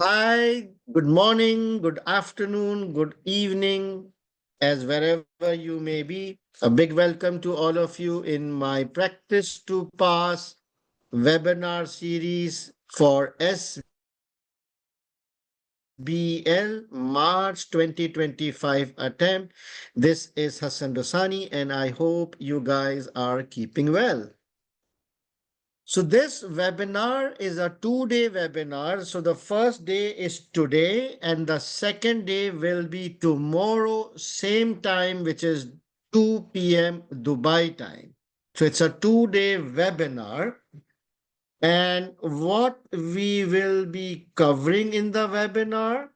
Hi, good morning, good afternoon, good evening, as wherever you may be. A big welcome to all of you in my Practice to Pass webinar series for SBL March 2025 attempt. This is Hasan Dossani, and I hope you guys are keeping well. So this webinar is a 2-day webinar. So the first day is today and the second day will be tomorrow, same time, which is 2 p.m. Dubai time. So it's a 2-day webinar. And what we will be covering in the webinar.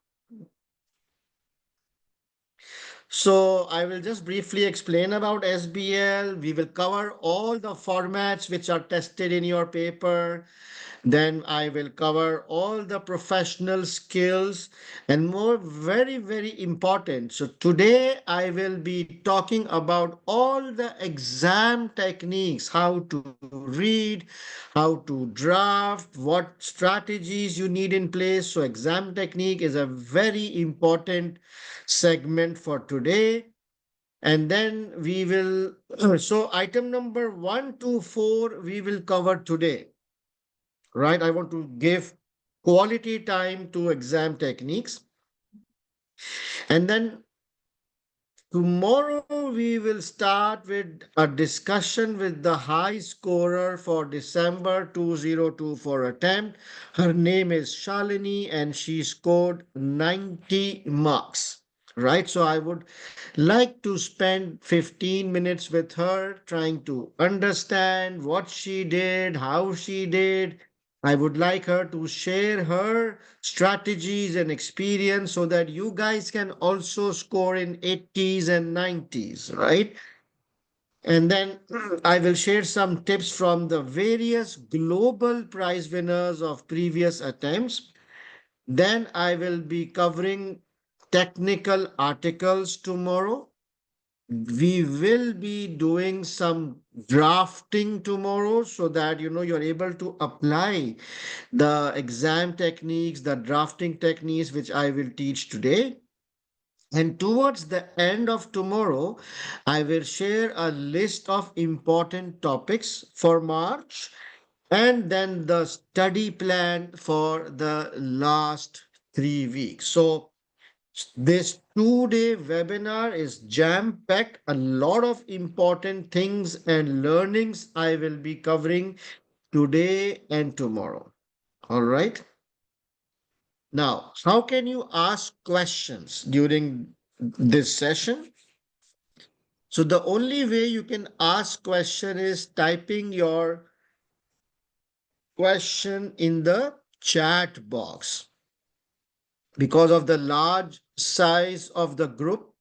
So I will just briefly explain about SBL. We will cover all the formats which are tested in your paper. Then I will cover all the professional skills and more very, very important. So today I will be talking about all the exam techniques, how to read, how to draft, what strategies you need in place. So exam technique is a very important segment for today. And then we will, so item number 1 to 4, we will cover today, right? I want to give quality time to exam techniques. And then tomorrow we will start with a discussion with the high scorer for December 2024 attempt. Her name is Shalini and she scored 90 marks. Right, so I would like to spend 15 minutes with her trying to understand what she did, how she did. I would like her to share her strategies and experience so that you guys can also score in 80s and 90s, right? And then I will share some tips from the various global prize winners of previous attempts. Then I will be covering technical articles tomorrow. We will be doing some drafting tomorrow so that you're able to apply the exam techniques, the drafting techniques which I will teach today. And towards the end of tomorrow, I will share a list of important topics for March and then the study plan for the last 3 weeks. So this 2-day webinar is jam-packed. A lot of important things and learnings I will be covering today and tomorrow. All right. Now, how can you ask questions during this session? So the only way you can ask question is typing your question in the chat box. Because of the large size of the group,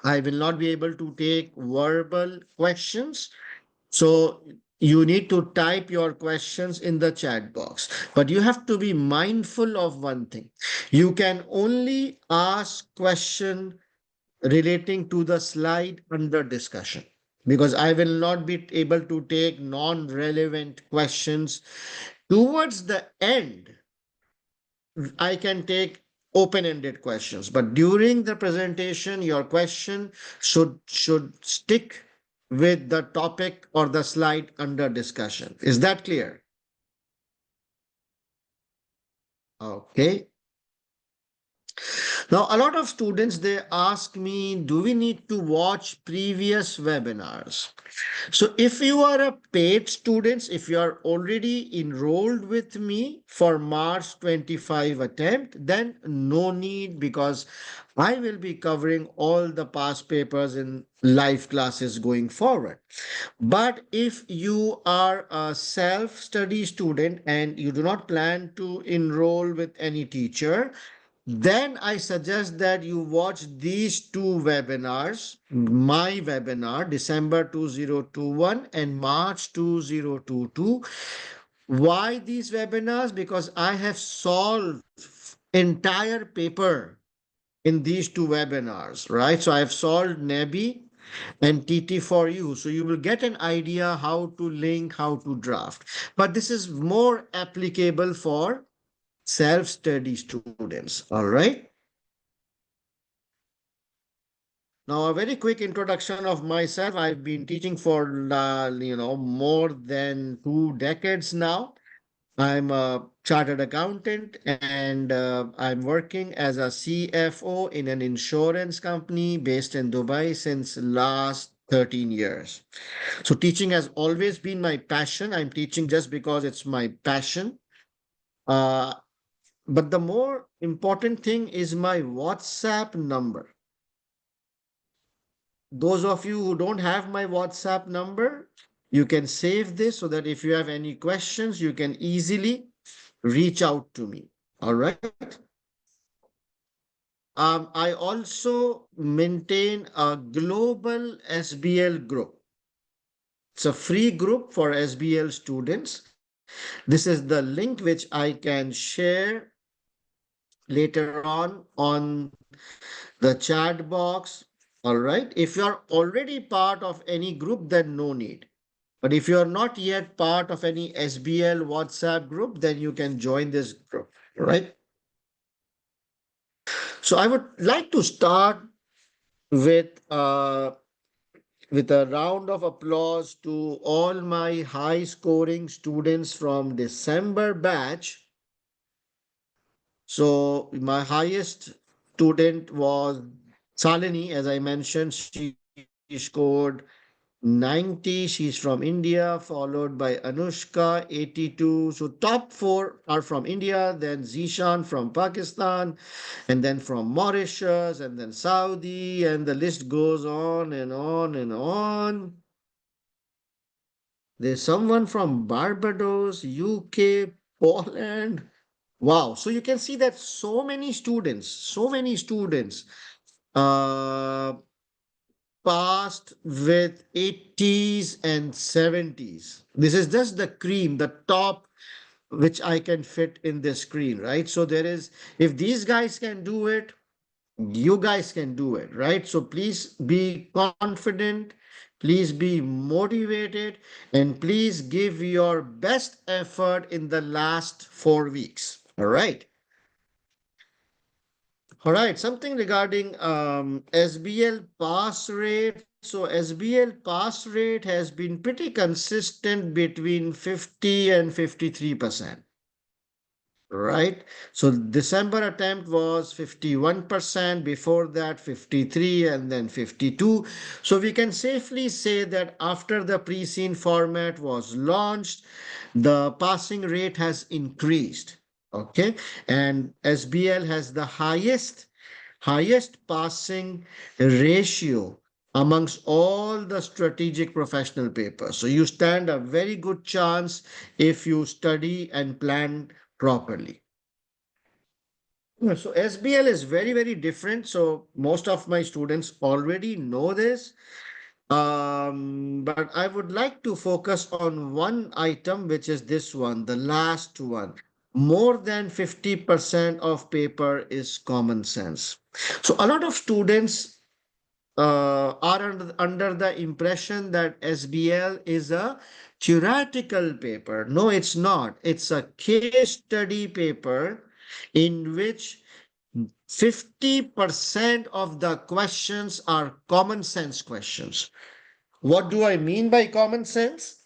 I will not be able to take verbal questions. So you need to type your questions in the chat box. But you have to be mindful of one thing. You can only ask question relating to the slide under discussion because I will not be able to take non-relevant questions. Towards the end, I can take open-ended questions, but during the presentation, your question should stick with the topic or the slide under discussion. Is that clear? Okay. Now, a lot of students, they ask me, do we need to watch previous webinars? So if you are a paid student, if you are already enrolled with me for March 25 attempt, then no need because I will be covering all the past papers in live classes going forward. But if you are a self-study student and you do not plan to enroll with any teacher, then I suggest that you watch these two webinars, my webinar, December 2021 and March 2022. Why these webinars? Because I have solved entire paper in these two webinars, right? So I have solved NEBI and TT for you. So you will get an idea how to link, how to draft. But this is more applicable for self-study students. All right. Now, a very quick introduction of myself. I've been teaching for, more than 2 decades now. I'm a chartered accountant and I'm working as a CFO in an insurance company based in Dubai since last 13 years. So teaching has always been my passion. I'm teaching just because it's my passion. Uh, but the more important thing is my WhatsApp number. Those of you who don't have my WhatsApp number, you can save this so that if you have any questions, you can easily reach out to me. All right. I also maintain a global SBL group. It's a free group for SBL students. This is the link which I can share later on the chat box. All right. If you are already part of any group, then no need. But if you are not yet part of any SBL WhatsApp group, then you can join this group. Right. So I would like to start with a round of applause to all my high scoring students from December batch. So my highest student was Salini, as I mentioned, she scored 90. She's from India, followed by Anushka, 82. So top four are from India, then Zishan from Pakistan, and then from Mauritius, and then Saudi, and the list goes on and on and on. There's someone from Barbados, UK, Poland. Wow. So you can see that so many students uh, passed with 80s and 70s. This is just the cream, the top which I can fit in this screen, right? So there is, if these guys can do it, you guys can do it, right? So please be confident, please be motivated, and please give your best effort in the last 4 weeks. All right. All right, something regarding SBL pass rate. So SBL pass rate has been pretty consistent between 50 and 53%. Right. So December attempt was 51%, before that 53, and then 52. So we can safely say that after the pre-scene format was launched, the passing rate has increased. Okay. And SBL has the highest passing ratio amongst all the strategic professional papers. So you stand a very good chance if you study and plan properly. Yeah, so SBL is very, very different. So most of my students already know this. But I would like to focus on one item, which is this one, the last one. More than 50% of paper is common sense. So a lot of students are under the impression that SBL is a theoretical paper. No, it's not. It's a case study paper in which 50% of the questions are common sense questions. What do I mean by common sense?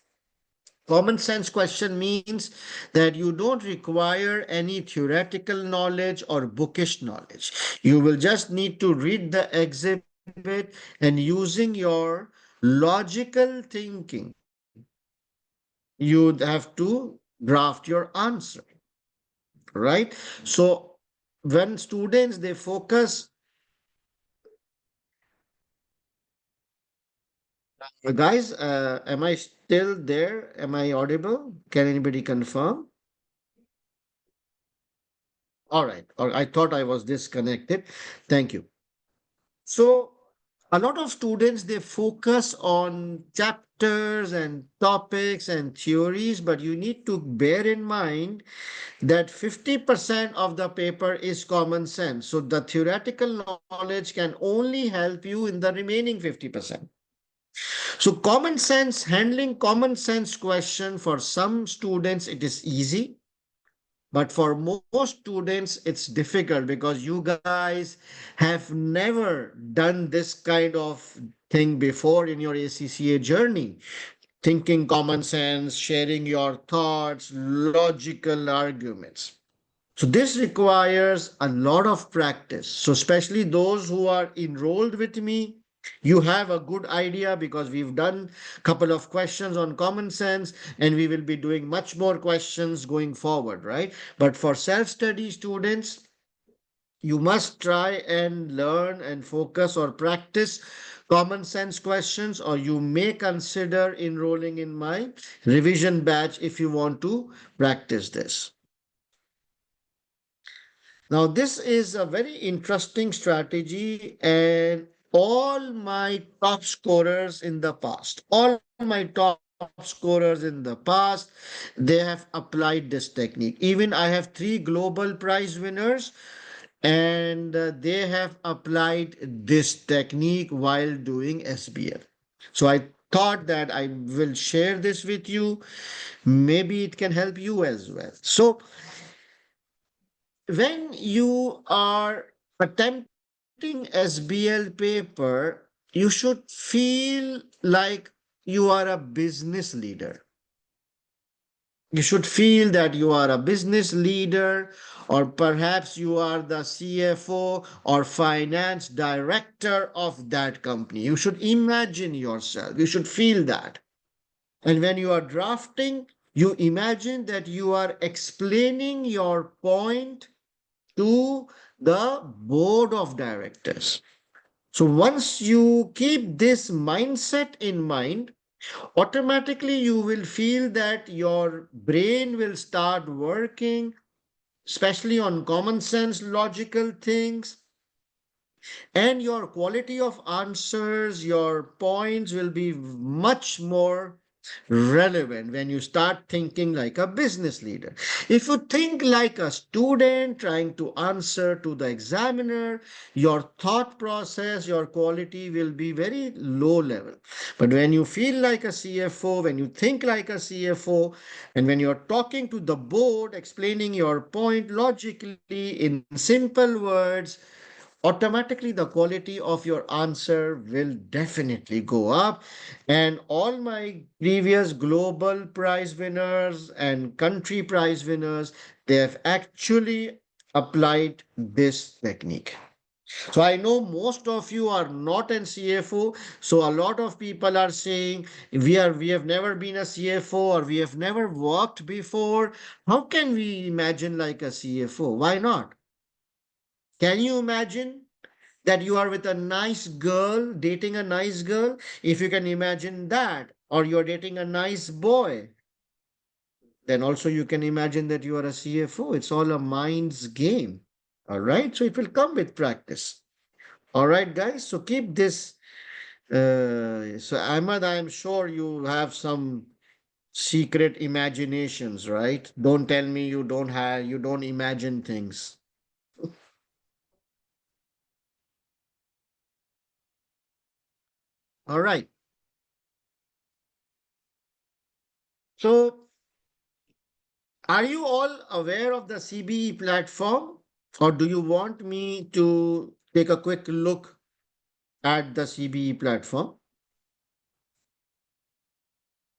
Common sense question means that you don't require any theoretical knowledge or bookish knowledge. You will just need to read the exhibit and using your logical thinking, you'd have to draft your answer, right? So when students they focus, guys, am I still there? Am I audible? Can anybody confirm? All right. Or I thought I was disconnected. Thank you. So a lot of students they focus on chapters and topics and theories, but you need to bear in mind that 50% of the paper is common sense. So the theoretical knowledge can only help you in the remaining 50%. So common sense, handling common sense question for some students, it is easy. But for most students, it's difficult because you guys have never done this kind of thing before in your ACCA journey. Thinking common sense, sharing your thoughts, logical arguments. So this requires a lot of practice. So especially those who are enrolled with me, you have a good idea because we've done a couple of questions on common sense and we will be doing much more questions going forward, right? But for self-study students, you must try and learn and focus or practice common sense questions, or you may consider enrolling in my revision batch if you want to practice this. Now, this is a very interesting strategy, and all my top scorers in the past, all my top scorers in the past, they have applied this technique. Even I have three global prize winners, and they have applied this technique while doing SBL. So I thought that I will share this with you. Maybe it can help you as well. So when you are attempting SBL paper, you should feel like you are a business leader. You should feel that you are a business leader, or perhaps you are the CFO or finance director of that company. You should imagine yourself. You should feel that. And when you are drafting, you imagine that you are explaining your point to the board of directors. So once you keep this mindset in mind, automatically you will feel that your brain will start working, especially on common sense logical things, and your quality of answers, your points will be much more relevant when you start thinking like a business leader. If you think like a student trying to answer to the examiner, your thought process, your quality will be very low level. But when you feel like a CFO, when you think like a CFO, and when you're talking to the board, explaining your point logically in simple words, automatically the quality of your answer will definitely go up. And all my previous global prize winners and country prize winners, they have actually applied this technique. So I know most of you are not an CFO. So a lot of people are saying we have never been a CFO, or we have never worked before. How can we imagine like a CFO? Why not? Can you imagine that you are with a nice girl, dating a nice girl? If you can imagine that, or you're dating a nice boy, then also you can imagine that you are a CFO. It's all a mind's game. All right. So it will come with practice. All right, guys. So keep this. So Ahmad, I'm sure you have some secret imaginations, right? Don't tell me you don't imagine things. All right. So are you all aware of the CBE platform, or do you want me to take a quick look at the CBE platform?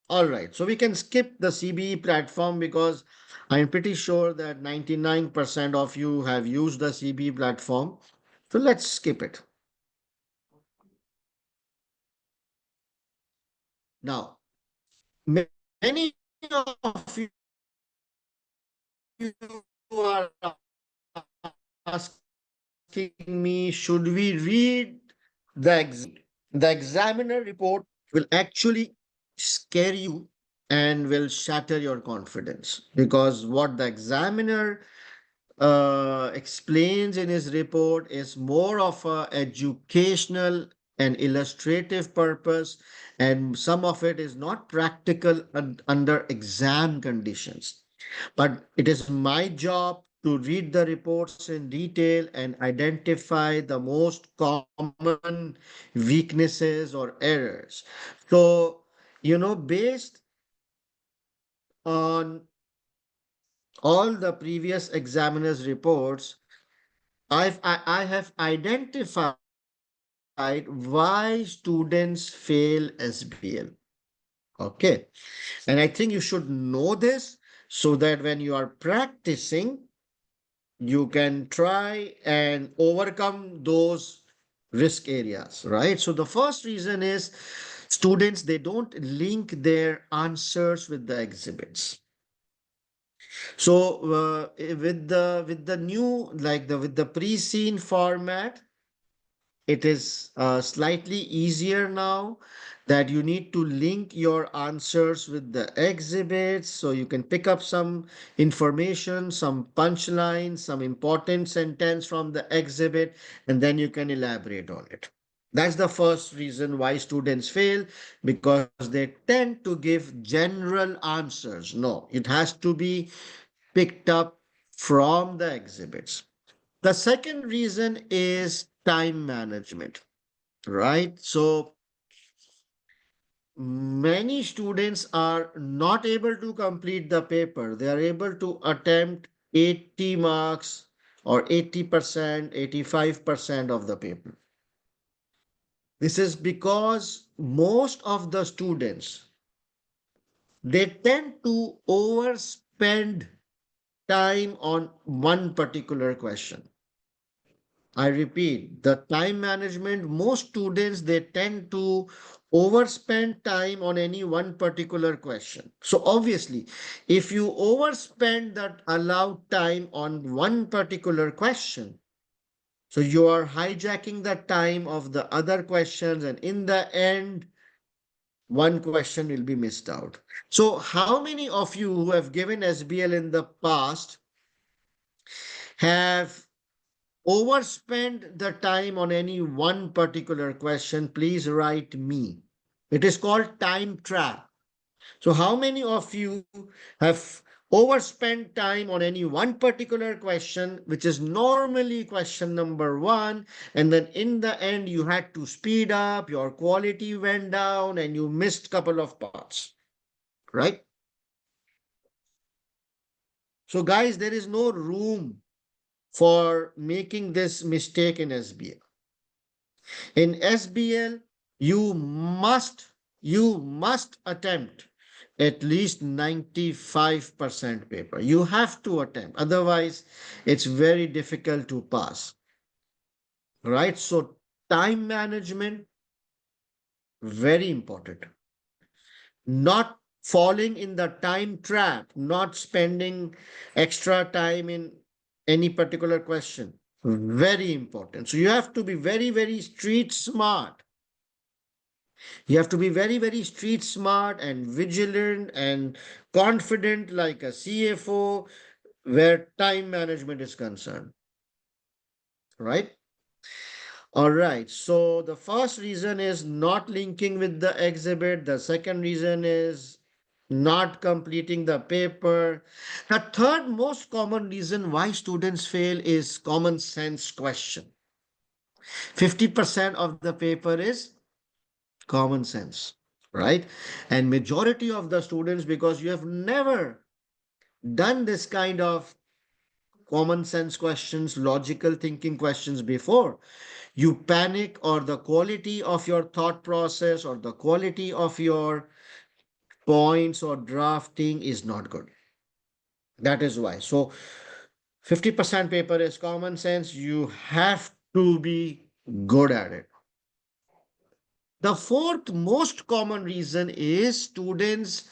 All right, so we can skip the CBE platform because I'm pretty sure that 99% of you have used the CBE platform. So let's skip it. Now, many of you are asking me, should we read the exam? The examiner report will actually scare you and will shatter your confidence, because what the examiner explains in his report is more of a educational and illustrative purpose, and some of it is not practical under exam conditions. But it is my job to read the reports in detail and identify the most common weaknesses or errors. So, based on all the previous examiners' reports, I have identified why students fail SBL. Okay. And I think you should know this so that when you are practicing, you can try and overcome those risk areas, right? So the first reason is students, they don't link their answers with the exhibits. So with the new, like the with the pre-seen format, it is slightly easier now that you need to link your answers with the exhibits, so you can pick up some information, some punchline, some important sentence from the exhibit, and then you can elaborate on it. That's the first reason why students fail, because they tend to give general answers. No, it has to be picked up from the exhibits. The second reason is time management, right? So many students are not able to complete the paper. They are able to attempt 80 marks or 80%, 85% of the paper. This is because most of the students, they tend to overspend time on one particular question. I repeat, the time management, most students, they tend to overspend time on any one particular question. So obviously, if you overspend that allowed time on one particular question, so you are hijacking the time of the other questions, and in the end, one question will be missed out. So how many of you who have given SBL in the past have overspend the time on any one particular question? Please write me. It is called time trap. So how many of you have overspent time on any one particular question, which is normally question number one, and then in the end you had to speed up, your quality went down, and you missed couple of parts, right? So guys, there is no room for making this mistake in SBL. In SBL, you must you must attempt at least 95% paper. You have to attempt. Otherwise, it's very difficult to pass. Right? So time management, very important. Not falling in the time trap, not spending extra time in any particular question. Very important. So you have to be very, very street smart. You have to be very, very street smart and vigilant and confident like a CFO where time management is concerned, right? All right. So the first reason is not linking with the exhibit. The second reason is not completing the paper. The third most common reason why students fail is common sense question. 50% of the paper is common sense, right? And majority of the students, because you have never done this kind of common sense questions, logical thinking questions before, you panic, or the quality of your thought process or the quality of your points or drafting is not good. That is why. So 50% paper is common sense. You have to be good at it. The fourth most common reason is students,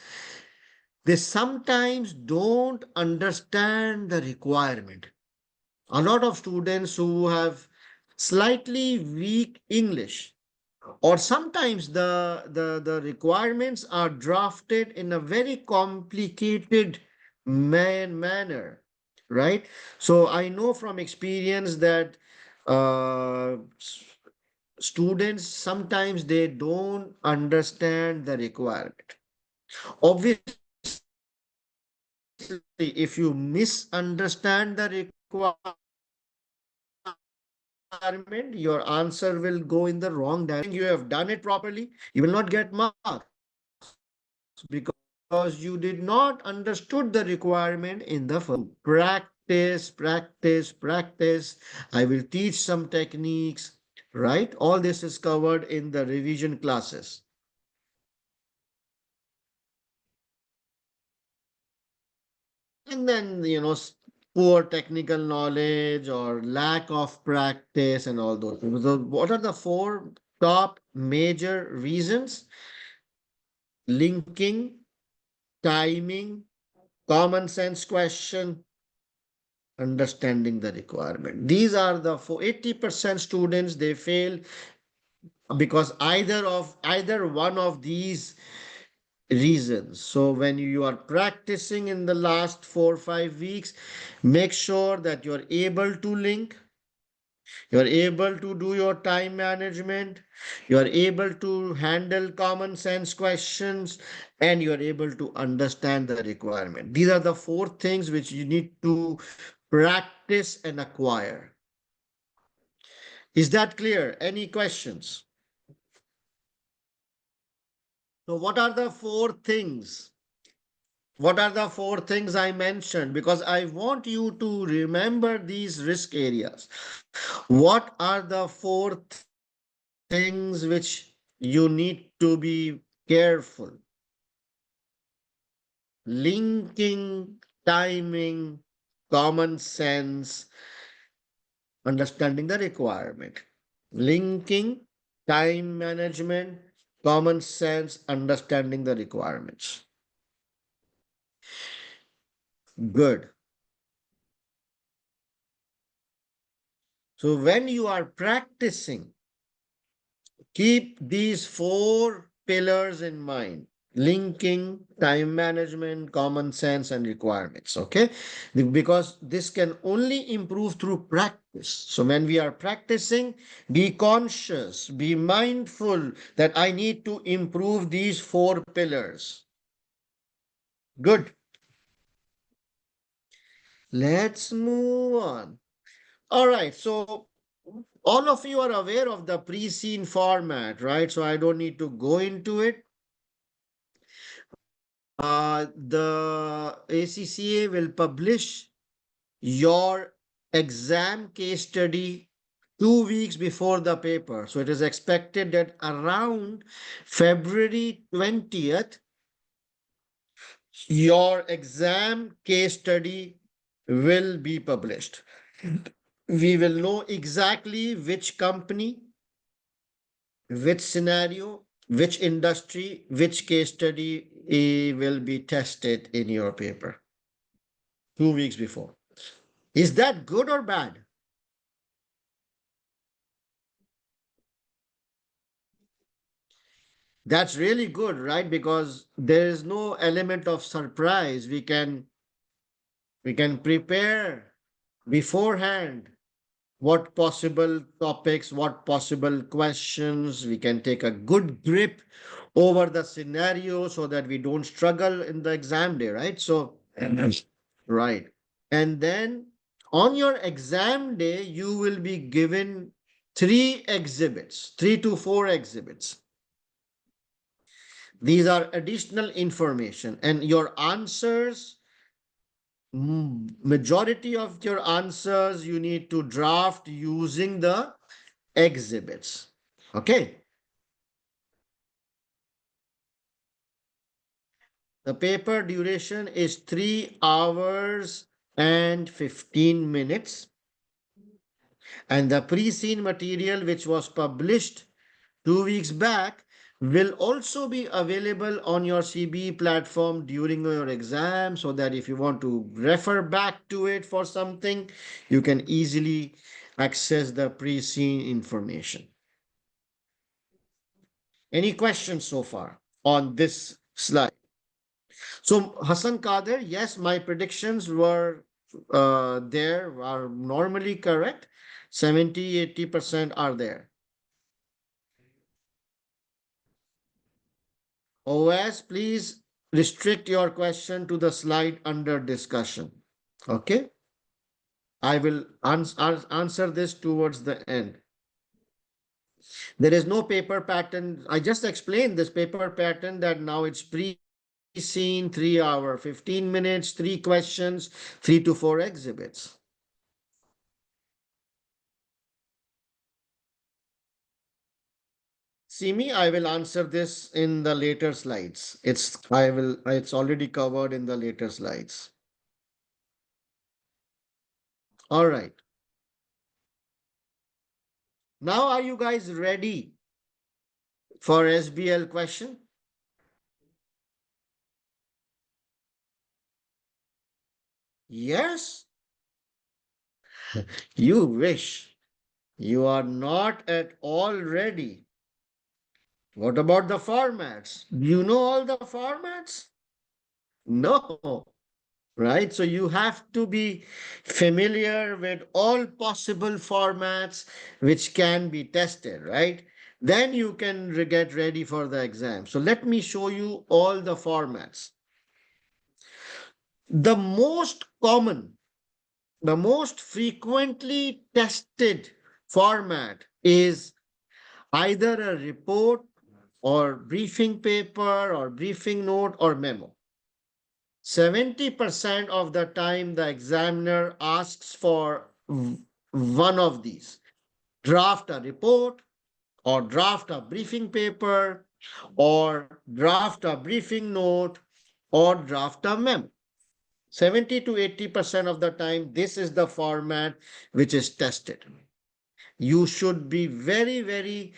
they sometimes don't understand the requirement. A lot of students who have slightly weak English, or sometimes the requirements are drafted in a very complicated manner, right? So I know from experience that uh, students sometimes they don't understand the requirement. Obviously, if you misunderstand the requirement, your answer will go in the wrong direction. You have done it properly, you will not get marks because because you did not understood the requirement in the first. Practice, practice, practice. I will teach some techniques, right? All this is covered in the revision classes. And then, poor technical knowledge or lack of practice and all those things. So what are the four top major reasons? Linking, timing, common sense question, understanding the requirement. These are the 80% students they fail because either one of these reasons. So when you are practicing in the last 4 or 5 weeks, make sure that you're able to link, you're able to do your time management, you're able to handle common sense questions, and you're able to understand the requirement. These are the four things which you need to practice and acquire. Is that clear? Any questions? So what are the four things? What are the four things I mentioned? Because I want you to remember these risk areas. What are the four things which you need to be careful? Linking, timing, common sense, understanding the requirement. Linking, time management, common sense, understanding the requirements. Good. So when you are practicing, keep these four pillars in mind: linking, time management, common sense, and requirements. Okay. Because this can only improve through practice. So when we are practicing, be conscious, be mindful that I need to improve these four pillars. Good. Let's move on. All right. So all of you are aware of the pre-scene format, right? So I don't need to go into it. The ACCA will publish your exam case study 2 weeks before the paper. So it is expected that around February 20th, your exam case study will be published. We will know exactly which company, which scenario, which industry, which case study will be tested in your paper 2 weeks before. Is that good or bad? That's really good, right? Because there is no element of surprise. We can prepare beforehand what possible topics, what possible questions. We can take a good grip over the scenario so that we don't struggle in the exam day, right? So, right. And then on your exam day, you will be given three exhibits, 3 to 4 exhibits. These are additional information, and your answers, majority of your answers, you need to draft using the exhibits. Okay. The paper duration is 3 hours and 15 minutes. And the pre-scene material, which was published 2 weeks back, will also be available on your CBE platform during your exam, so that if you want to refer back to it for something, you can easily access the pre-scene information. Any questions so far on this slide? So Hassan Kader, yes, my predictions were there are normally correct. 70-80% are there. OS, please restrict your question to the slide under discussion. Okay. I will answer this towards the end. There is no paper pattern. I just explained this paper pattern that now it's pre scene, 3 hour, 15 minutes, 3 questions, 3 to 4 exhibits. See me, I will answer this in the later slides. It's already covered in the later slides. All right. Now are you guys ready for SBL question? Yes, you wish. You are not at all ready. What about the formats? Do you know all the formats? No, right? So you have to be familiar with all possible formats which can be tested, right? Then you can get ready for the exam. So let me show you all the formats. The most common, the most frequently tested format is either a report or briefing paper or briefing note or memo. 70% of the time, the examiner asks for one of these: draft a report, or draft a briefing paper, or draft a briefing note, or draft a memo. 70 to 80% of the time, this is the format which is tested. You should be very, very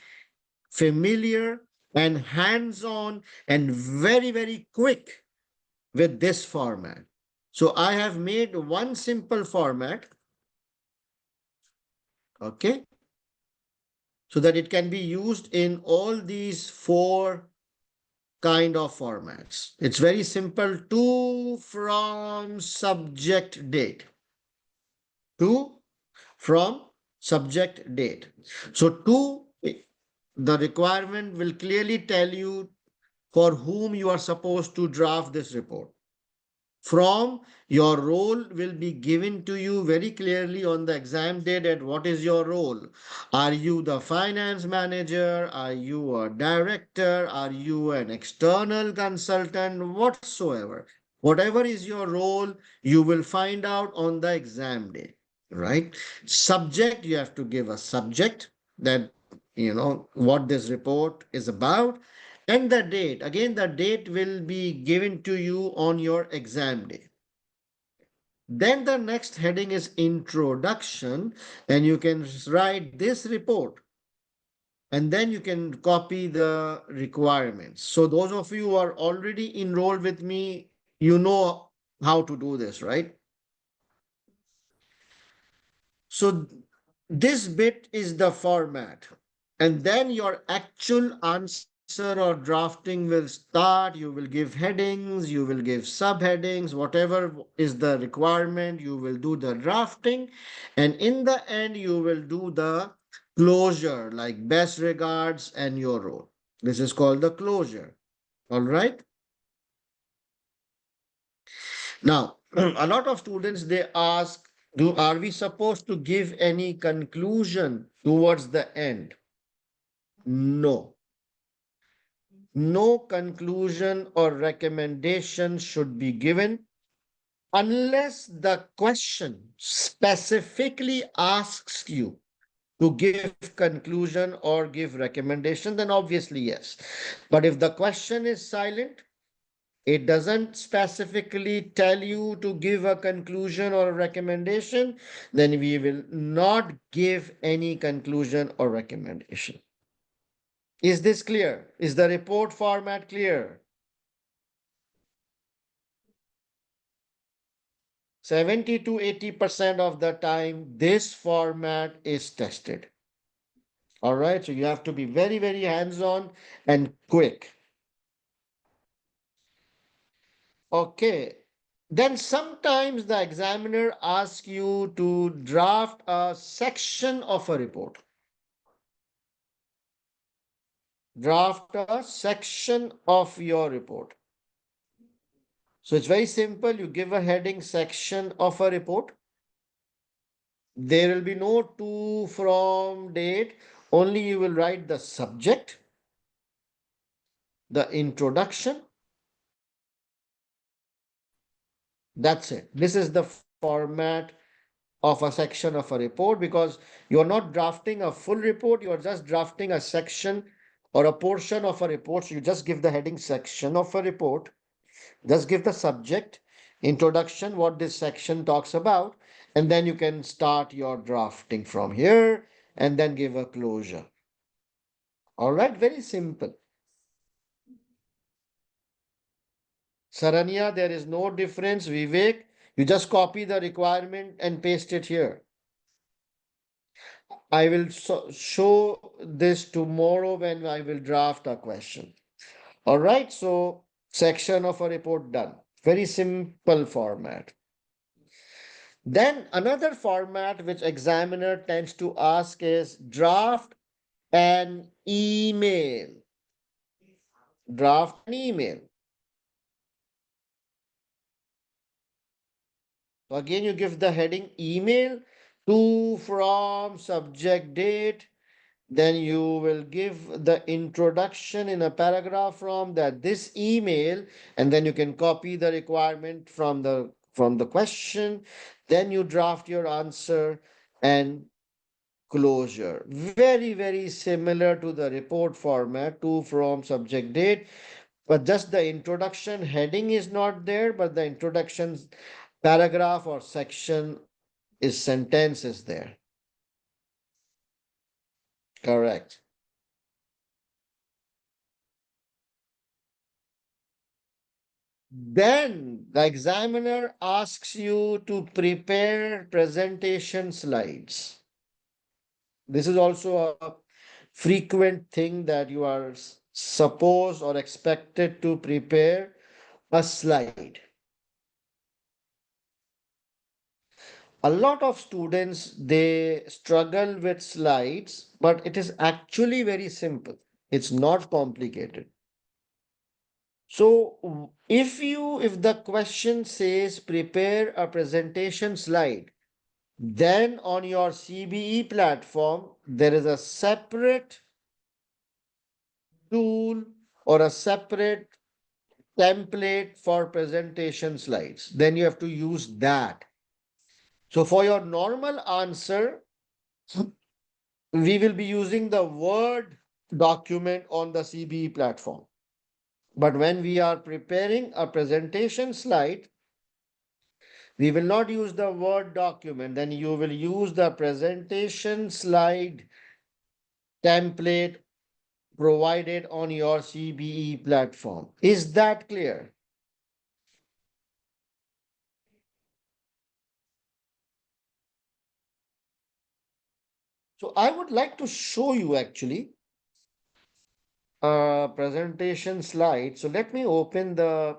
familiar and hands on and very, very quick with this format. So I have made one simple format, okay, so that it can be used in all these four kind of formats. It's very simple: to, from, subject, date. To, from, subject, date. So to, the requirement will clearly tell you for whom you are supposed to draft this report. From, your role will be given to you very clearly on the exam date. At what is your role? Are you the finance manager? Are you a director? Are you an external consultant? Whatsoever. Whatever is your role, you will find out on the exam day, right? Subject, you have to give a subject that, what this report is about. And the date, again, the date will be given to you on your exam day. Then the next heading is introduction, and you can write this report, and then you can copy the requirements. So those of you who are already enrolled with me, you know how to do this, right? So this bit is the format. And then your actual answer or drafting will start. You will give headings, you will give subheadings, whatever is the requirement, you will do the drafting. And in the end, you will do the closure, like best regards and your role. This is called the closure. All right. Now, a lot of students, they ask, are we supposed to give any conclusion towards the end? No. No conclusion or recommendation should be given unless the question specifically asks you to give conclusion or give recommendation, then obviously yes. But if the question is silent, it doesn't specifically tell you to give a conclusion or a recommendation, then we will not give any conclusion or recommendation. Is this clear? Is the report format clear? 70 to 80% of the time, this format is tested. All right, so you have to be very, very hands-on and quick. Okay, then sometimes the examiner asks you to draft a section of a report. Draft a section of your report. So it's very simple. You give a heading, section of a report. There will be no to, from, date. Only you will write the subject, the introduction, That's it. This is the format of a section of a report, because you're not drafting a full report, you're just drafting a section or a portion of a report. So you just give the heading section of a report, just give the subject, introduction, what this section talks about, and then you can start your drafting from here and then give a closure. All right, very simple. Saranya, there is no difference. Vivek, you just copy the requirement and paste it here. I will show this tomorrow when I will draft a question. All right, so section of a report done. Very simple format. Then another format which examiner tends to ask is draft an email. Draft an email. So again, you give the heading email to, from, subject, date. Then you will give the introduction in a paragraph from that this email, and then you can copy the requirement from the question. Then you draft your answer and closure. Very, very similar to the report format, to, from, subject, date, but just the introduction heading is not there, but the introduction paragraph or section is sentence is there. Correct. Then the examiner asks you to prepare presentation slides. This is also a frequent thing that you are supposed or expected to prepare a slide. A lot of students, they struggle with slides, but it is actually very simple. It's not complicated. So if the question says prepare a presentation slide, then on your CBE platform, there is a separate tool or a separate template for presentation slides. Then you have to use that. So for your normal answer, we will be using the Word document on the CBE platform. But when we are preparing a presentation slide, we will not use the Word document. Then you will use the presentation slide template provided on your CBE platform. Is that clear? So I would like to show you actually a presentation slide. So let me open uh,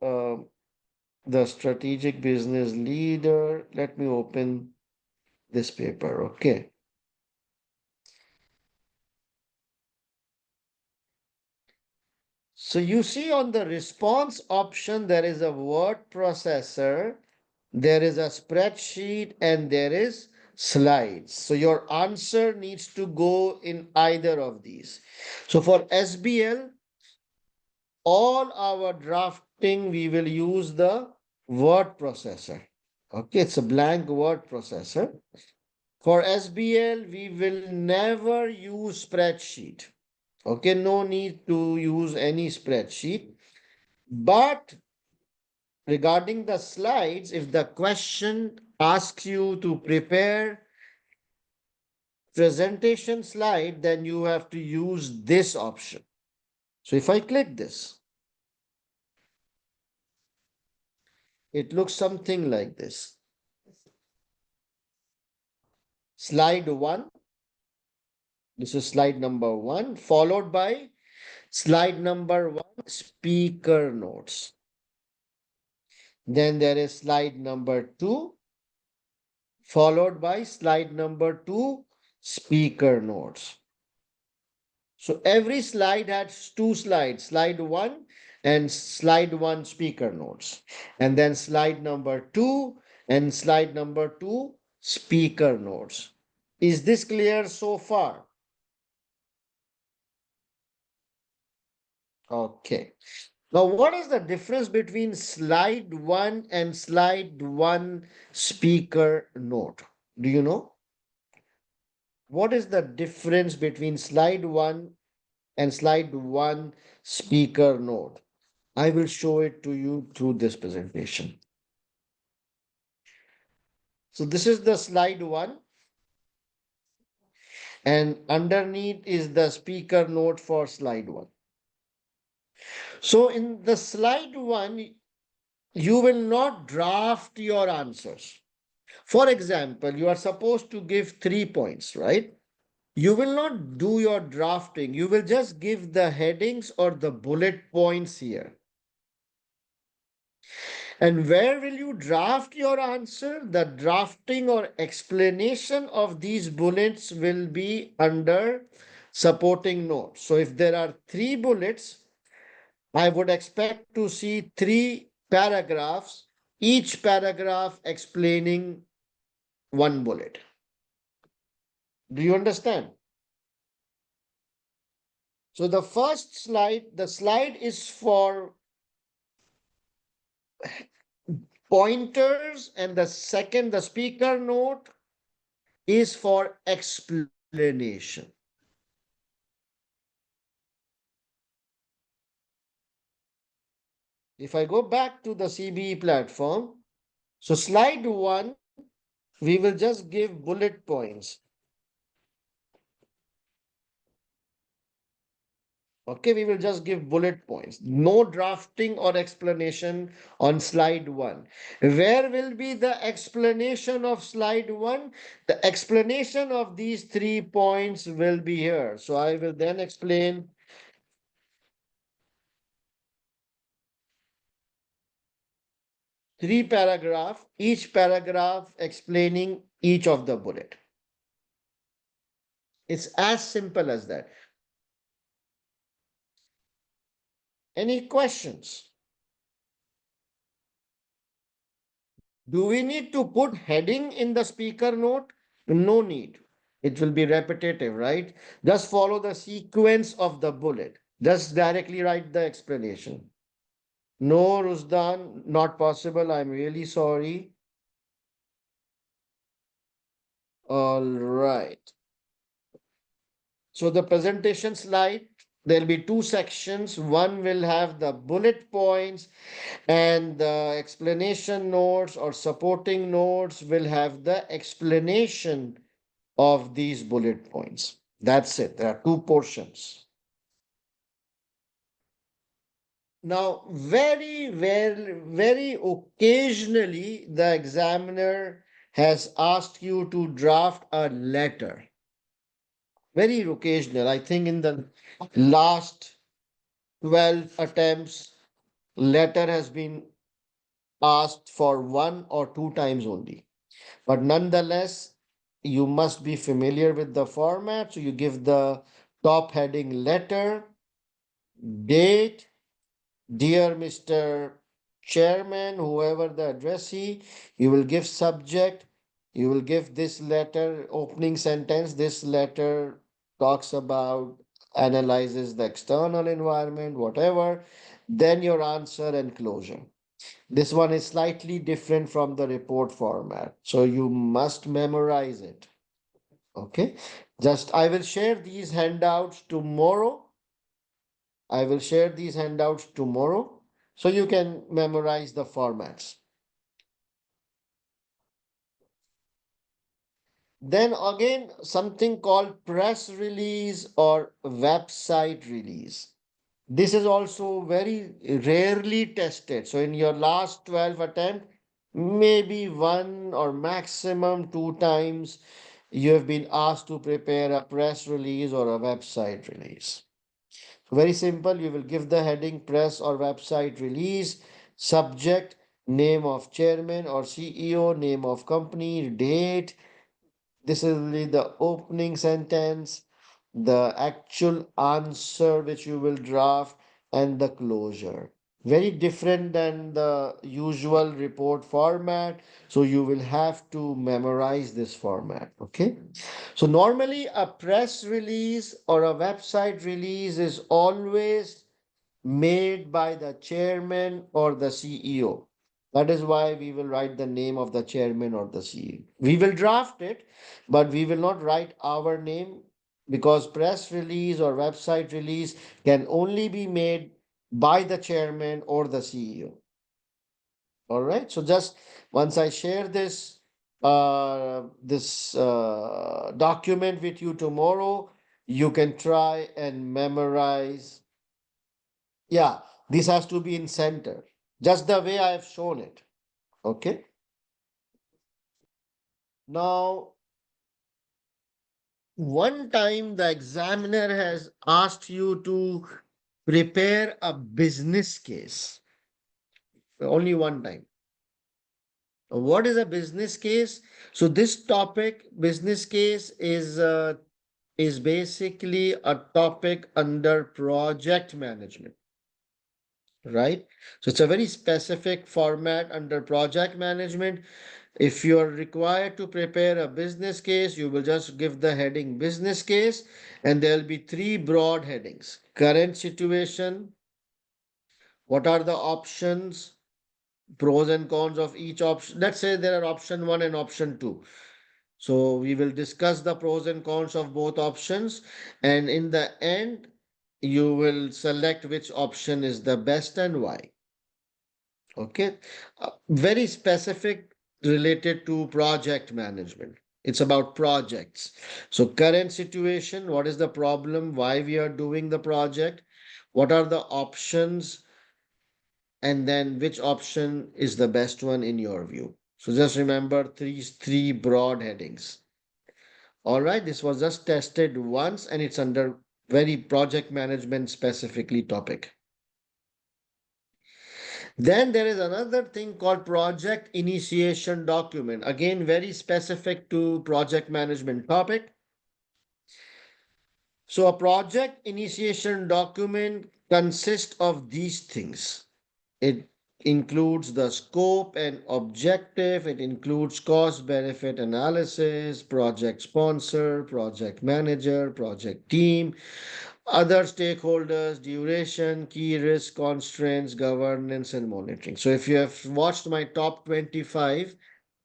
the strategic business leader. Let me open this paper. Okay. So you see on the response option, there is a word processor, there is a spreadsheet, and there is slides. So your answer needs to go in either of these. So for SBL, all our drafting, we will use the word processor. Okay, it's a blank word processor. For SBL, we will never use spreadsheet. Okay, no need to use any spreadsheet. But regarding the slides, if the question asks you to prepare presentation slide, then you have to use this option. So if I click this, it looks something like this. Slide 1, this is slide number 1, followed by slide number 1, speaker notes. Then there is slide number 2, followed by slide number 2, speaker notes. So every slide has two slides, slide 1 and slide 1 speaker notes. And then slide number 2 and slide number 2 speaker notes. Is this clear so far? Okay. Now, what is the difference between slide one and slide one speaker note? Do you know? What is the difference between slide one and slide one speaker note? I will show it to you through this presentation. So this is the slide one, and underneath is the speaker note for slide one. So in the slide one, you will not draft your answers. For example, you are supposed to give 3 points, right? You will not do your drafting. You will just give the headings or the bullet points here. And where will you draft your answer? The drafting or explanation of these bullets will be under supporting notes. So if there are 3 bullets, I would expect to see 3 paragraphs, each paragraph explaining 1 bullet. Do you understand? So the first slide, the slide is for pointers, and the second, the speaker note, is for explanation. If I go back to the CBE platform, so slide one, we will just give bullet points. Okay, we will just give bullet points. No drafting or explanation on slide one. Where will be the explanation of slide one? The explanation of these 3 points will be here. So I will then explain 3 paragraphs, each paragraph explaining each of the bullet. It's as simple as that. Any questions? Do we need to put heading in the speaker note? No need. It will be repetitive, right? Just follow the sequence of the bullet. Just directly write the explanation. No, Rusdan, not possible. I'm really sorry. All right. So the presentation slide, there'll be 2 sections. One will have the bullet points, and the explanation notes or supporting notes will have the explanation of these bullet points. That's it. There are 2 portions. Now, very occasionally, the examiner has asked you to draft a letter. Very occasional. I think in the last 12 attempts, letter has been asked for 1 or 2 times only. But nonetheless, you must be familiar with the format. So you give the top heading letter, date, dear Mr. Chairman, whoever the addressee, you will give subject, you will give this letter, opening sentence, this letter talks about, analyzes the external environment, whatever, then your answer and closure. This one is slightly different from the report format, so you must memorize it. Okay, just I will share these handouts tomorrow. I will share these handouts tomorrow so you can memorize the formats. Then again, something called press release or website release. This is also very rarely tested. So in your last 12 attempt, maybe 1 or maximum 2 times you have been asked to prepare a press release or a website release. So very simple, you will give the heading press or website release, subject, name of chairman or CEO, name of company, date. This is really the opening sentence, the actual answer which you will draft, and the closure. Very different than the usual report format. So you will have to memorize this format. Okay. So normally a press release or a website release is always made by the chairman or the CEO. That is why we will write the name of the chairman or the CEO. We will draft it, but we will not write our name because press release or website release can only be made by the chairman or the CEO. All right. So just once I share this document with you tomorrow, you can try and memorize. Yeah, this has to be in center, just the way I have shown it. Okay. Now, one time the examiner has asked you to prepare a business case. Only one time. What is a business case? So this topic, business case, is basically a topic under project management, right? So it's a very specific format under project management. If you are required to prepare a business case, you will just give the heading business case, and there will be three broad headings: current situation, what are the options, pros and cons of each option. Let's say there are option one and option two. So we will discuss the pros and cons of both options, and in the end, you will select which option is the best and why. Okay. Very specific related to project management. It's about projects. So current situation, what is the problem, why we are doing the project, what are the options, and then which option is the best one in your view. So just remember three broad headings. All right, this was just tested once and it's under very project management specifically topic. Then there is another thing called project initiation document. Again, very specific to project management topic. So a project initiation document consists of these things. It includes the scope and objective. It includes cost benefit analysis, project sponsor, project manager, project team, other stakeholders, duration, key risk, constraints, governance, and monitoring. So if you have watched my top 25,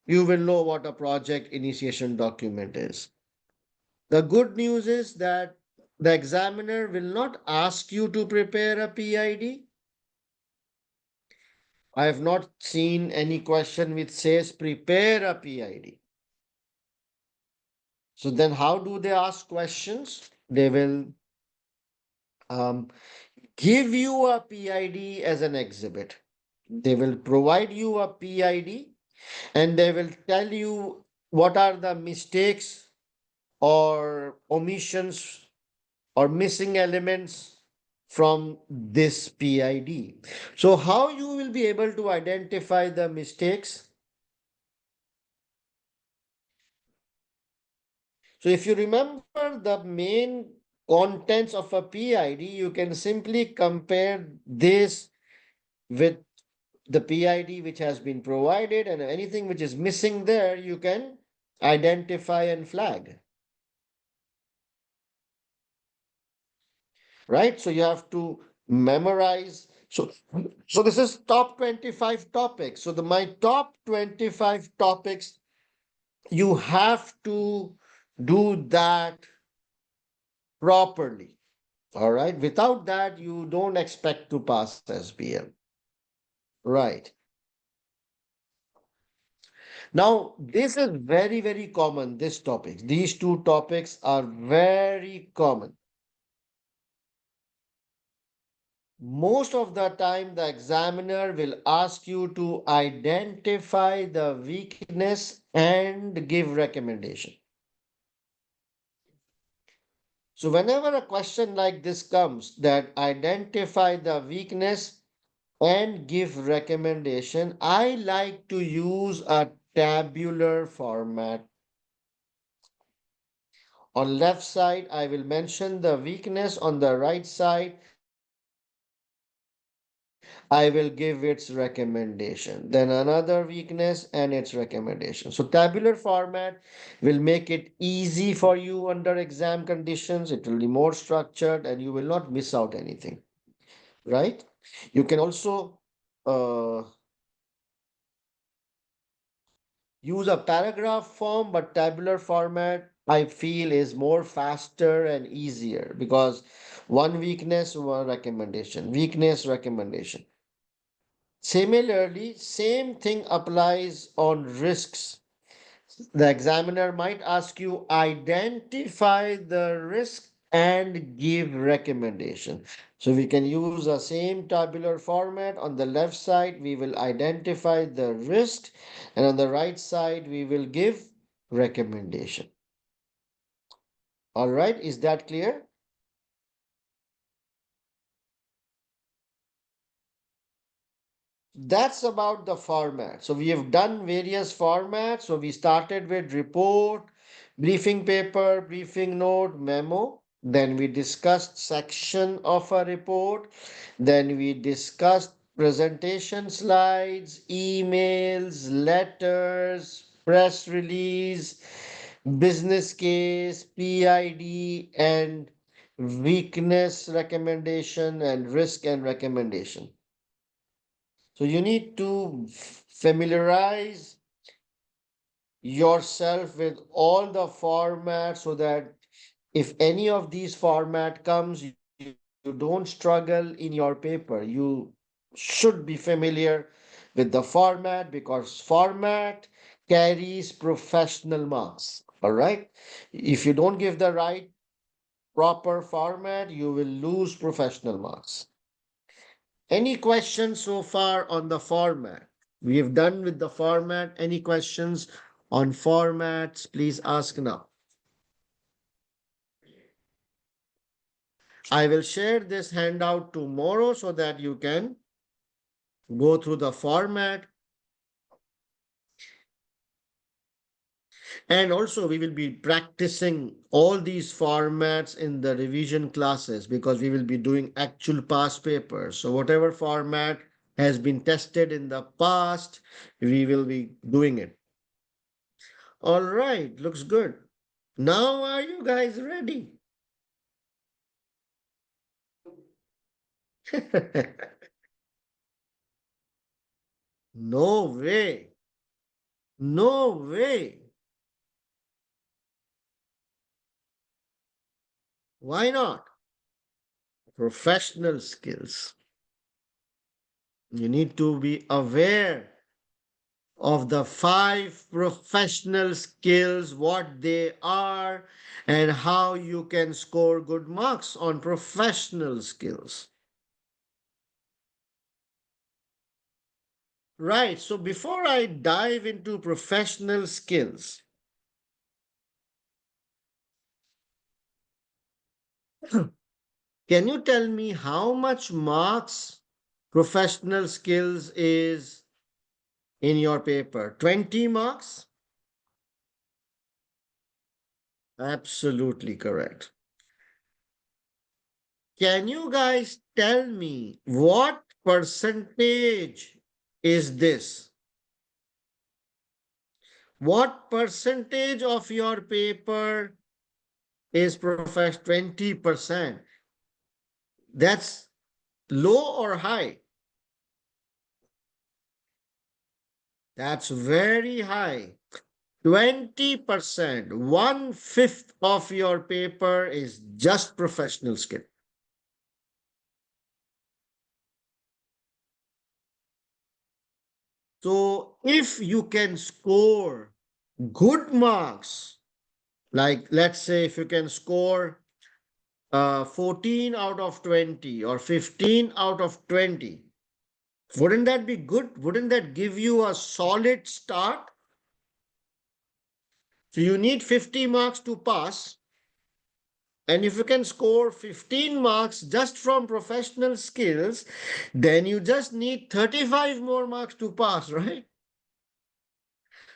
you will know what a project initiation document is. The good news is that the examiner will not ask you to prepare a PID. I have not seen any question which says prepare a PID. So then how do they ask questions? They will um, give you a PID as an exhibit. They will provide you a PID and they will tell you what are the mistakes or omissions or missing elements from this PID. So how you will be able to identify the mistakes? So if you remember the main contents of a PID, you can simply compare this with the PID which has been provided, and anything which is missing there, you can identify and flag. Right? So you have to memorize. So this is top 25 topics. So my top 25 topics, you have to do that properly. All right. Without that, you don't expect to pass SBL. Right. Now, this is very, very common, this topic. These two topics are very common. Most of the time, the examiner will ask you to identify the weakness and give recommendation. So whenever a question like this comes, that identify the weakness and give recommendation, I like to use a tabular format. On left side, I will mention the weakness. On the right side, I will give its recommendation. Then another weakness and its recommendation. So tabular format will make it easy for you under exam conditions. It will be more structured and you will not miss out anything. right? You can also uh, use a paragraph form, but tabular format I feel is more faster and easier because one weakness, one recommendation, weakness, recommendation. Similarly, same thing applies on risks. The examiner might ask you identify the risk and give recommendation. So we can use the same tabular format. On the left side, we will identify the risk, and on the right side, we will give recommendation. All right, is that clear? That's about the format. So we have done various formats. So we started with report, briefing paper, briefing note, memo. Then we discussed section of a report. Then we discussed presentation slides, emails, letters, press release, business case, PID, and weakness recommendation and risk and recommendation. So you need to familiarize yourself with all the formats so that if any of these format comes, you don't struggle in your paper. You should be familiar with the format because format carries professional marks. All right. If you don't give the right proper format, you will lose professional marks. Any questions so far on the format? We have done with the format. Any questions on formats? Please ask now. I will share this handout tomorrow so that you can go through the format. And also, we will be practicing all these formats in the revision classes because we will be doing actual past papers. So, whatever format has been tested in the past, we will be doing it. All right, looks good. Now, are you guys ready? No way. No way. Why not? Professional skills. You need to be aware of the five professional skills, what they are, and how you can score good marks on professional skills. Right. So before I dive into professional skills, can you tell me how much marks professional skills is in your paper? 20 marks? Absolutely correct. Can you guys tell me what percentage is this? What percentage of your paper is professional? 20%. That's low or high? That's very high. 20%, one fifth of your paper is just professional skill. So if you can score good marks, like let's say if you can score 14 out of 20 or 15 out of 20, wouldn't that be good? Wouldn't that give you a solid start? So you need 50 marks to pass. And if you can score 15 marks just from professional skills, then you just need 35 more marks to pass, right?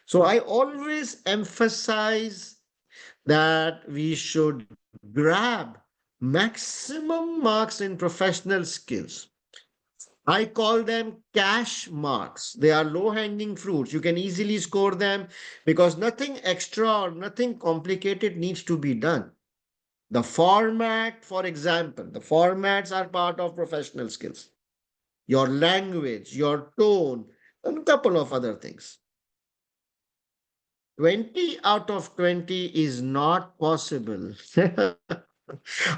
So I always emphasize that we should grab maximum marks in professional skills. I call them cash marks. They are low hanging fruits. You can easily score them because nothing extra or nothing complicated needs to be done. The format, for example, the formats are part of professional skills. Your language, your tone, and a couple of other things. 20 out of 20 is not possible.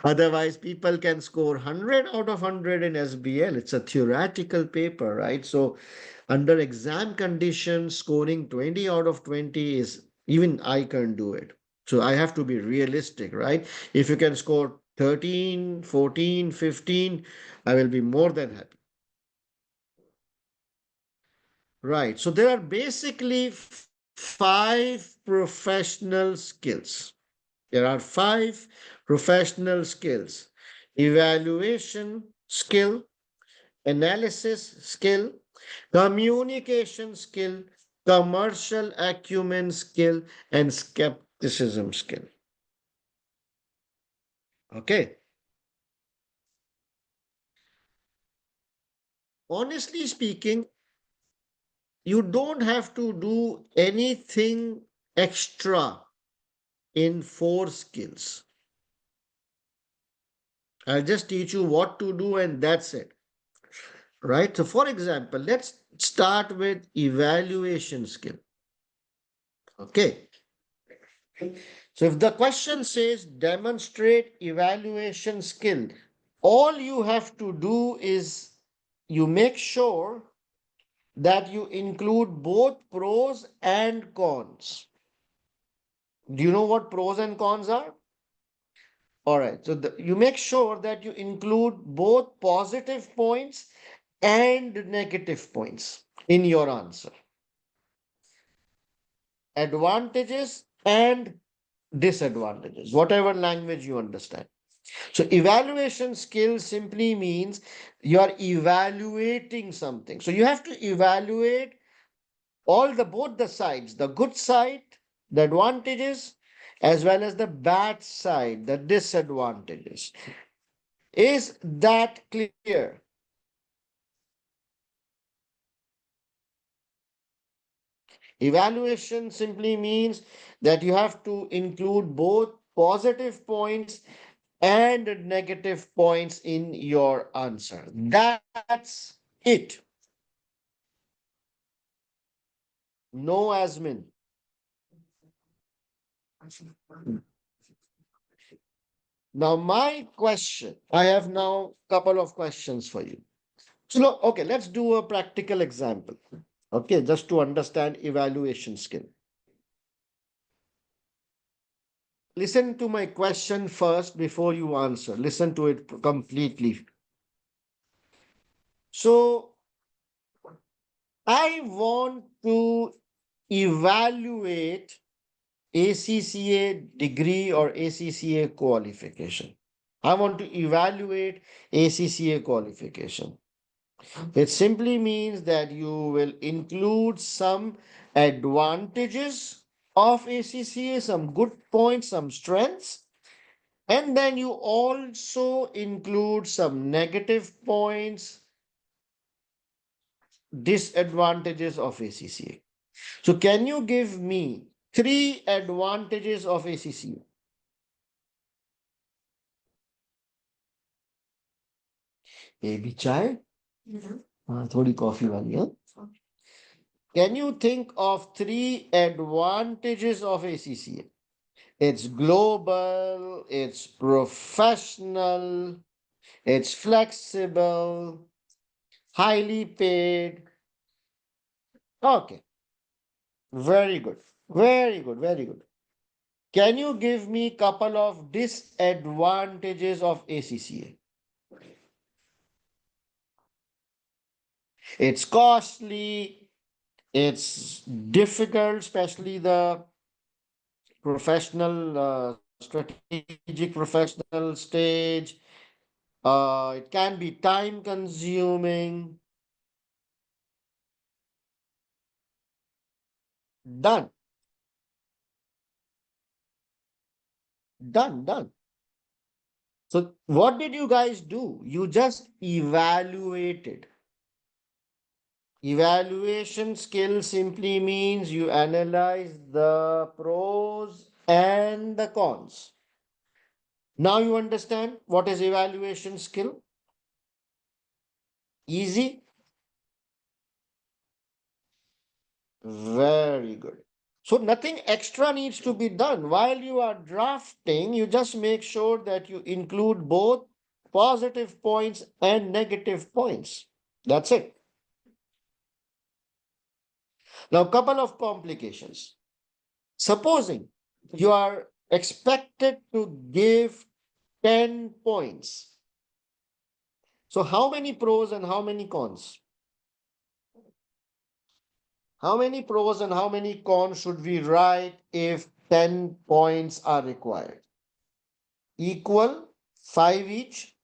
Otherwise, people can score 100 out of 100 in SBL. It's a theoretical paper, right? So, under exam conditions, scoring 20 out of 20 is even I can't do it. So, I have to be realistic, right? If you can score 13, 14, 15, I will be more than happy. Right. So, there are basically five professional skills. There are five professional skills: evaluation skill, analysis skill, communication skill, commercial acumen skill, and skepticism skill. Okay. Honestly speaking, you don't have to do anything extra in four skills. I'll just teach you what to do, and that's it. Right? So, for example, let's start with evaluation skill. Okay. So, if the question says demonstrate evaluation skill, all you have to do is you make sure that you include both pros and cons. Do you know what pros and cons are? All right. So, you make sure that you include both positive points and negative points in your answer. Advantages and disadvantages, whatever language you understand. So, evaluation skill simply means you are evaluating something. So, you have to evaluate all the both the sides, the good side, the advantages, as well as the bad side, the disadvantages. Is that clear? Evaluation simply means that you have to include both positive points and negative points in your answer. That's it. No, Asmin. Now, my question, I have now a couple of questions for you. So, okay, let's do a practical example. Okay, just to understand evaluation skill. Listen to my question first before you answer. Listen to it completely. So, I want to evaluate ACCA degree or ACCA qualification. I want to evaluate ACCA qualification. It simply means that you will include some advantages of ACCA, some good points, some strengths, and then you also include some negative points, disadvantages of ACCA. So, can you give me three advantages of ACCA? ये भी चाय हाँ थोड़ी coffee वाली हाँ Can you think of three advantages of ACCA? It's global, it's professional, it's flexible, highly paid. Okay, very good, very good, very good. Can you give me a couple of disadvantages of ACCA? It's costly, it's difficult, especially the professional, strategic professional stage. It can be time consuming. Done, done. So, what did you guys do? You just evaluated. Evaluation skill simply means you analyze the pros and the cons. Now you understand what is evaluation skill? Easy? Very good. So nothing extra needs to be done. While you are drafting, you just make sure that you include both positive points and negative points. That's it. Now, couple of complications. Supposing you are expected to give 10 points. So how many pros and how many cons? How many pros and how many cons should we write if 10 points are required? Equal, 5 each.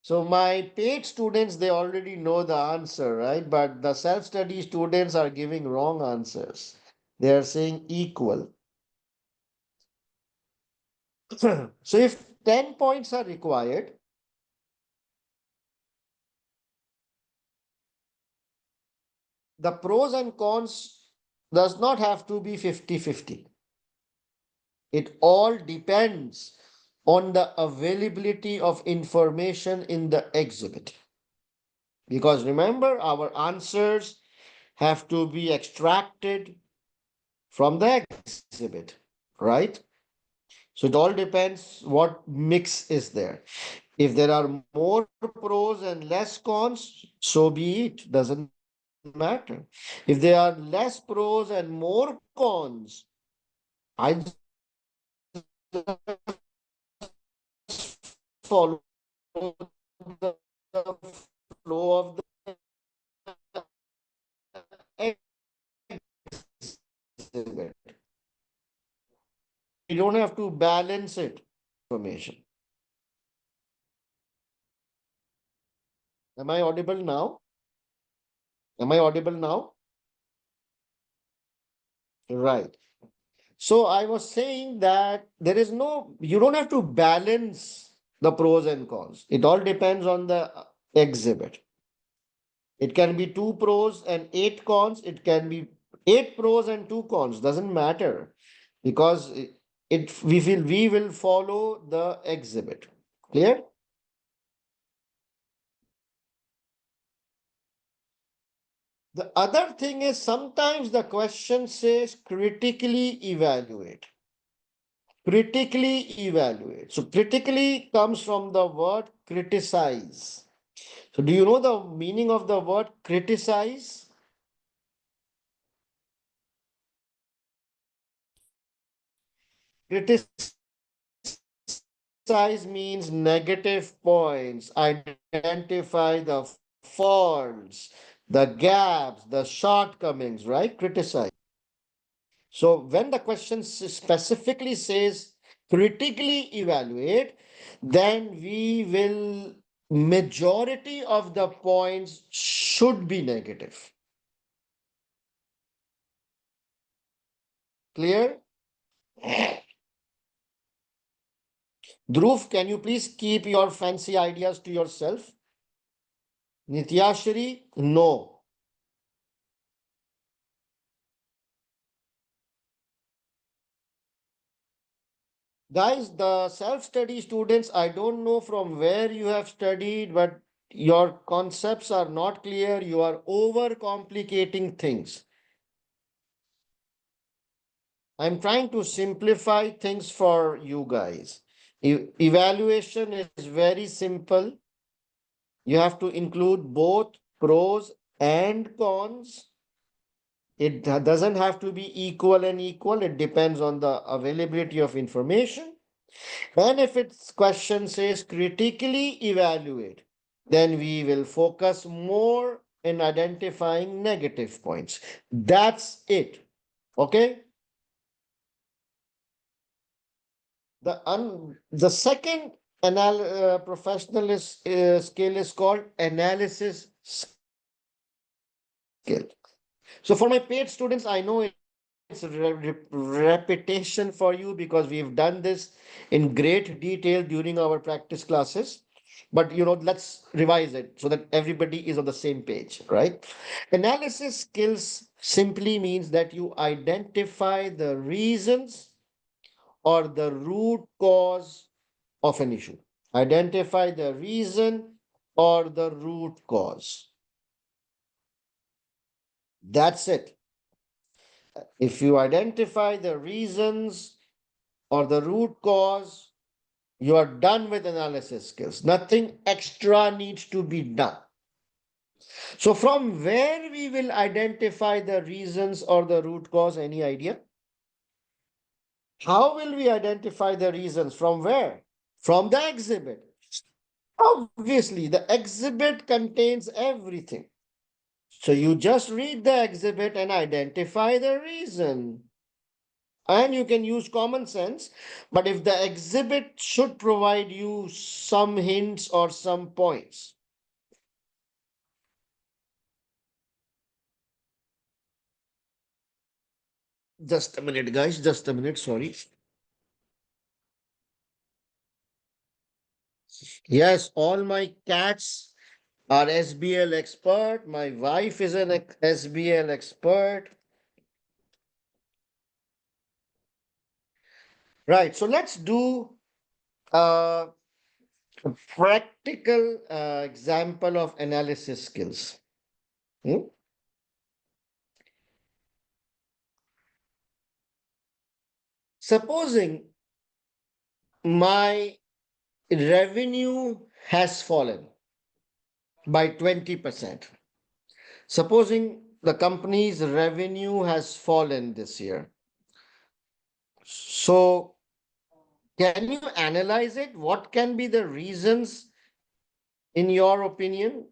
So my paid students, they already know the answer, right? But the self-study students are giving wrong answers. They are saying equal. So if 10 points are required, the pros and cons does not have to be 50-50. It all depends on the availability of information in the exhibit. Because remember, our answers have to be extracted from the exhibit, right? So it all depends what mix is there. If there are more pros and less cons, so be it. Doesn't matter. If there are less pros and more cons, I just follow the flow of the exhibit. You don't have to balance it. Information. Am I audible now? Am I audible now? Right. So I was saying that there is no, you don't have to balance the pros and cons. It all depends on the exhibit. It can be 2 pros and 8 cons. It can be 8 pros and 2 cons. Doesn't matter because we will follow the exhibit. Clear? The other thing is sometimes the question says critically evaluate. Critically evaluate. So critically comes from the word criticize. So do you know the meaning of the word criticize? Criticize means negative points, identify the faults, the gaps, the shortcomings, right? Criticize. So when the question specifically says critically evaluate, then we will majority of the points should be negative. Clear? Dhruv, can you please keep your fancy ideas to yourself? Nityashri, no. Guys, the self-study students, I don't know from where you have studied, but your concepts are not clear. You are overcomplicating things. I'm trying to simplify things for you guys. Evaluation is very simple. You have to include both pros and cons. It doesn't have to be equal and equal. It depends on the availability of information. And if its question says critically evaluate, then we will focus more in identifying negative points. That's it. Okay. The second professional skill is called analysis skill. So for my paid students, I know it's repetition for you because we've done this in great detail during our practice classes. But let's revise it so that everybody is on the same page, right? Analysis skills simply means that you identify the reasons or the root cause of an issue. Identify the reason or the root cause. That's it. If you identify the reasons or the root cause, you are done with analysis skills. Nothing extra needs to be done. So, from where we will identify the reasons or the root cause? Any idea? How will we identify the reasons? From where? From the exhibit. Obviously, the exhibit contains everything. So you just read the exhibit and identify the reason. And you can use common sense. But if the exhibit should provide you some hints or some points. Just a minute, guys. Just a minute. Sorry. Yes, all my cats are SBL expert. My wife is an SBL expert. Right. So let's do a practical example of analysis skills. Hmm? Supposing my revenue has fallen by 20%. Supposing the company's revenue has fallen this year. So, can you analyze it? What can be the reasons, in your opinion,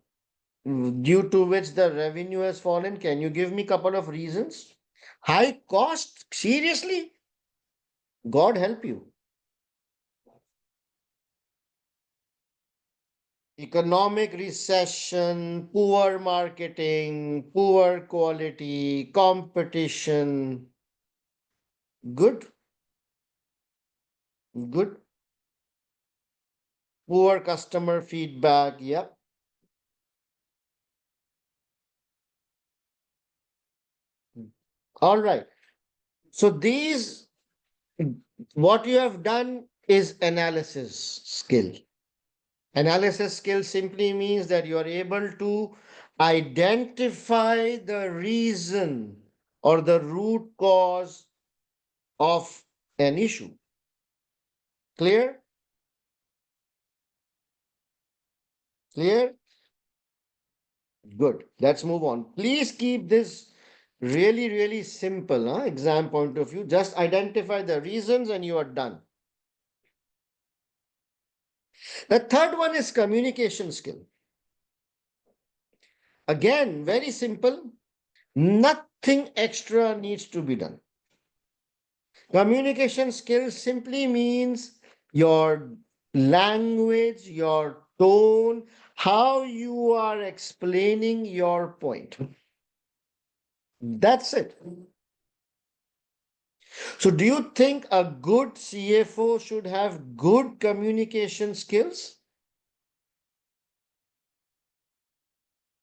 due to which the revenue has fallen? Can you give me a couple of reasons? High cost? Seriously? God help you. Economic recession, poor marketing, poor quality, competition. Good, good. Poor customer feedback. Yep. All right. So these, what you have done is analysis skill. Analysis skill simply means that you are able to identify the reason or the root cause of an issue. Clear? Clear? Good. Let's move on. Please keep this really, really simple, exam point of view. Just identify the reasons and you are done. The third one is communication skill. Again, very simple. Nothing extra needs to be done. Communication skills simply means your language, your tone, how you are explaining your point. That's it. So, do you think a good CFO should have good communication skills?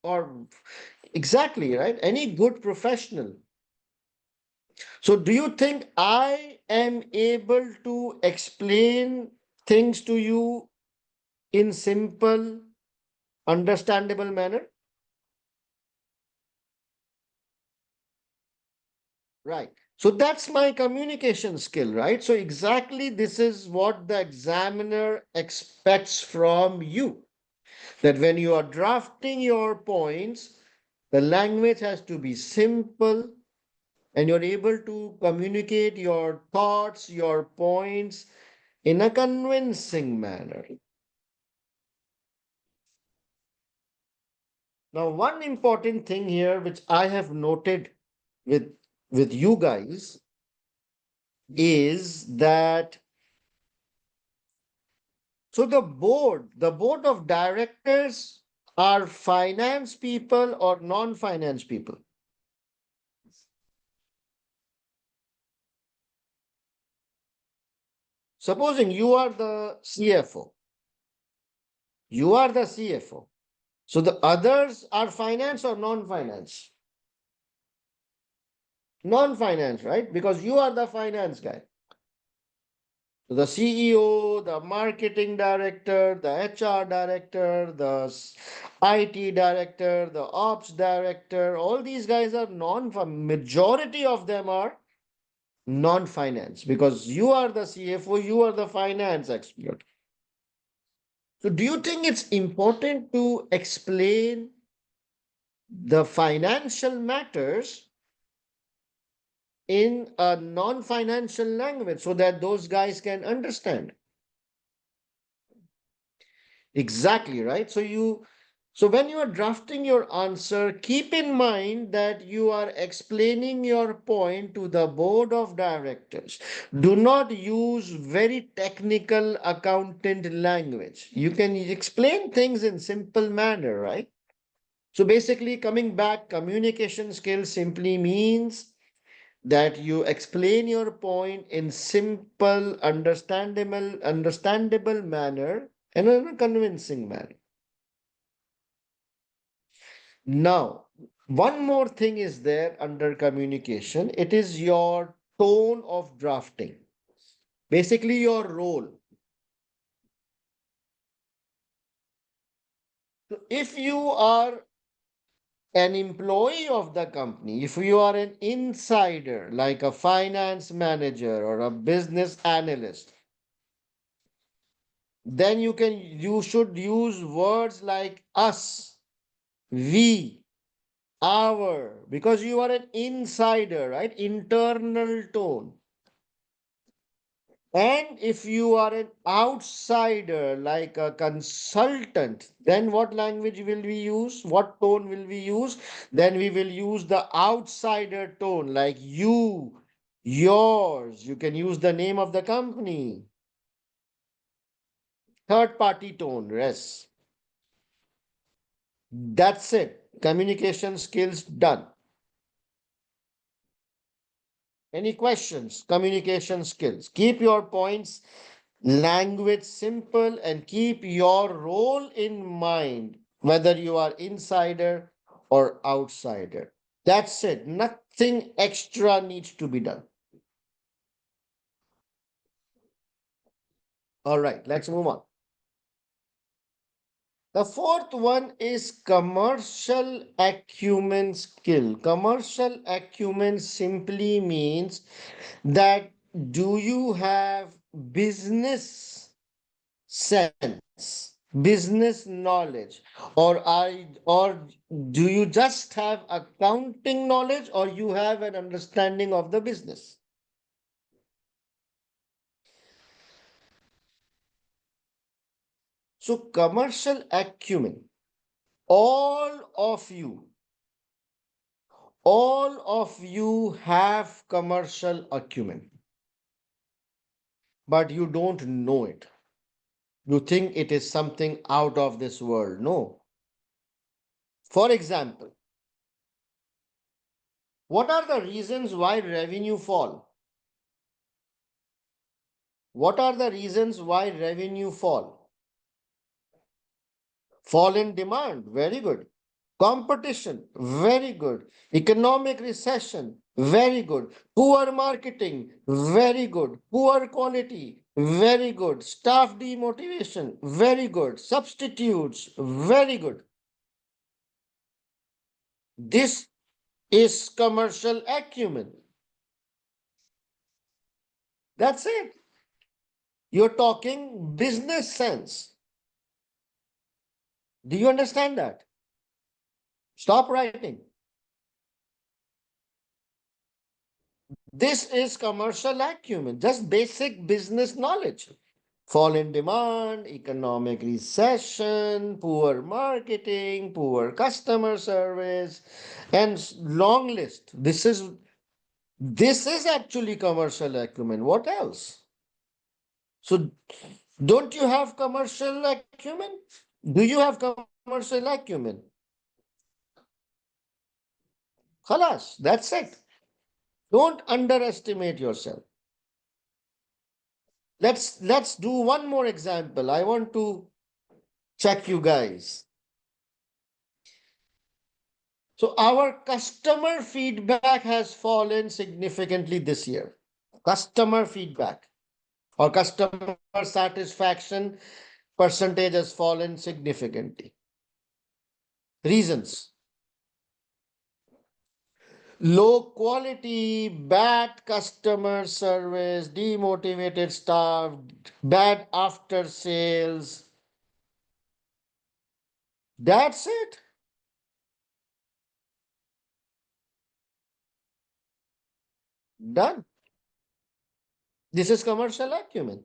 Or exactly, right? Any good professional. So, do you think I am able to explain things to you in simple, understandable manner? Right. So that's my communication skill, right? So exactly this is what the examiner expects from you. That when you are drafting your points, the language has to be simple and you're able to communicate your thoughts, your points in a convincing manner. Now, one important thing here, which I have noted with, with you guys, is that so the board of directors are finance people or non-finance people. Supposing you are the CFO, you are the CFO. So the others are finance or non-finance? Non-finance, right? Because you are the finance guy. So the CEO, the marketing director, the HR director, the IT director, the ops director, all these guys are majority of them are non-finance because you are the CFO, you are the finance expert. So do you think it's important to explain the financial matters in a non-financial language so that those guys can understand? Exactly, right? So when you are drafting your answer, keep in mind that you are explaining your point to the board of directors. Do not use very technical accountant language. You can explain things in simple manner, right? So basically, coming back, communication skills simply means that you explain your point in simple, understandable manner and in a convincing manner. Now, one more thing is there under communication. It is your tone of drafting. Basically, your role. So if you are an employee of the company, if you are an insider like a finance manager or a business analyst, then you should use words like us, we, our, because you are an insider, right? Internal tone. And if you are an outsider, like a consultant, then what language will we use? What tone will we use? Then we will use the outsider tone, like you, yours. You can use the name of the company. Third party tone, yes. That's it. Communication skills done. Any questions? Communication skills. Keep your points language simple and keep your role in mind, whether you are insider or outsider. That's it. Nothing extra needs to be done. All right, let's move on. The fourth one is commercial acumen skill. Commercial acumen simply means that do you have business sense, business knowledge, or do you just have accounting knowledge or you have an understanding of the business? So commercial acumen, all of you, all of you have commercial acumen, but you don't know it. You think it is something out of this world. No. For example, what are the reasons why revenue fall? What are the reasons why revenue fall? Fall in demand, very good. Competition, very good. Economic recession, very good. Poor marketing, very good. Poor quality, very good. Staff demotivation, very good. Substitutes, very good. This is commercial acumen. That's it. You're talking business sense. Do you understand that? Stop writing. This is commercial acumen, just basic business knowledge. Fall in demand, economic recession, poor marketing, poor customer service, and long list. This is actually commercial acumen. What else? So don't you have commercial acumen? Do you have commercial acumen? Khalas, that's it. Don't underestimate yourself. Let's do one more example. I want to check you guys. So our customer feedback has fallen significantly this year. Customer feedback. or customer satisfaction percentage has fallen significantly. Reasons: low quality, bad customer service, demotivated staff, bad after sales. That's it. Done. This is commercial acumen.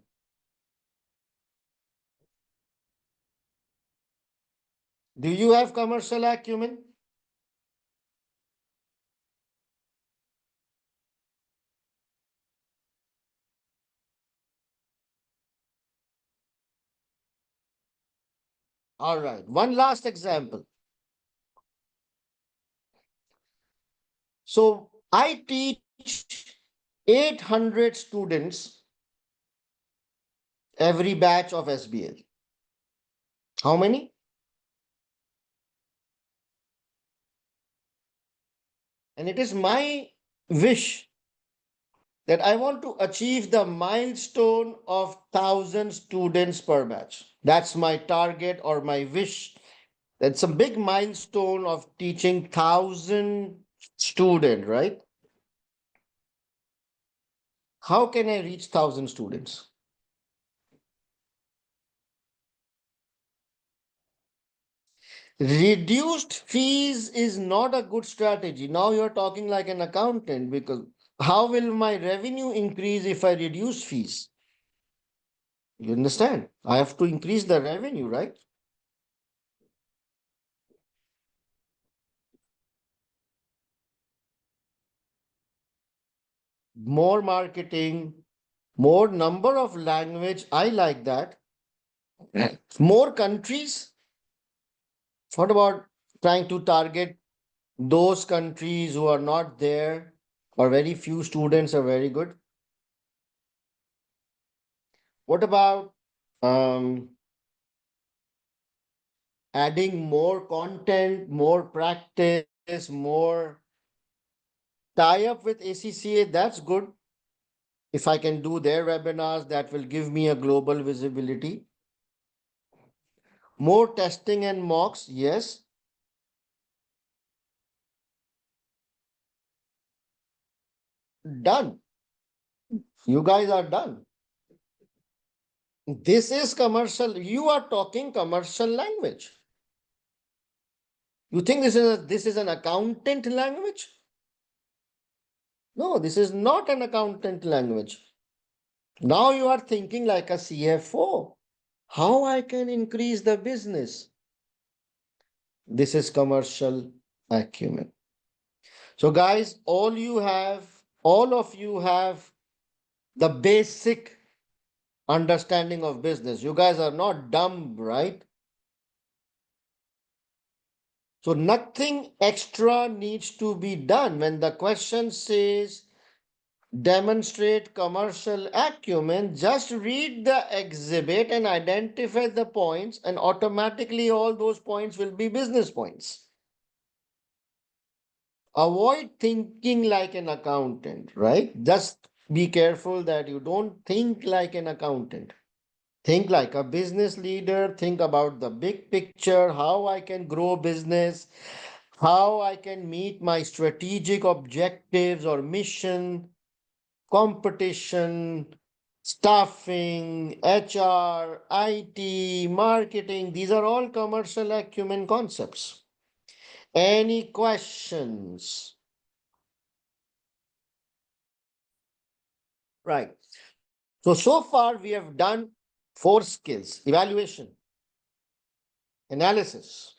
Do you have commercial acumen? All right. One last example. So I teach 800 students every batch of SBL. How many? And it is my wish that I want to achieve the milestone of 1,000 students per batch. That's my target or my wish. That's a big milestone of teaching 1,000 students, right? How can I reach 1,000 students? Reduced fees is not a good strategy. Now you're talking like an accountant, because how will my revenue increase if I reduce fees? You understand? I have to increase the revenue, right? More marketing, more number of language. I like that. More countries. What about trying to target those countries who are not there, or very few students are very good? What about um, adding more content, more practice, more tie up with ACCA? That's good. If I can do their webinars, that will give me a global visibility. More testing and mocks, yes. Done. You guys are done. This is commercial. You are talking commercial language. You think this is an accountant language? No, this is not an accountant language. Now you are thinking like a CFO. How I can increase the business? This is commercial acumen. So guys, all of you have the basic understanding of business. You guys are not dumb, right? So nothing extra needs to be done. When the question says demonstrate commercial acumen, just read the exhibit and identify the points, and automatically all those points will be business points. Avoid thinking like an accountant, right? Just be careful that you don't think like an accountant. Think like a business leader. Think about the big picture, how I can grow business, how I can meet my strategic objectives or mission, competition, staffing, HR, IT, marketing. These are all commercial acumen concepts. Any questions? Right. So far we have done 4 skills: evaluation, analysis,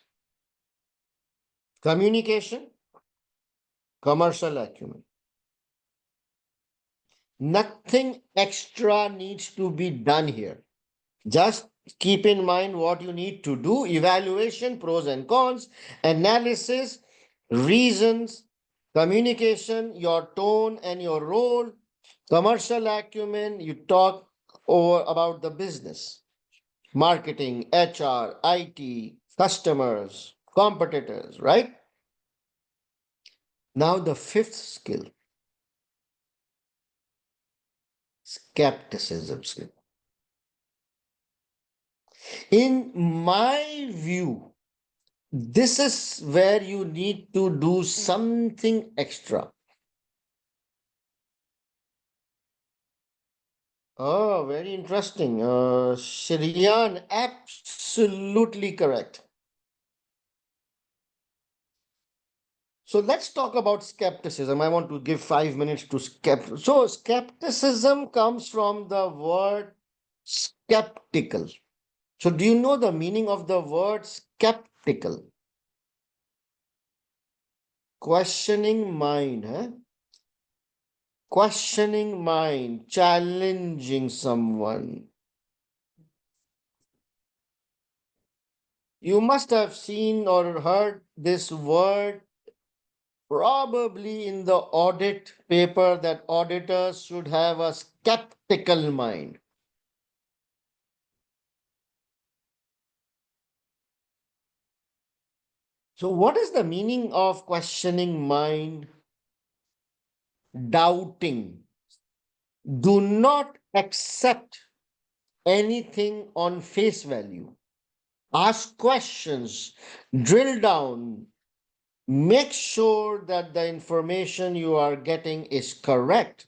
communication, commercial acumen. Nothing extra needs to be done here. Just keep in mind what you need to do: evaluation, pros and cons, analysis, reasons, communication, your tone and your role, commercial acumen, you talk over about the business, marketing, HR, IT, customers, competitors, right? Now, the fifth skill: Skepticism skill. In my view, this is where you need to do something extra. Oh, very interesting. Shriyan, absolutely correct. So let's talk about skepticism. I want to give 5 minutes to skepticism. So skepticism comes from the word skeptical. So do you know the meaning of the word skeptical? Questioning mind, huh? Questioning mind, challenging someone. You must have seen or heard this word probably in the audit paper that auditors should have a skeptical mind. So, what is the meaning of questioning mind? Doubting. Do not accept anything on face value. Ask questions, drill down, make sure that the information you are getting is correct.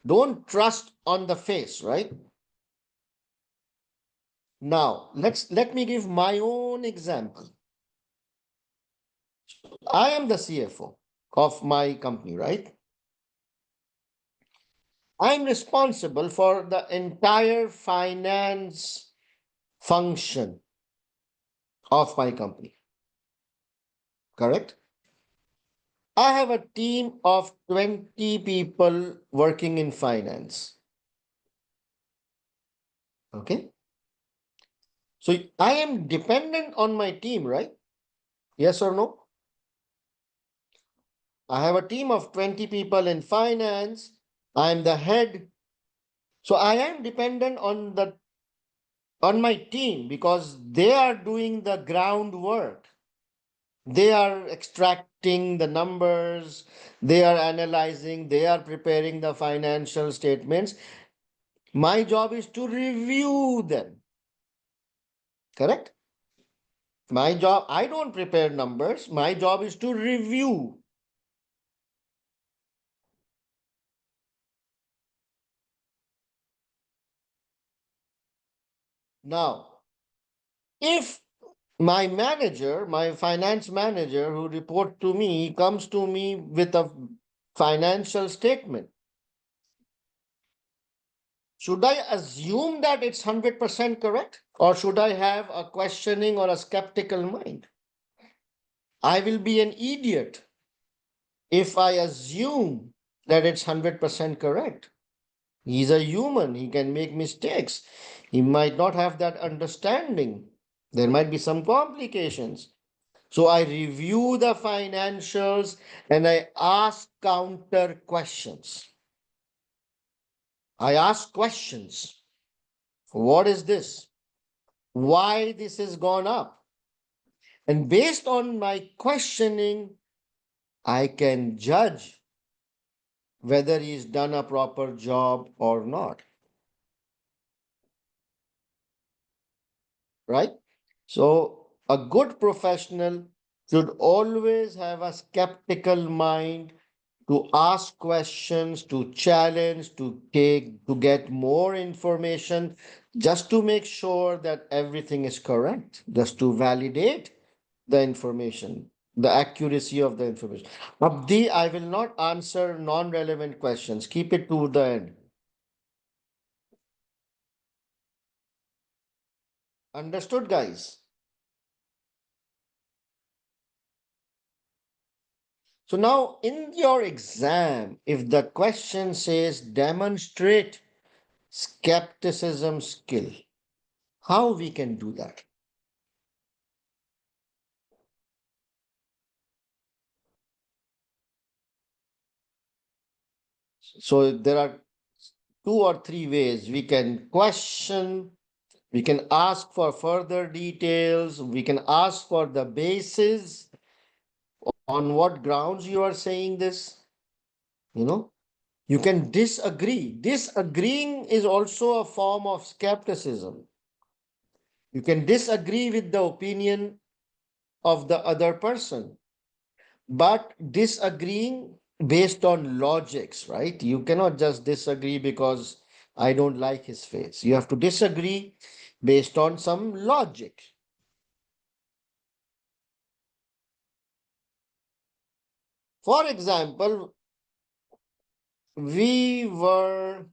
Don't trust on the face, right? Now, let me give my own example. I am the CFO of my company, right? I'm responsible for the entire finance function of my company, correct? I have a team of 20 people working in finance. Okay. So I am dependent on my team, right? Yes or no? I have a team of 20 people in finance. I'm the head. So I am dependent on my team because they are doing the groundwork. They are extracting the numbers, they are analyzing, they are preparing the financial statements. My job is to review them, correct? My job, I don't prepare numbers, my job is to review. Now, if my manager, my finance manager who report to me comes to me with a financial statement, should I assume that it's 100% correct? Or should I have a questioning or a skeptical mind? I will be an idiot if I assume that it's 100% correct. He's a human, he can make mistakes. He might not have that understanding. There might be some complications. So I review the financials and I ask counter questions. I ask questions. What is this? Why this has gone up? And based on my questioning, I can judge whether he's done a proper job or not. Right? So, a good professional should always have a skeptical mind to ask questions, to challenge, to get more information, just to make sure that everything is correct, just to validate the information, the accuracy of the information. Abdi, I will not answer non-relevant questions. Keep it to the end. Understood, guys? So now in your exam, if the question says demonstrate skepticism skill, how we can do that? So there are two or three ways we can question, we can ask for further details, we can ask for the basis on what grounds you are saying this. You know, you can disagree. Disagreeing is also a form of skepticism. You can disagree with the opinion of the other person, but disagreeing based on logics, right? You cannot just disagree because I don't like his face. You have to disagree based on some logic. For example, we were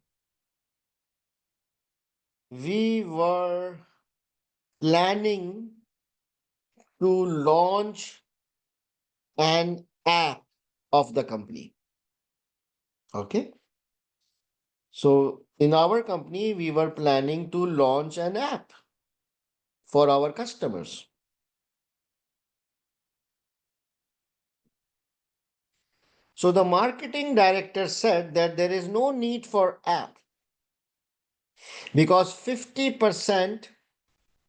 we were planning to launch an app of the company. Okay. So in our company, we were planning to launch an app for our customers. So the marketing director said that there is no need for app because 50%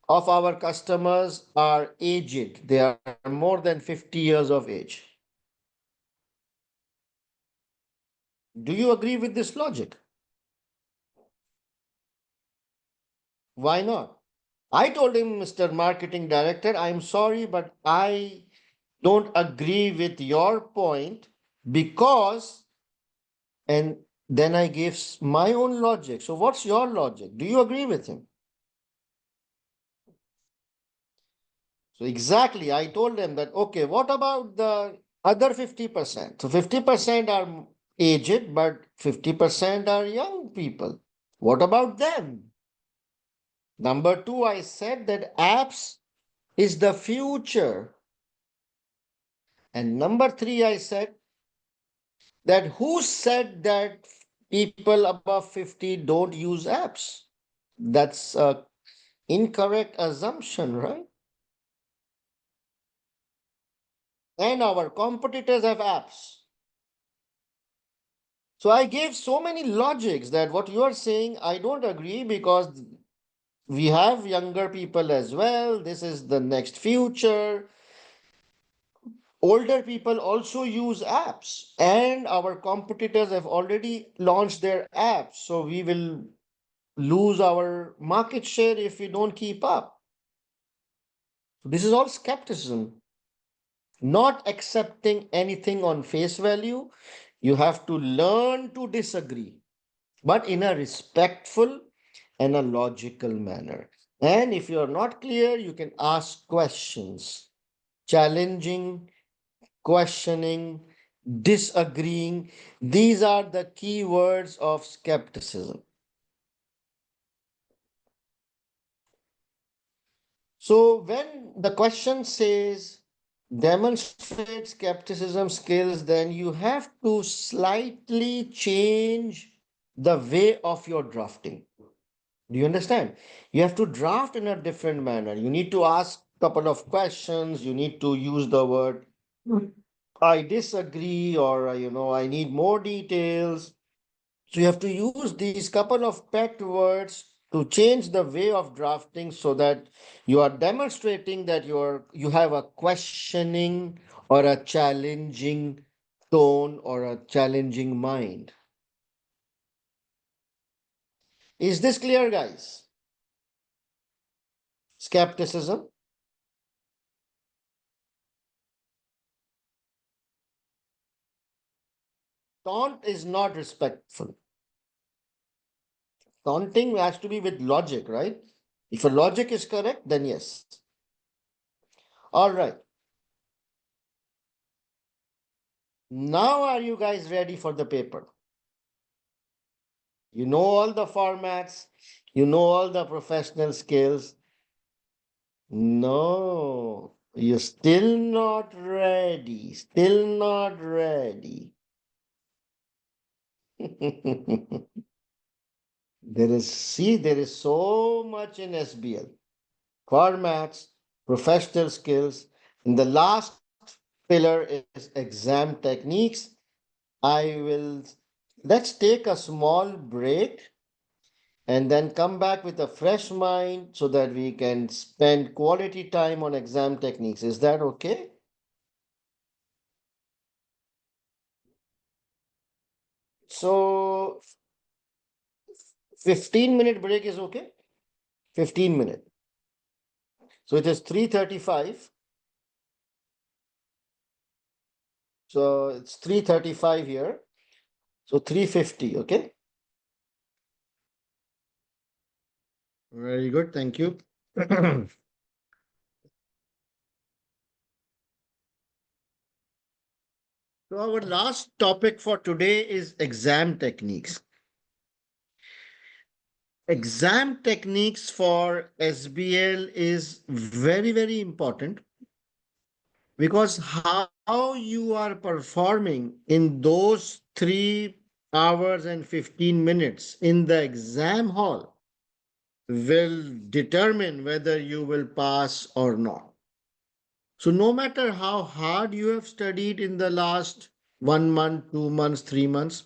of our customers are aged. They are more than 50 years of age. Do you agree with this logic? Why not? I told him, Mr. Marketing Director, I'm sorry, but I don't agree with your point because, and then I gave my own logic. So, what's your logic? Do you agree with him? So, exactly, I told them that, okay, what about the other 50%? So, 50% are aged, but 50% are young people. What about them? Number two, I said that apps is the future. And number three, I said that who said that people above 50 don't use apps? That's a incorrect assumption, right? And our competitors have apps. So I gave so many logics that what you are saying, I don't agree because we have younger people as well. This is the next future. Older people also use apps, and our competitors have already launched their apps. So we will lose our market share if we don't keep up. So this is all skepticism, not accepting anything on face value. You have to learn to disagree, but in a respectful and a logical manner. And if you're not clear, you can ask questions, challenging, questioning, disagreeing. These are the key words of skepticism. So when the question says demonstrate skepticism skills, then you have to slightly change the way of your drafting. Do you understand? You have to draft in a different manner. You need to ask a couple of questions. You need to use the word I disagree or I need more details. So you have to use these couple of pet words to change the way of drafting so that you are demonstrating that you have a questioning or a challenging tone or a challenging mind. Is this clear, guys? Skepticism. Taunt is not respectful. Taunting has to be with logic, right? If a logic is correct, then yes. All right. Now are you guys ready for the paper? You know all the formats, you know all the professional skills. No, you're still not ready. Still not ready. There is so much in SBL. Formats, professional skills. And the last pillar is exam techniques. Let's take a small break and then come back with a fresh mind so that we can spend quality time on exam techniques. Is that okay? So 15-minute break is okay? 15 minute. So it is 3:35. So it's 3:35 here. So 3:50, okay? Very good, thank you. So our last topic for today is exam techniques. Exam techniques for SBL is very, very important because how you are performing in those 3 hours and 15 minutes in the exam hall will determine whether you will pass or not. So, no matter how hard you have studied in the last 1 month, 2 months, 3 months,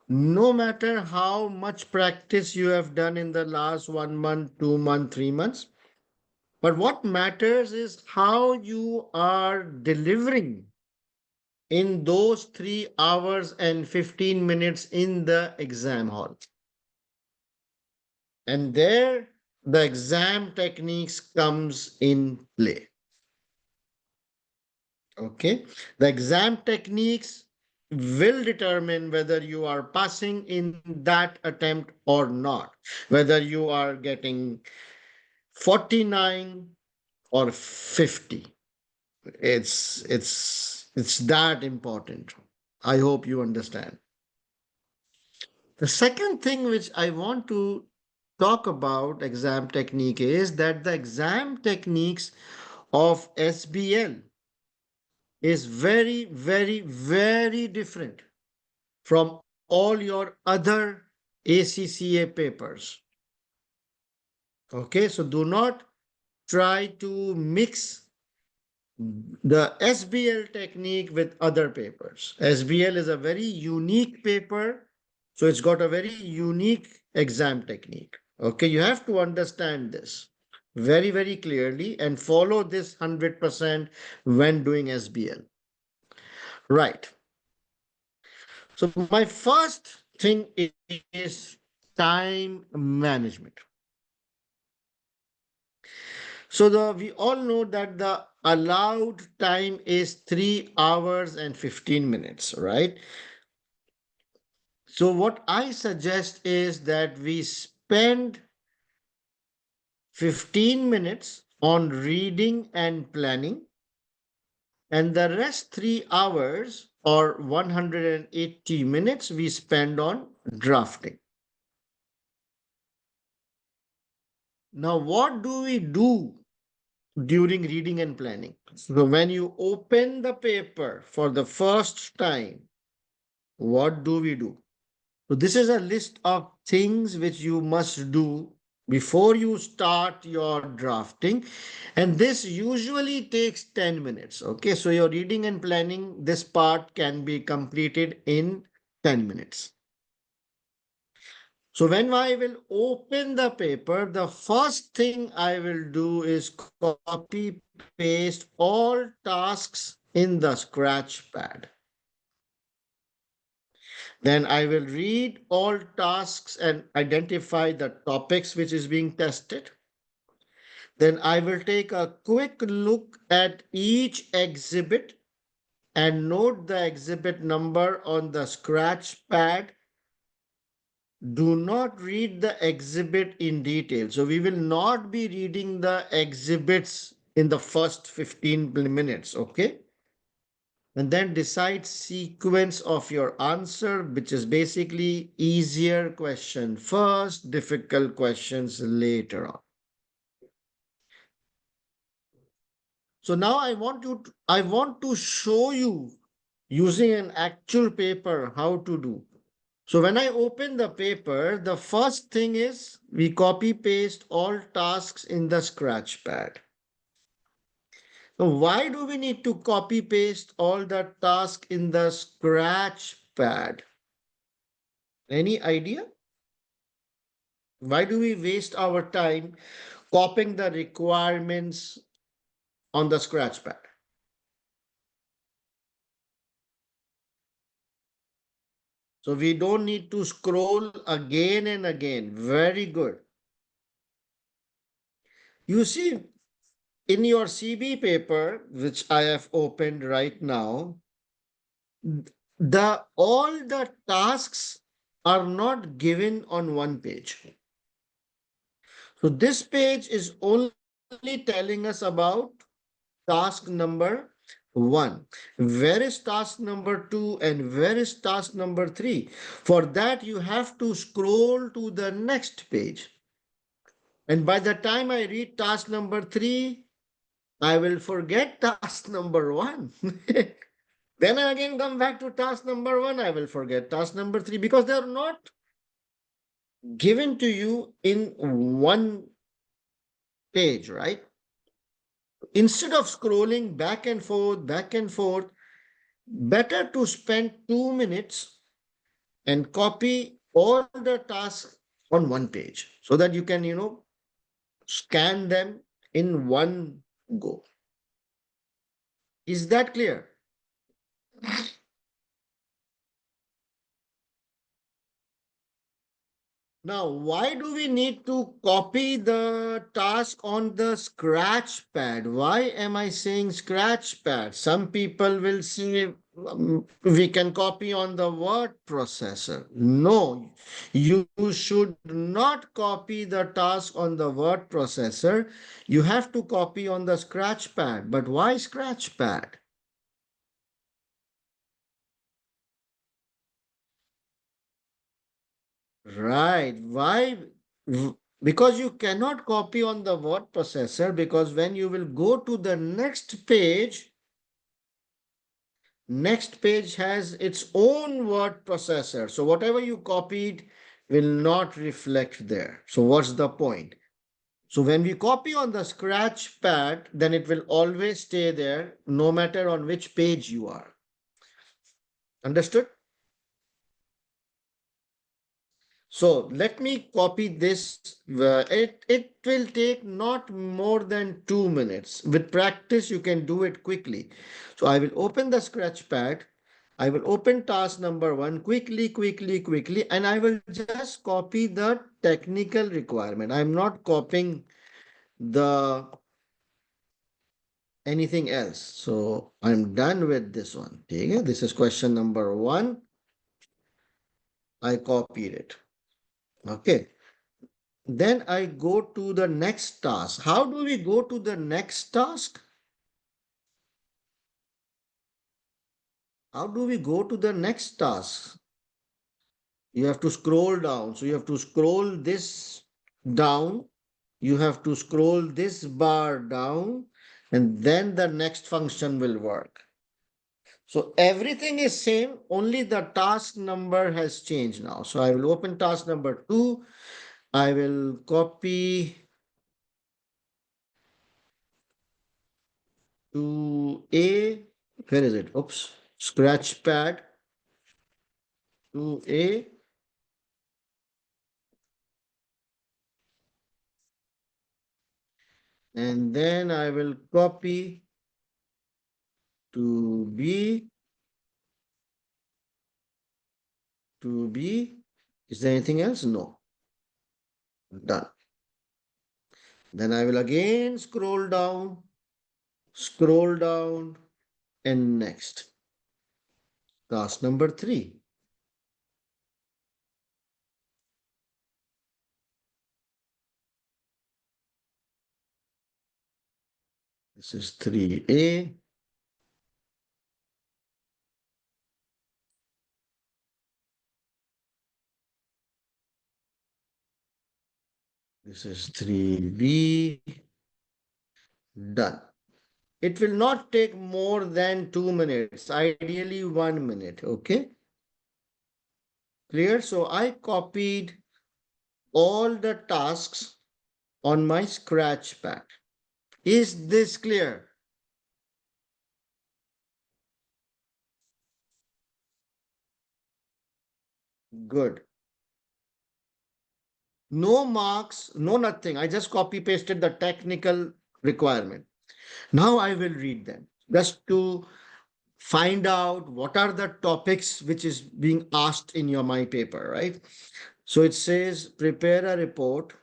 no matter how much practice you have done in the last 1 month, 2 months, 3 months, but what matters is how you are delivering in those 3 hours and 15 minutes in the exam hall. And there the exam techniques comes in play. Okay. The exam techniques will determine whether you are passing in that attempt or not, whether you are getting 49 or 50. It's that important. I hope you understand. The second thing which I want to talk about exam technique is that the exam techniques of SBL is very, very, very different from all your other ACCA papers. Okay, so do not try to mix the SBL technique with other papers. SBL is a very unique paper, so it's got a very unique exam technique. Okay, you have to understand this very, very clearly and follow this 100% when doing SBL. Right. So my first thing is time management. So we all know that the allowed time is 3 hours and 15 minutes, right? So what I suggest is that we spend 15 minutes on reading and planning, and the rest 3 hours or 180 minutes we spend on drafting. Now, what do we do during reading and planning? So, when you open the paper for the first time, what do we do? So, this is a list of things which you must do before you start your drafting. And this usually takes 10 minutes. Okay, so your reading and planning, this part can be completed in 10 minutes. So when I will open the paper, the first thing I will do is copy paste all tasks in the scratch pad. Then I will read all tasks and identify the topics which is being tested. Then I will take a quick look at each exhibit and note the exhibit number on the scratch pad. Do not read the exhibit in detail. So we will not be reading the exhibits in the first 15 minutes, okay? And then decide sequence of your answer, which is basically easier question first, difficult questions later on. So now I want to show you using an actual paper how to do. So when I open the paper, the first thing is we copy paste all tasks in the scratch pad. So why do we need to copy paste all the tasks in the scratch pad? Any idea? Why do we waste our time copying the requirements on the scratch pad? So we don't need to scroll again and again. Very good. You see, in your CB paper, which I have opened right now, the all the tasks are not given on one page. So this page is only telling us about task number 1. Where is task number 2 and where is task number 3? For that, you have to scroll to the next page. And by the time I read task number 3, I will forget task number 1. Then I again come back to task number 1, I will forget task number 3 because they are not given to you in one page, right? Instead of scrolling back and forth, better to spend 2 minutes and copy all the tasks on one page so that you can, scan them in one go. Is that clear? Now, why do we need to copy the task on the scratch pad? Why am I saying scratch pad? Some people will say we can copy on the word processor. No, you should not copy the task on the word processor. You have to copy on the scratch pad. But why scratch pad? Right. Why? Because you cannot copy on the word processor because when you will go to the next page has its own word processor. So whatever you copied will not reflect there. So what's the point? So when we copy on the scratch pad, then it will always stay there no matter on which page you are. Understood? So let me copy this. It will take not more than 2 minutes. With practice, you can do it quickly. So I will open the scratch pad. I will open task number 1 quickly, and I will just copy the technical requirement. I'm not copying the anything else. So I'm done with this one. Okay, this is question number 1. I copied it. Okay. Then I go to the next task. How do we go to the next task? How do we go to the next task? You have to scroll down. So you have to scroll this down. You have to scroll this bar down, and then the next function will work. So everything is same, only the task number has changed now. So I will open task number 2. I will copy to A. Where is it? Oops. Scratch pad to A. And then I will copy to B. To B. Is there anything else? No. Done. Then I will again scroll down, and next. Task number 3. This is 3A. This is 3B. Done. It will not take more than 2 minutes, ideally 1 minute. Okay. Clear? So I copied all the tasks on my scratch pad. Is this clear? Good. No marks, no nothing. I just copy pasted the technical requirement. Now I will read them just to find out what are the topics which is being asked in your my paper, right? So it says prepare a report,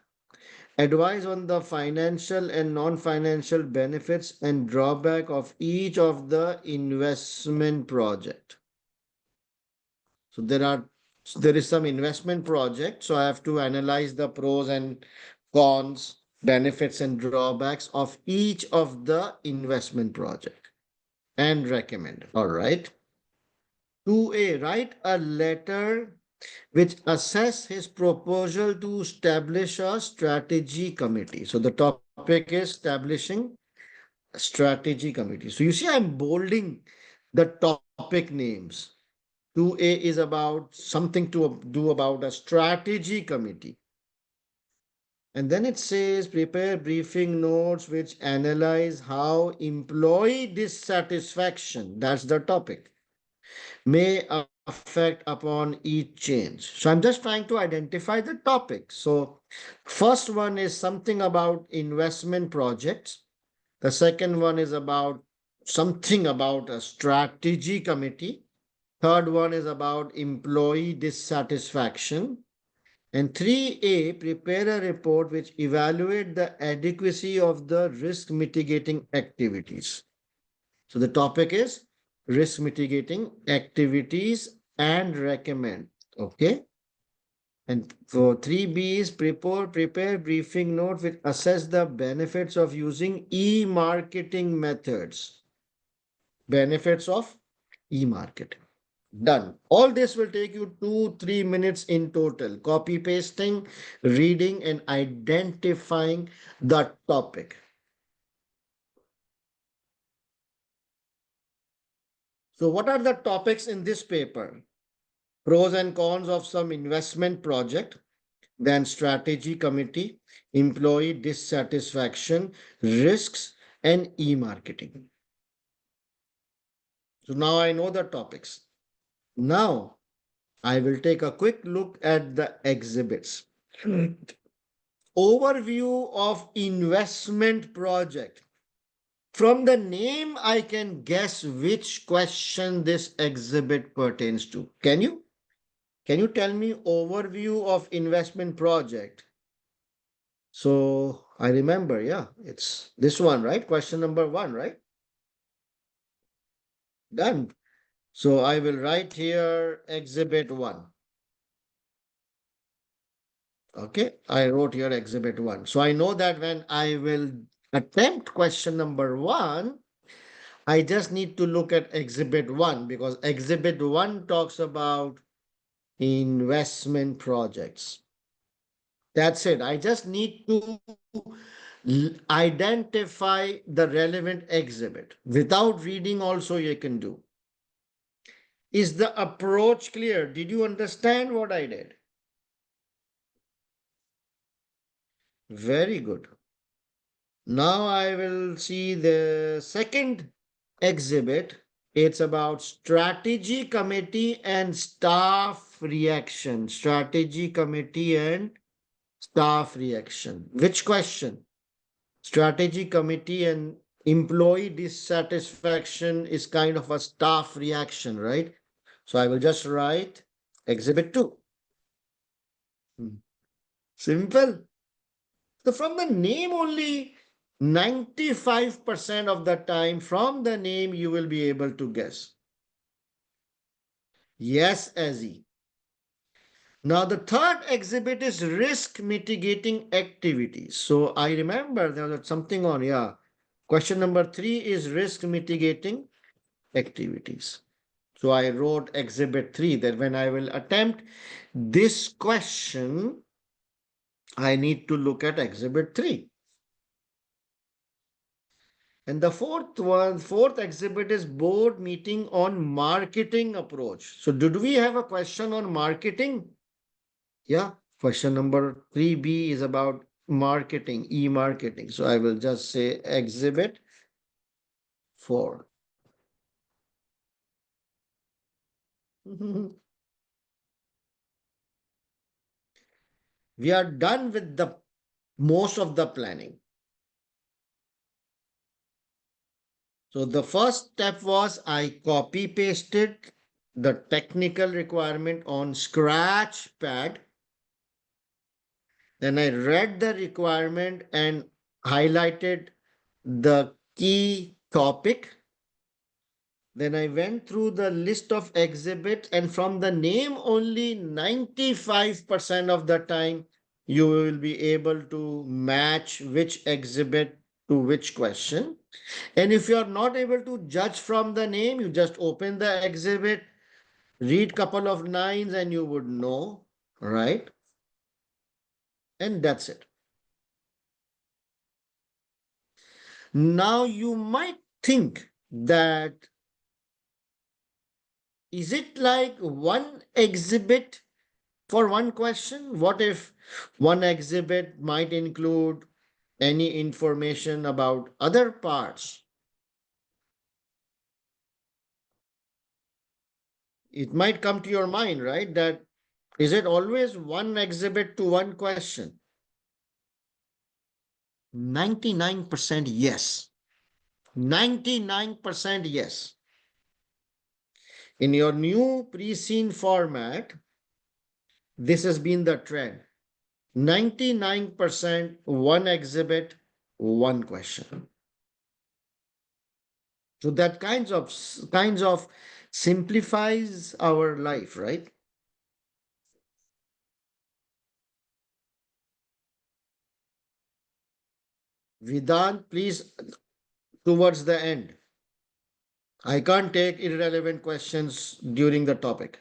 advise on the financial and non-financial benefits and drawback of each of the investment project. So there is some investment project. So I have to analyze the pros and cons, benefits and drawbacks of each of the investment project and recommend. All right. 2A, write a letter which assess his proposal to establish a strategy committee. So the topic is establishing a strategy committee. So you see, I'm bolding the topic names. 2A is about something to do about a strategy committee. And then it says prepare briefing notes which analyze how employee dissatisfaction, that's the topic, may affect upon each change. So I'm just trying to identify the topic. So first one is something about investment projects. The second one is about something about a strategy committee. Third one is about employee dissatisfaction. And 3A, prepare a report which evaluate the adequacy of the risk mitigating activities. So the topic is risk mitigating activities and recommend. Okay. And for 3B is prepare briefing note which assess the benefits of using e-marketing methods. Benefits of e-marketing. Done. All this will take you 2-3 minutes in total. Copy pasting, reading, and identifying the topic. So, what are the topics in this paper? Pros and cons of some investment project, then strategy committee, employee dissatisfaction, risks, and e-marketing. So now I know the topics. Now I will take a quick look at the exhibits. Overview of investment project. From the name, I can guess which question this exhibit pertains to. Can you? Can you tell me overview of investment project? So I remember, yeah, it's this one, right? Question number 1, right? Done. So I will write here exhibit 1. Okay, I wrote here exhibit 1. So I know that when I will attempt question number 1, I just need to look at exhibit 1 because exhibit 1 talks about investment projects. That's it. I just need to identify the relevant exhibit. Without reading also you can do. Is the approach clear? Did you understand what I did? Very good. Now I will see the second exhibit. It's about strategy committee and staff reaction. Strategy committee and staff reaction. Which question? Strategy committee and employee dissatisfaction is kind of a staff reaction, right? So I will just write exhibit 2. Simple. So from the name only, 95% of the time from the name you will be able to guess. Yes, Azzy. Now the third exhibit is risk mitigating activities. So I remember there was something on, yeah. Question number 3 is risk mitigating activities. So I wrote exhibit 3 that when I will attempt this question, I need to look at exhibit 3. And the fourth exhibit is board meeting on marketing approach. So did we have a question on marketing? Yeah, question number 3B is about marketing, e-marketing. So I will just say exhibit 4. We are done with the most of the planning. So the first step was I copy pasted the technical requirement on scratch pad. Then I read the requirement and highlighted the key topic. Then I went through the list of exhibits, and from the name only 95% of the time you will be able to match which exhibit to which question. And if you are not able to judge from the name, you just open the exhibit, read couple of lines and you would know, right? And that's it. Now you might think that is it like one exhibit for one question? What if one exhibit might include any information about other parts? It might come to your mind, right? That is it always one exhibit to one question? 99% yes. 99% yes. In your new pre-scene format, this has been the trend. 99% one exhibit, one question. So that kinds of simplifies our life, right? Vedant, please, towards the end. I can't take irrelevant questions during the topic.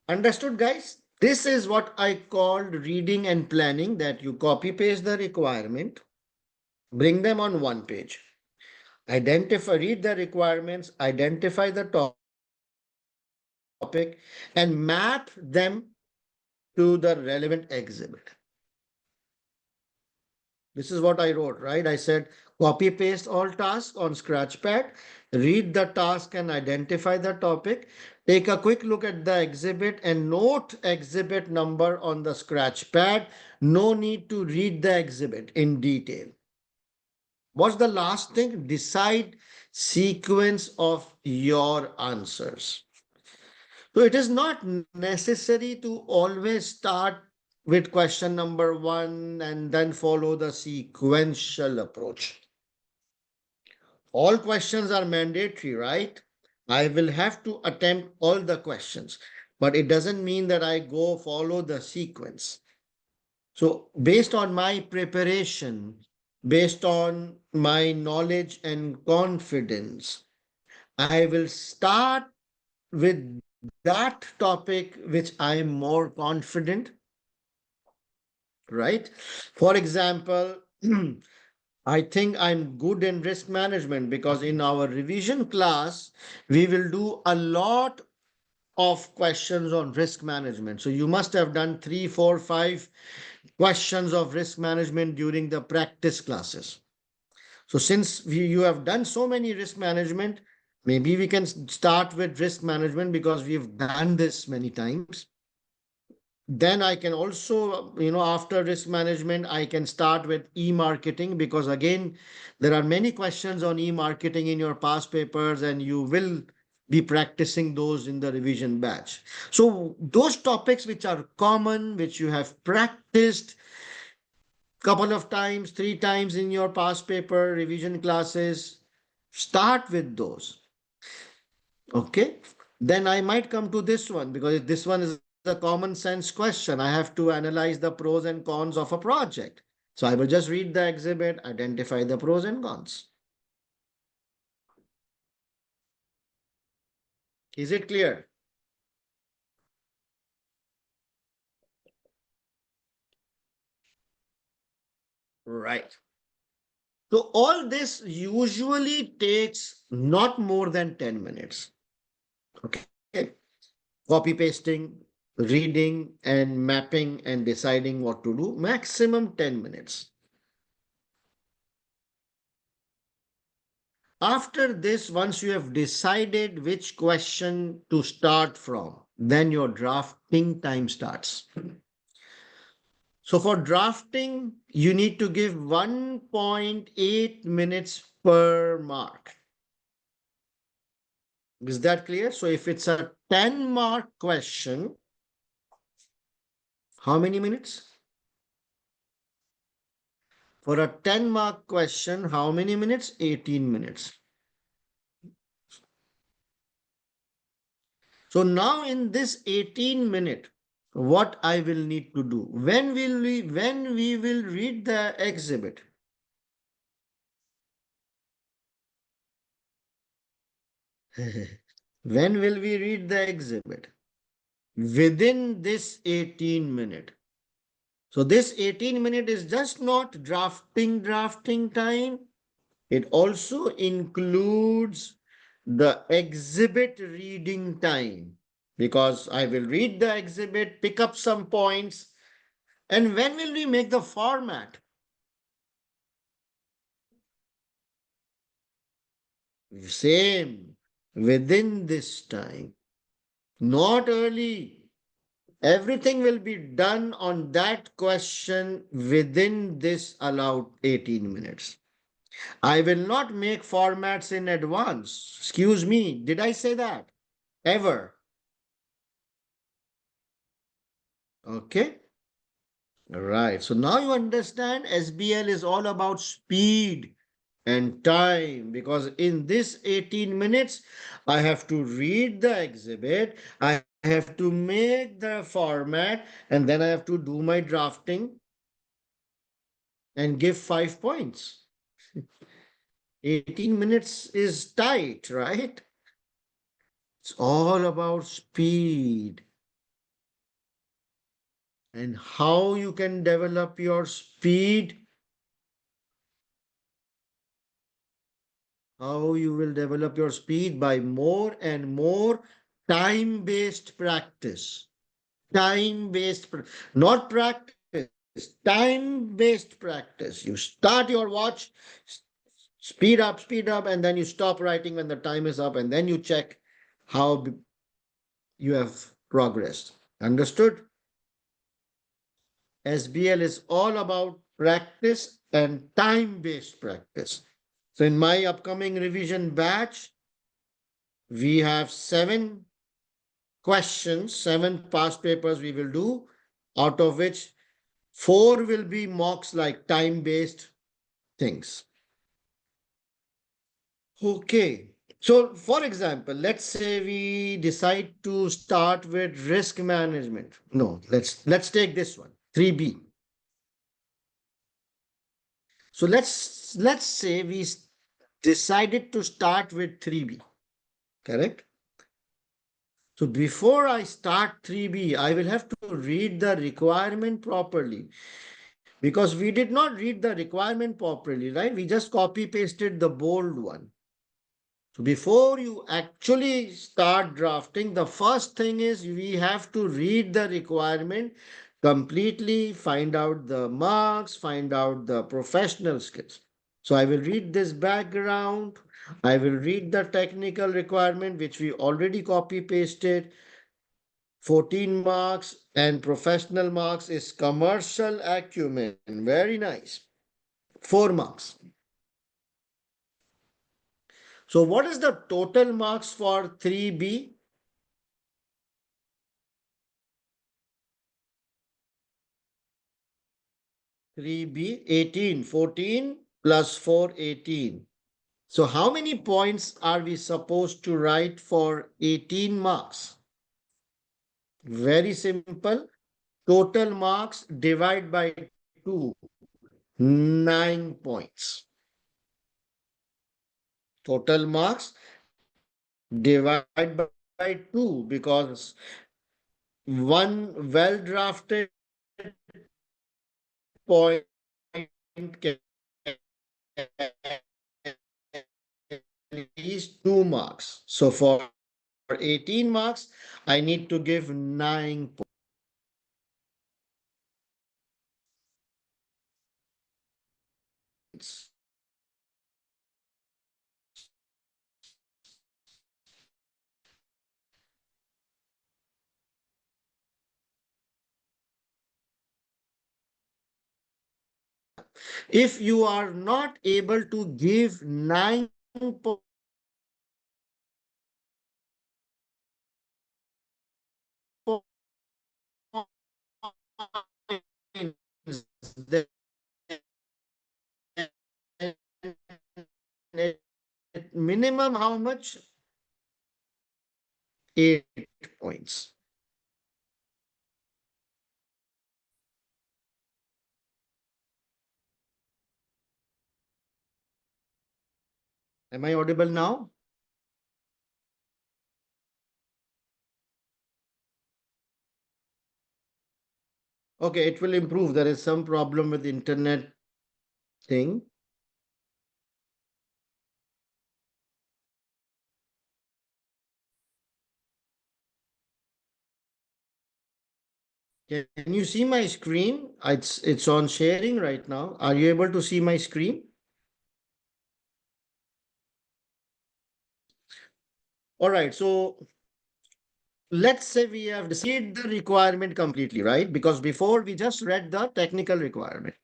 Understood, guys? This is what I called reading and planning, that you copy paste the requirement, bring them on one page, identify, read the requirements, identify the topic, and map them to the relevant exhibit. This is what I wrote, right? I said copy paste all tasks on Scratchpad, read the task and identify the topic, take a quick look at the exhibit and note exhibit number on the Scratchpad. No need to read the exhibit in detail. What's the last thing? Decide sequence of your answers. So it is not necessary to always start with question number one and then follow the sequential approach. All questions are mandatory, right? I will have to attempt all the questions, but it doesn't mean that I go follow the sequence. So based on my preparation, based on my knowledge and confidence, I will start with that topic which I am more confident, right? For example, I think I'm good in risk management because in our revision class, we will do a lot of questions on risk management. So you must have done 3, 4, 5 questions of risk management during the practice classes. So since you have done so many risk management, maybe we can start with risk management because we've done this many times. Then I can also, after risk management, I can start with e-marketing because again, there are many questions on e-marketing in your past papers and you will be practicing those in the revision batch. So those topics which are common, which you have practiced couple of times, 3 times in your past paper revision classes, start with those. Okay. Then I might come to this one because this one is a common sense question. I have to analyze the pros and cons of a project. So I will just read the exhibit, identify the pros and cons. Is it clear? Right. So all this usually takes not more than 10 minutes. Okay. Copy pasting, reading and mapping and deciding what to do, maximum 10 minutes. After this, once you have decided which question to start from, then your drafting time starts. So for drafting, you need to give 1.8 minutes per mark. Is that clear? So if it's a 10-mark question, how many minutes? For a 10-mark question, how many minutes? 18 minutes. So now in this 18-minute, what I will need to do? When we will read the exhibit? When will we read the exhibit? Within this 18-minute. So this 18-minute is just not drafting time. It also includes the exhibit reading time, because I will read the exhibit, pick up some points, and when will we make the format? Same, within this time, not early. Everything will be done on that question within this allowed 18 minutes. I will not make formats in advance. Excuse me, did I say that? Ever? Okay. Right. So now you understand SBL is all about speed and time, because in this 18 minutes, I have to read the exhibit, I have to make the format, and then I have to do my drafting and give 5 points. 18 minutes is tight, right? It's all about speed and how you can develop your speed. How you will develop your speed? By more and more time-based practice. Time-based, not practice, time-based practice. You start your watch, speed up, and then you stop writing when the time is up, and then you check how you have progressed. Understood? SBL is all about practice and time-based practice. So in my upcoming revision batch, we have 7 questions, 7 past papers we will do, out of which 4 will be mocks, like time-based things. Okay. So for example, let's say we decide to start with risk management. No, let's take this one, 3B. So let's say we decided to start with 3B, correct? So before I start 3B, I will have to read the requirement properly, because we did not read the requirement properly, right? We just copy pasted the bold one. So before you actually start drafting, the first thing is we have to read the requirement completely, find out the marks, find out the professional skills. So I will read this background. I will read the technical requirement, which we already copy pasted. 14 marks, and professional marks is commercial acumen. Very nice. 4 marks. So what is the total marks for 3B? 3B, 18, 14 plus 4, 18. So how many points are we supposed to write for 18 marks? Very simple. Total marks divide by 2, 9 points. Total marks divide by 2, because one well drafted point can is 2 marks. So for 18 marks, I need to give 9 points. If you are not able to give 9 points, then minimum how much? 8 points. Am I audible now? Okay, it will improve. There is some problem with internet thing. Can you see my screen? It's on sharing right now. Are you able to see my screen? All right, so let's say we have decided the requirement completely, right? Because before we just read the technical requirement.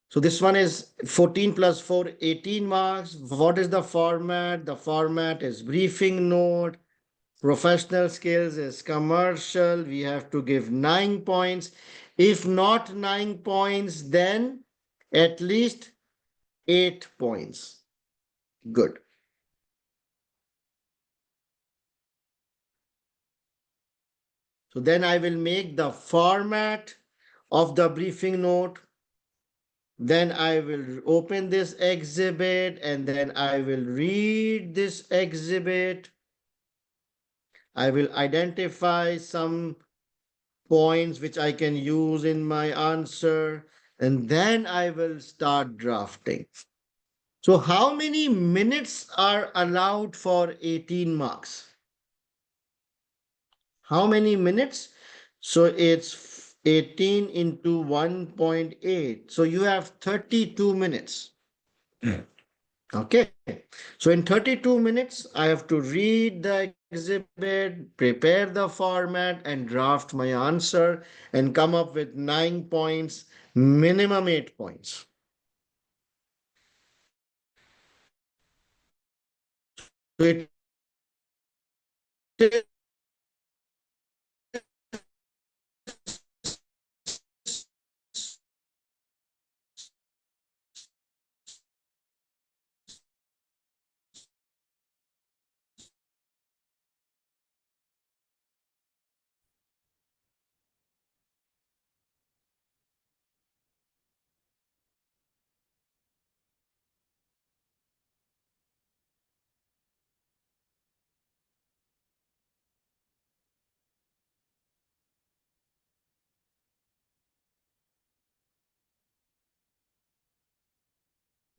So this one is 14 plus 4, 18 marks. What is the format? The format is briefing note. Professional skills is commercial. We have to give 9 points. If not 9 points, then at least 8 points. Good. So then I will make the format of the briefing note. Then I will open this exhibit and then I will read this exhibit. I will identify some points which I can use in my answer, and then I will start drafting. So how many minutes are allowed for 18 marks? How many minutes? So it's 18 into 1.8. So you have 32 minutes. Okay. So in 32 minutes, I have to read the exhibit, prepare the format, and draft my answer and come up with 9 points, minimum 8 points. So it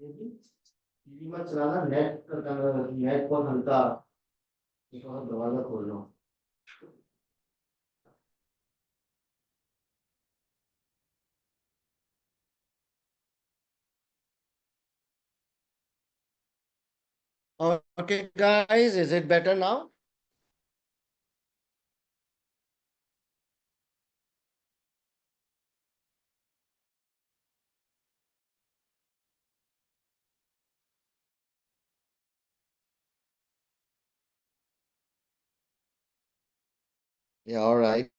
TV मत चलाना net पर हल्का दरवाजा खोल लो. Okay, guys, is it better now? Yeah, all right,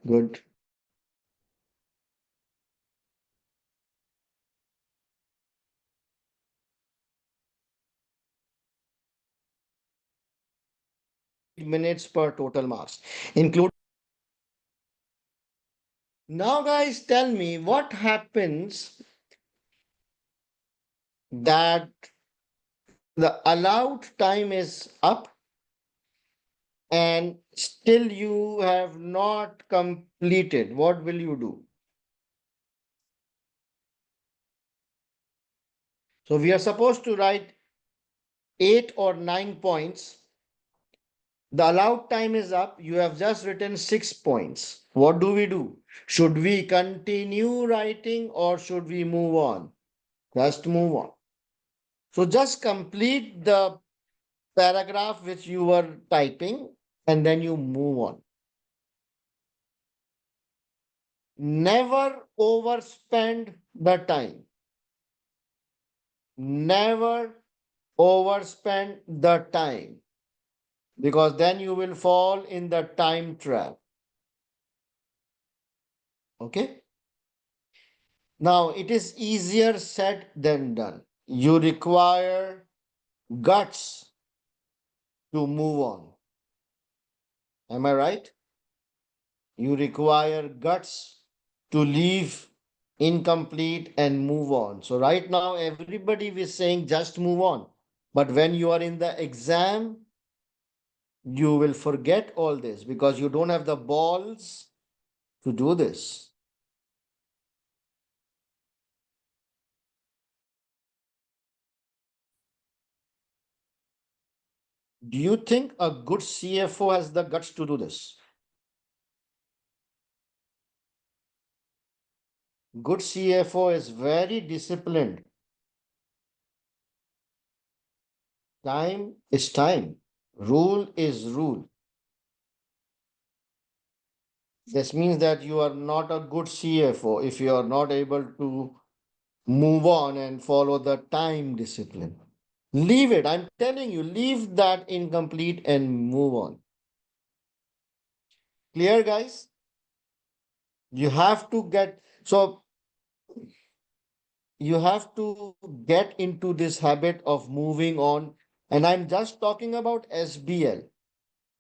good. Minutes per total marks, include. Now, guys, tell me what happens that the allowed time is up and still you have not completed. What will you do? So we are supposed to write 8 or 9 points. The allowed time is up. You have just written 6 points. What do we do? Should we continue writing or should we move on? Just move on. So just complete the paragraph which you were typing and then you move on. Never overspend the time. never overspend the time, because then you will fall in the time trap. Okay. Now it is easier said than done. You require guts to move on. Am I right? You require guts to leave incomplete and move on. So, right now, everybody is saying just move on. But when you are in the exam, you will forget all this because you don't have the balls to do this. Do you think a good CFO has the guts to do this? Good CFO is very disciplined. Time is time. Rule is rule. This means that you are not a good CFO if you are not able to move on and follow the time discipline. Leave it. I'm telling you, leave that incomplete and move on. Clear, guys? You have to get so you have to get into this habit of moving on. And I'm just talking about SBL.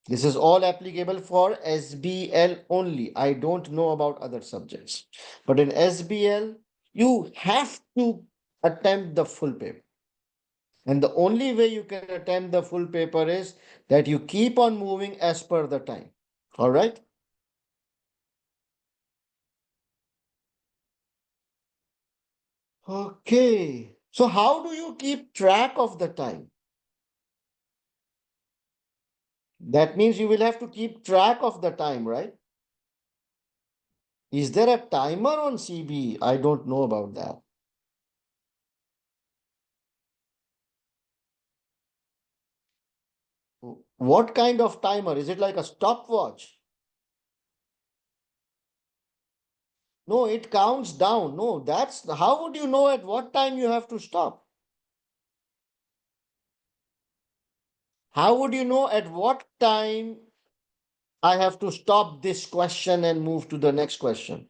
This is all applicable for SBL only. I don't know about other subjects. But in SBL, you have to attempt the full paper. And the only way you can attempt the full paper is that you keep on moving as per the time. All right. Okay. So, how do you keep track of the time? That means you will have to keep track of the time, right? Is there a timer on CB? I don't know about that. What kind of timer? Is it like a stopwatch? No, it counts down. No, that's how would you know at what time you have to stop? How would you know at what time I have to stop this question and move to the next question?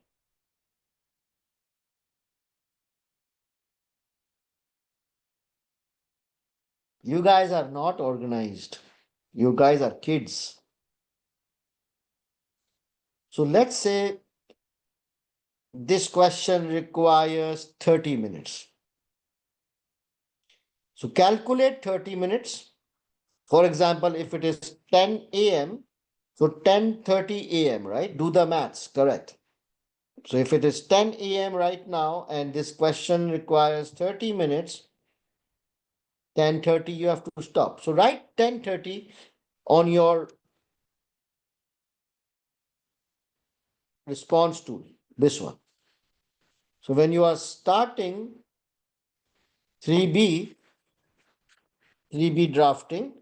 You guys are not organized. You guys are kids. So let's say this question requires 30 minutes. So calculate 30 minutes. For example, if it is 10 a.m., so 10:30 a.m., right? Do the maths, correct. So if it is 10 a.m. right now and this question requires 30 minutes, 10:30 you have to stop. So write 10:30 on your response tool, this one. So when you are starting 3B, 3B drafting,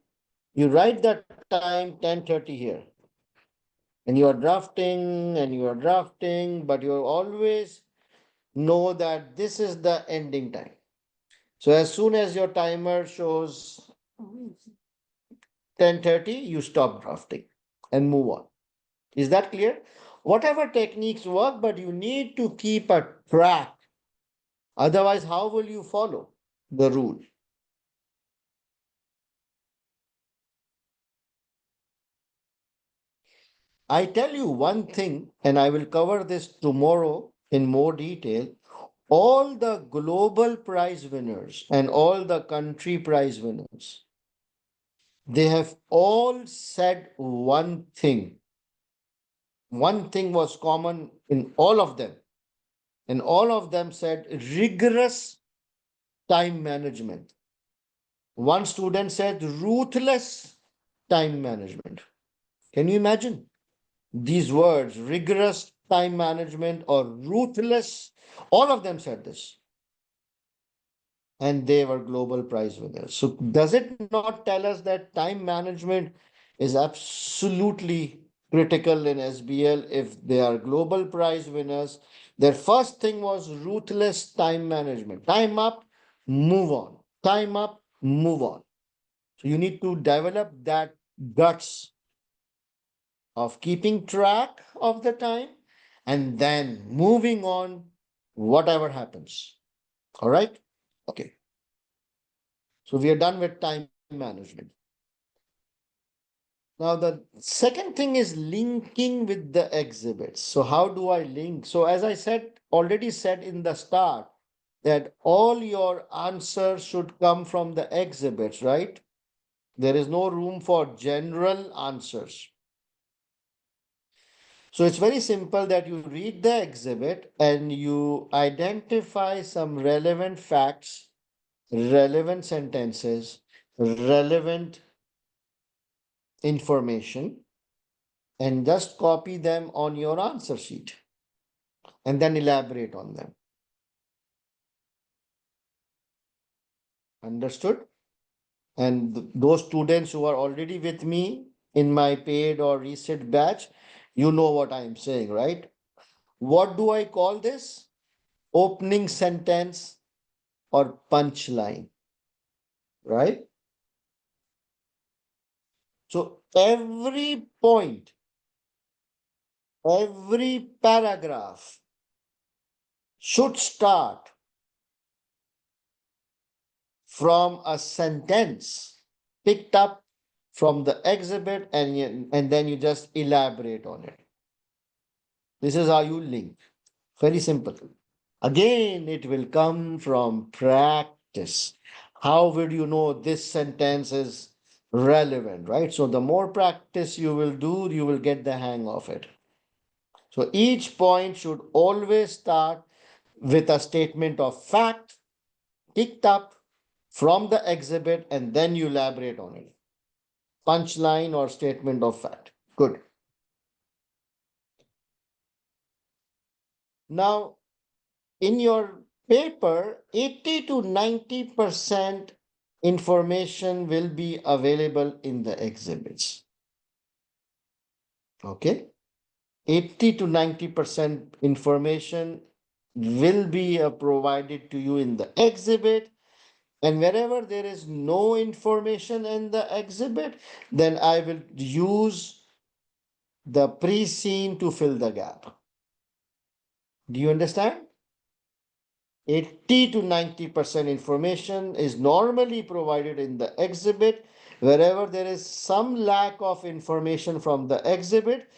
you write that time 10:30 here. And you are drafting and you are drafting, but you always know that this is the ending time. So as soon as your timer shows 10:30, you stop drafting and move on. Is that clear? Whatever techniques work, but you need to keep a track. Otherwise, how will you follow the rule? I tell you one thing, and I will cover this tomorrow in more detail. All the global prize winners and all the country prize winners, they have all said one thing. One thing was common in all of them, and all of them said rigorous time management. One student said ruthless time management. Can you imagine these words, rigorous time management or ruthless? All of them said this, and they were global prize winners. So, does it not tell us that time management is absolutely critical in SBL? If they are global prize winners, their first thing was ruthless time management. Time up, move on. time up, move on. So you need to develop that guts of keeping track of the time and then moving on, whatever happens. All right. Okay. So we are done with time management. Now, the second thing is linking with the exhibits. So how do I link? So as I said, already said in the start, that all your answers should come from the exhibits, right? There is no room for general answers. So it's very simple that you read the exhibit and you identify some relevant facts, relevant sentences, relevant information, and just copy them on your answer sheet and then elaborate on them. Understood? And those students who are already with me in my paid or reset batch, you know what I'm saying, right? What do I call this? Opening sentence or punchline, right? So every point, every paragraph should start from a sentence picked up from the exhibit, and then you just elaborate on it. This is how you link. Very simple. Again, it will come from practice. How will you know this sentence is relevant, right? So the more practice you will do, you will get the hang of it. So each point should always start with a statement of fact picked up from the exhibit, and then you elaborate on it. Punchline or statement of fact. Good. Now, in your paper, 80 to 90% information will be available in the exhibits. Okay? 80 to 90% information will be provided to you in the exhibit. And wherever there is no information in the exhibit, then I will use the pre-scene to fill the gap. Do you understand? 80 to 90% information is normally provided in the exhibit. Wherever there is some lack of information from the exhibit,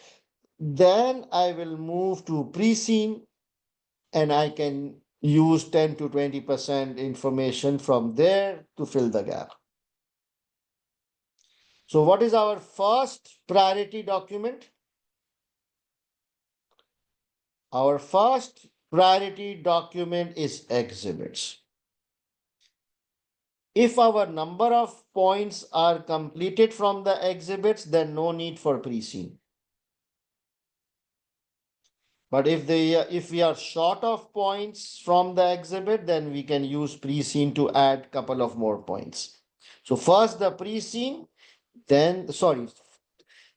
then I will move to pre-scene and I can use 10 to 20% information from there to fill the gap. So what is our first priority document? Our first priority document is exhibits. If our number of points are completed from the exhibits, then no need for pre-scene. But if we are short of points from the exhibit, then we can use pre-scene to add couple of more points. So first the pre-scene, then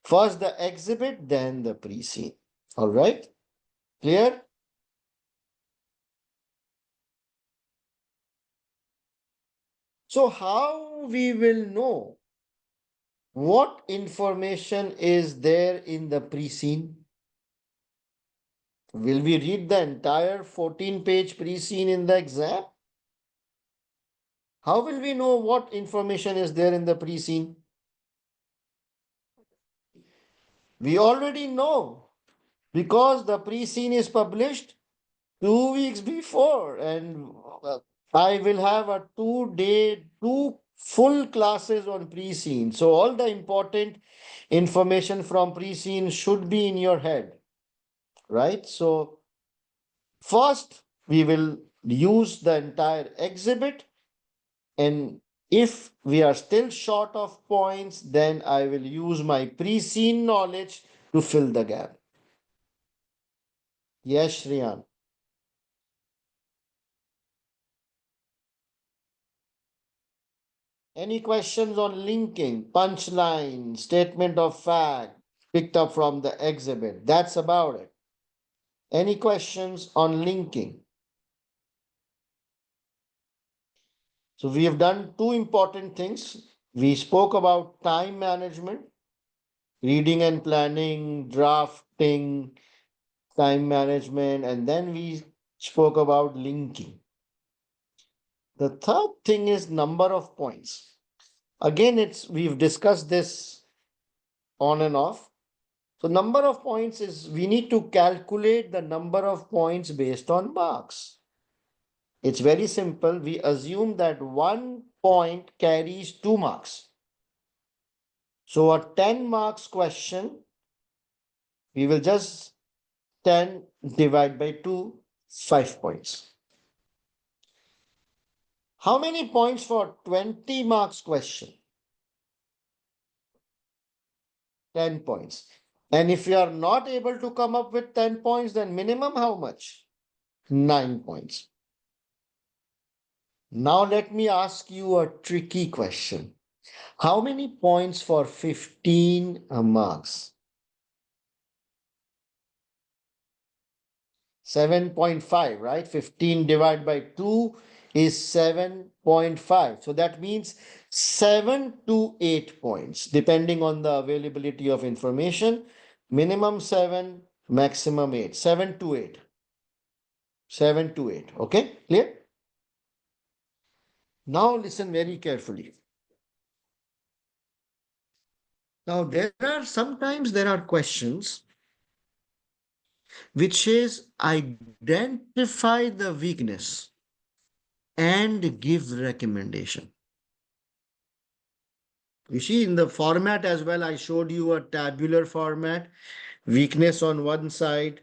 first the exhibit, then the pre-scene. All right, clear? So how we will know what information is there in the pre-scene? Will we read the entire 14-page pre-scene in the exam? How will we know what information is there in the pre-scene? We already know because the pre-scene is published 2 weeks before, and I will have a 2-day, 2 full classes on pre-scene. So all the important information from pre-scene should be in your head, right? So first we will use the entire exhibit, and if we are still short of points, then I will use my pre-scene knowledge to fill the gap. Yes, Shriyan. Any questions on linking, punchline, statement of fact, picked up from the exhibit? That's about it. Any questions on linking? So we have done two important things. We spoke about time management, reading and planning, drafting, time management, and then we spoke about linking. The third thing is number of points. Again, we've discussed this on and off. So number of points is we need to calculate the number of points based on marks. It's very simple. We assume that 1 point carries 2 marks. So a 10 marks question, we will just 10 divide by 2, 5 points. How many points for 20 marks question? 10 points. And if you are not able to come up with 10 points, then minimum how much? 9 points. Now let me ask you a tricky question. How many points for 15 marks? 7.5, right? 15 divided by 2 is 7.5. So that means 7 to 8 points, depending on the availability of information. Minimum 7, maximum 8. 7 to 8. 7 to 8. Okay, clear? Now listen very carefully. Now sometimes there are questions which is identify the weakness and give recommendation. You see in the format as well, I showed you a tabular format, weakness on one side,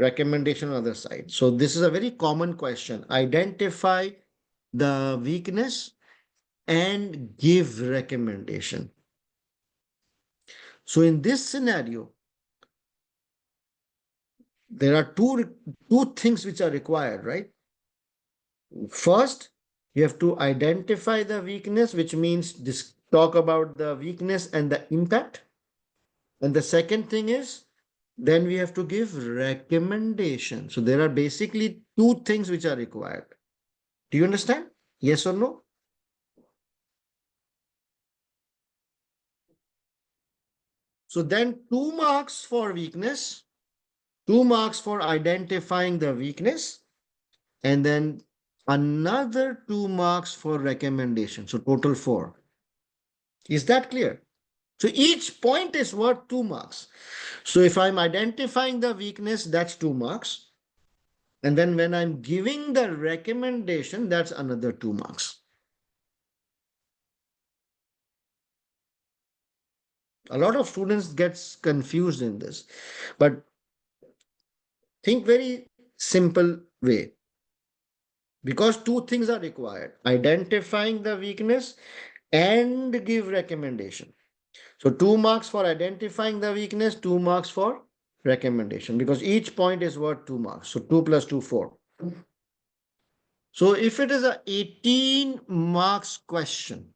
recommendation on the other side. So this is a very common question. Identify the weakness and give recommendation. So in this scenario, there are two things which are required, right? First, you have to identify the weakness, which means talk about the weakness and the impact. And the second thing is, then we have to give recommendation. So there are basically two things which are required. Do you understand? Yes or no? So then 2 marks for weakness, 2 marks for identifying the weakness, and then another 2 marks for recommendation. So total 4. Is that clear? So each point is worth 2 marks. So if I'm identifying the weakness, that's 2 marks. And then when I'm giving the recommendation, that's another 2 marks. A lot of students gets confused in this, but think very simple way. Because two things are required, identifying the weakness and give recommendation. So 2 marks for identifying the weakness, 2 marks for recommendation, because each point is worth 2 marks. So 2 plus 2, 4. So if it is a 18 marks question,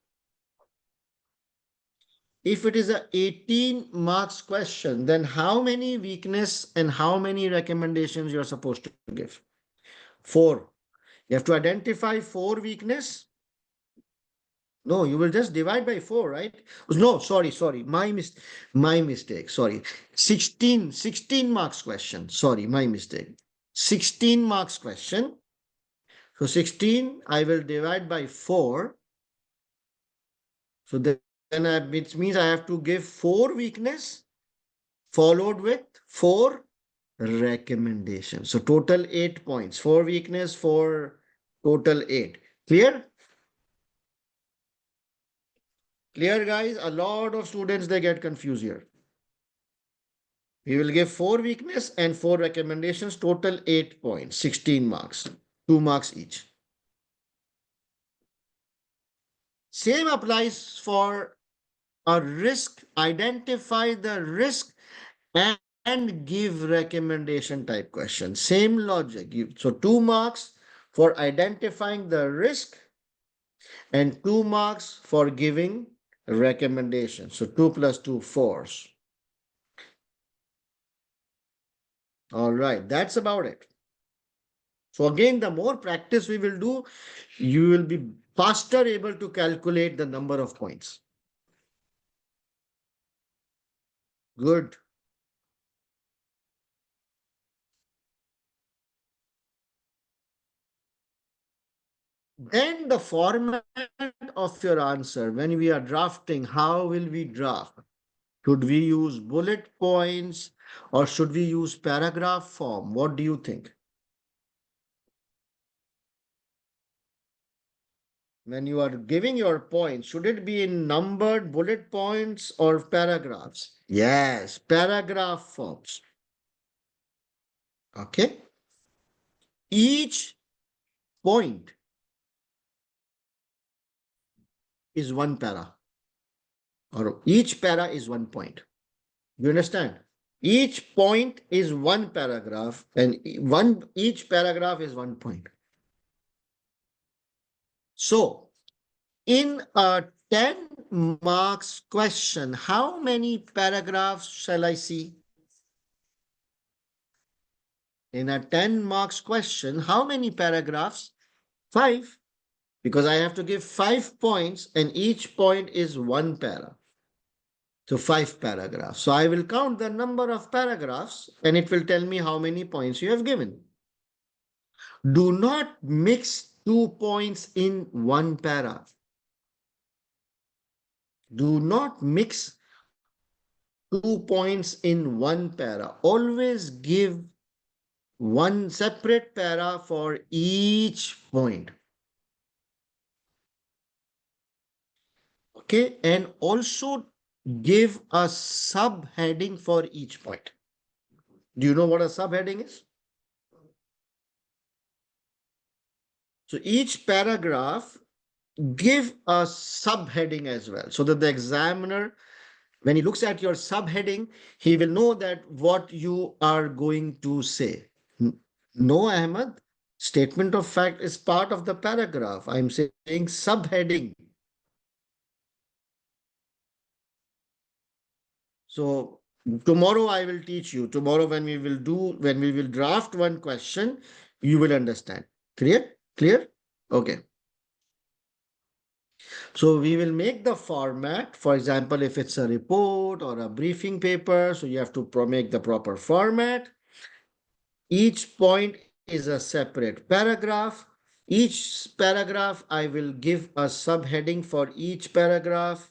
if it is a 18 marks question, then how many weakness and how many recommendations you're supposed to give? 4. You have to identify 4 weakness. No, you will just divide by 4, right? No, sorry. My mistake. Sorry. 16 marks question. Sorry, my mistake. 16 marks question. So 16, I will divide by 4. So then it means I have to give 4 weakness followed with 4 recommendations. So total 8 points. 4 weakness, 4 total 8. Clear? Clear, guys? A lot of students, they get confused here. We will give 4 weakness and 4 recommendations, total 8 points, 16 marks, 2 marks each. Same applies for a risk, identify the risk and give recommendation type question. Same logic. So 2 marks for identifying the risk and 2 marks for giving recommendation. So 2 plus 2, 4. All right, that's about it. So again, the more practice we will do, you will be faster able to calculate the number of points. Good. Then the format of your answer, when we are drafting, how will we draft? Should we use bullet points or should we use paragraph form? What do you think? When you are giving your points, should it be in numbered bullet points or paragraphs? Yes, paragraph forms. Okay. Each point is one para, or each para is one point. You understand? Each point is one paragraph, and each paragraph is one point. So, in a 10 marks question, how many paragraphs shall I see? In a 10 marks question, how many paragraphs? 5. Because I have to give 5 points and each point is one para. So 5 paragraphs. So I will count the number of paragraphs and it will tell me how many points you have given. Do not mix 2 points in one para. Do not mix 2 points in one para. Always give one separate para for each point. Okay, and also give a subheading for each point. Do you know what a subheading is? So each paragraph give a subheading as well, so that the examiner, when he looks at your subheading, he will know that what you are going to say. No, Ahmed, statement of fact is part of the paragraph. I'm saying subheading. So tomorrow I will teach you. Tomorrow when we will draft one question, you will understand. Clear? Clear? Okay. So we will make the format. For example, if it's a report or a briefing paper, so you have to make the proper format. Each point is a separate paragraph. Each paragraph, I will give a subheading for each paragraph.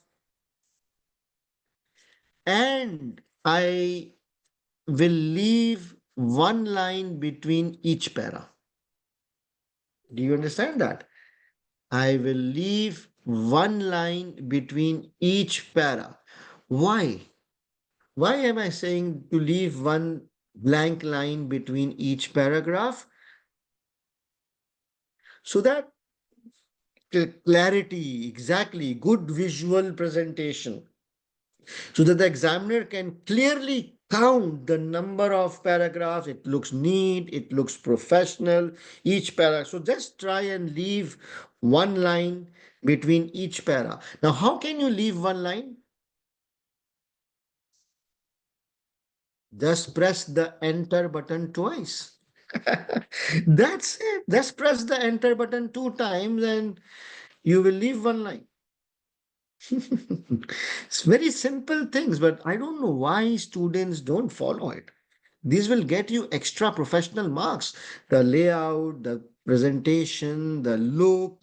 And I will leave one line between each para. Do you understand that? I will leave one line between each para. Why? Why am I saying to leave one blank line between each paragraph? So that clarity, exactly, good visual presentation. So that the examiner can clearly count the number of paragraphs. It looks neat, it looks professional, each paragraph. So just try and leave one line between each para. Now, how can you leave one line? Just press the enter button twice. That's it. Just press the enter button 2 times and you will leave one line. It's very simple things, but I don't know why students don't follow it. These will get you extra professional marks. The layout, the presentation, the look.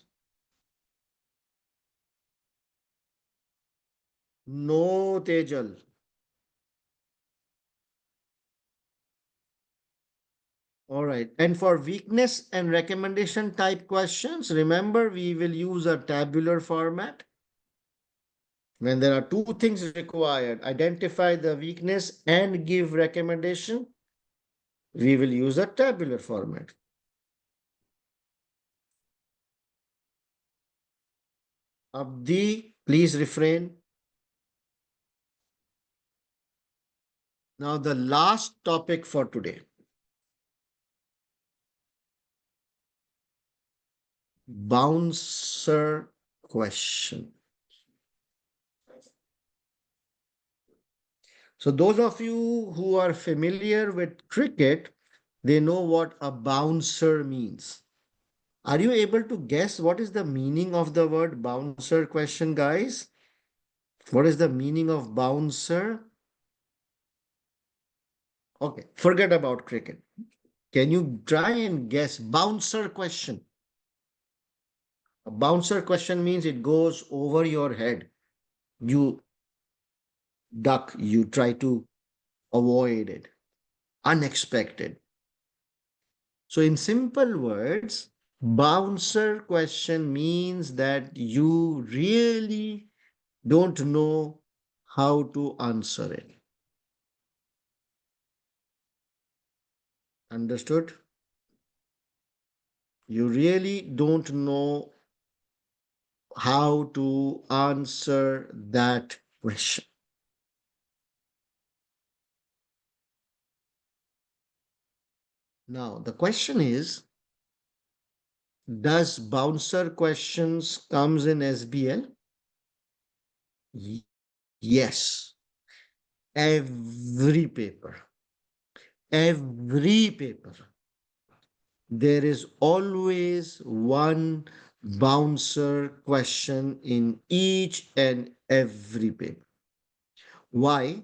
No, Tejal. All right. And for weakness and recommendation type questions, remember we will use a tabular format. When there are 2 things required, identify the weakness and give recommendation, we will use a tabular format. Abdi, please refrain. Now the last topic for today. Bouncer question. So those of you who are familiar with cricket, they know what a bouncer means. Are you able to guess what is the meaning of the word bouncer question, guys? What is the meaning of bouncer? Okay, forget about cricket. Can you try and guess bouncer question? A bouncer question means it goes over your head. You duck, you try to avoid it. Unexpected. So, in simple words, bouncer question means that you really don't know how to answer it. Understood? You really don't know how to answer that question. Now, the question is, does bouncer questions comes in SBL? Yes. Every paper. Every paper. There is always one bouncer question in each and every paper. Why?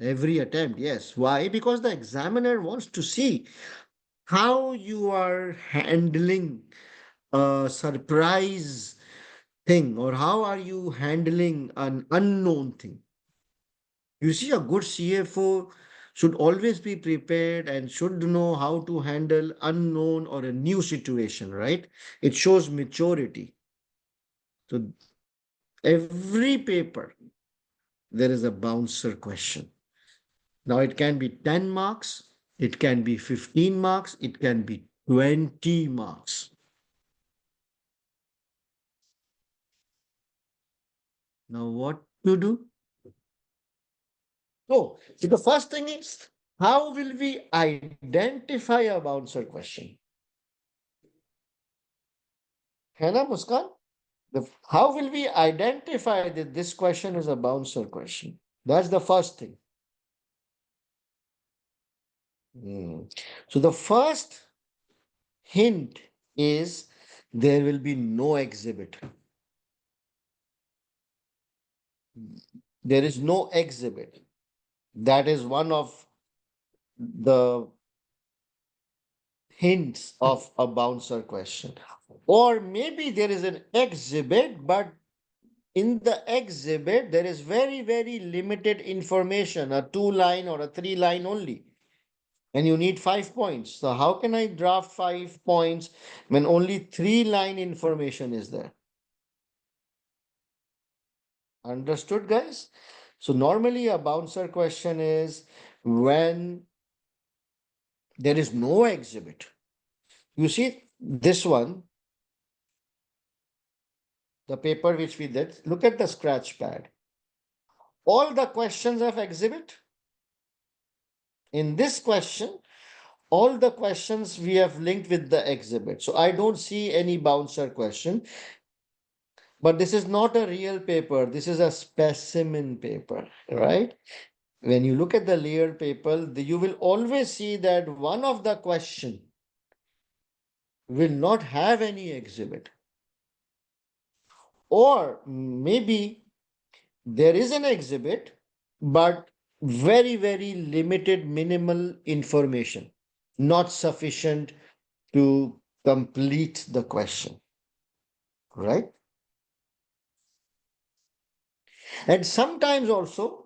Every attempt, yes. Why? Because the examiner wants to see how you are handling a surprise thing or how are you handling an unknown thing. You see, a good CFO should always be prepared and should know how to handle unknown or a new situation, right? It shows maturity. So every paper, there is a bouncer question. Now it can be 10 marks, it can be 15 marks, it can be 20 marks. Now what to do? So the first thing is, how will we identify a bouncer question? है ना मुस्कान? How will we identify that this question is a bouncer question? That's the first thing. Hmm. So the first hint is there will be no exhibit. There is no exhibit. That is one of the hints of a bouncer question. Or maybe there is an exhibit, but in the exhibit, there is very, very limited information, a 2 line or a 3 line only. And you need 5 points. So, how can I draft 5 points when only 3 line information is there? Understood, guys? So, normally a bouncer question is when there is no exhibit. You see, this one, the paper which we did, look at the scratch pad. All the questions have exhibit. In this question, all the questions we have linked with the exhibit. So I don't see any bouncer question. But this is not a real paper. This is a specimen paper, right? When you look at the layered paper, you will always see that one of the question will not have any exhibit. Or maybe there is an exhibit, but very, very limited, minimal information, not sufficient to complete the question, right? And sometimes also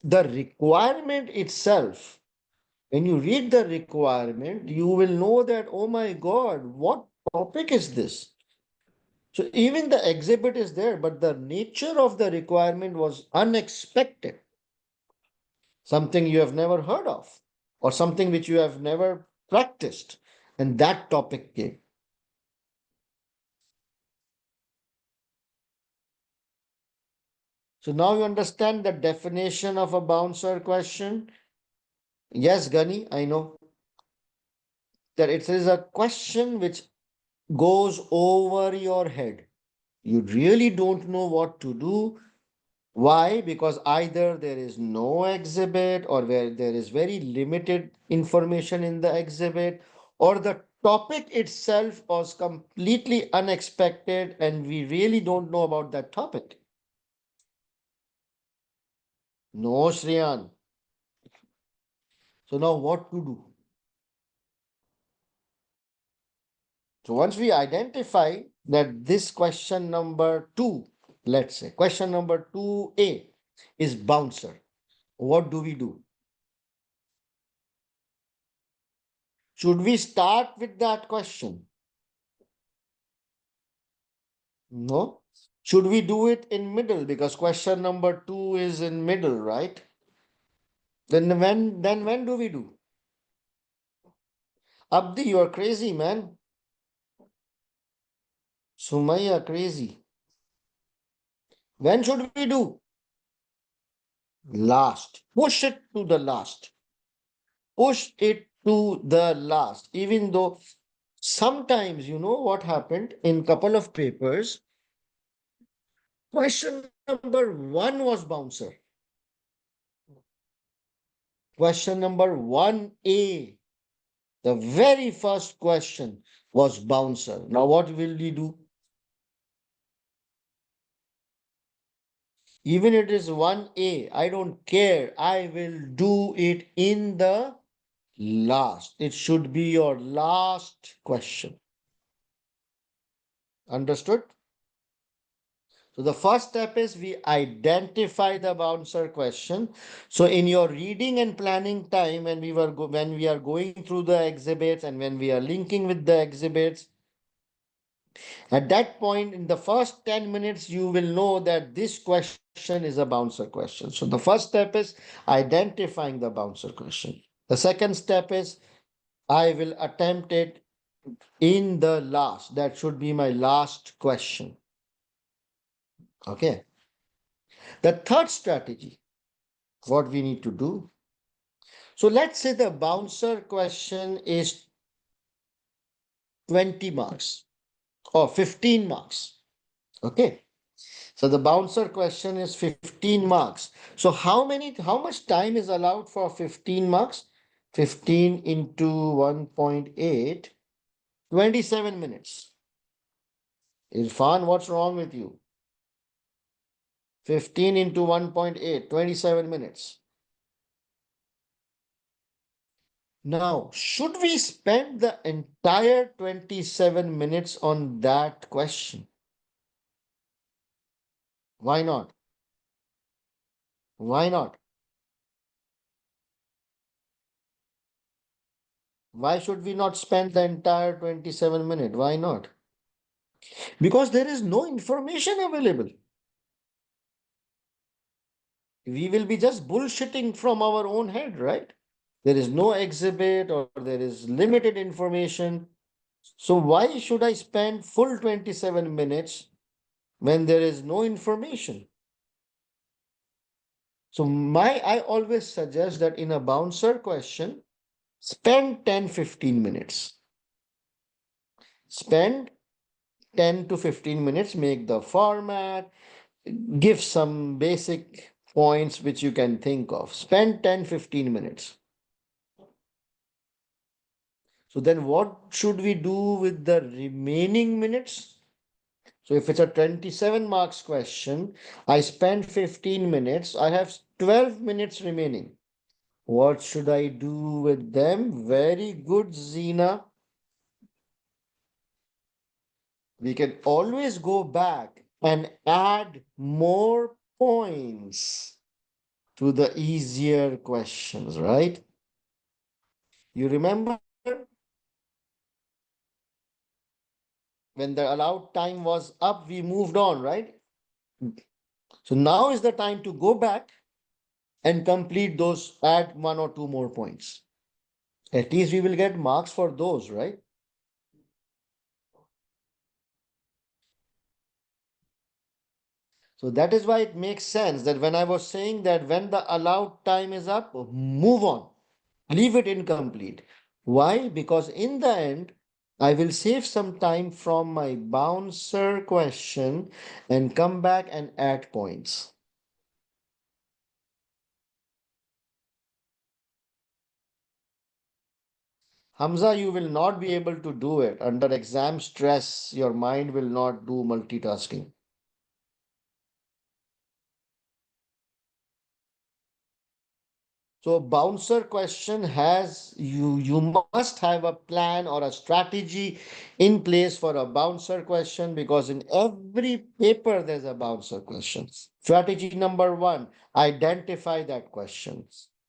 the requirement itself, when you read the requirement, you will know that, oh my God, what topic is this? So even the exhibit is there, but the nature of the requirement was unexpected, something you have never heard of, or something which you have never practiced. And that topic came. So now you understand the definition of a bouncer question. Yes, Gani, I know that it is a question which goes over your head. You really don't know what to do. Why? Because either there is no exhibit or where there is very limited information in the exhibit, or the topic itself was completely unexpected and we really don't know about that topic. No, Shreyan. So now what to do? So once we identify that this question number two, let's say question number 2A is bouncer, what do we do? Should we start with that question? No. Should we do it in middle? Because question number two is in middle, right? Then when do we do? Abdi, you are crazy, man. Sumaya, crazy. When should we do? Last. Push it to the last. Push it to the last. Even though sometimes, you know what happened in couple of papers, question number one was bouncer. Question number 1A, the very first question was bouncer. Now, what will we do? Even it is 1A, I don't care. I will do it in the last. It should be your last question. Understood? So the first step is we identify the bouncer question. So in your reading and planning time, when we are going through the exhibits and when we are linking with the exhibits, at that point, in the first 10 minutes, you will know that this question is a bouncer question. So the first step is identifying the bouncer question. The second step is I will attempt it in the last. That should be my last question. Okay. The third strategy, what we need to do. So let's say the bouncer question is 20 marks or 15 marks. Okay. So the bouncer question is 15 marks. So how much time is allowed for 15 marks? 15 into 1.8, 27 minutes. Irfan, what's wrong with you? 15 into 1.8, 27 minutes. Now, should we spend the entire 27 minutes on that question? Why not? Why not? Why should we not spend the entire 27 minutes? Why not? Because there is no information available. We will be just bullshitting from our own head, right? There is no exhibit or there is limited information. So why should I spend full 27 minutes when there is no information? So I always suggest that in a bouncer question, spend 10-15 minutes. Spend 10 to 15 minutes, make the format, give some basic points which you can think of. Spend 10-15 minutes. So then what should we do with the remaining minutes? So if it's a 27 marks question, I spend 15 minutes, I have 12 minutes remaining. What should I do with them? Very good, Zina. We can always go back and add more points to the easier questions, right? You remember when the allowed time was up, we moved on, right? So now is the time to go back and complete those, add one or two more points. At least we will get marks for those, right? So that is why it makes sense that when I was saying that when the allowed time is up, move on, leave it incomplete. Why? Because in the end, I will save some time from my bouncer question and come back and add points. Hamza, you will not be able to do it. Under exam stress, your mind will not do multitasking. So bouncer question has you must have a plan or a strategy in place for a bouncer question, because in every paper there's a bouncer question. Strategy number one, identify that question.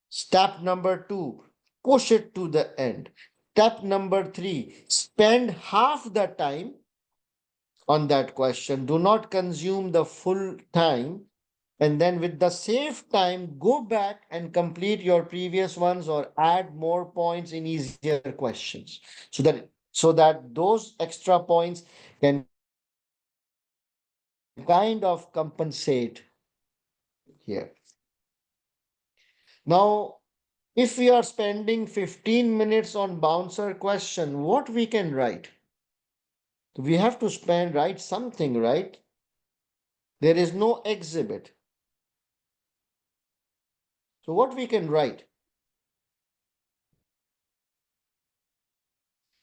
Step number two, push it to the end. Step number three, spend half the time on that question. Do not consume the full time, and then with the save time go back and complete your previous ones or add more points in easier questions, so that those extra points can kind of compensate here. Now, if we are spending 15 minutes on bouncer question, what we can write? We have to write something, right? There is no exhibit. So what we can write?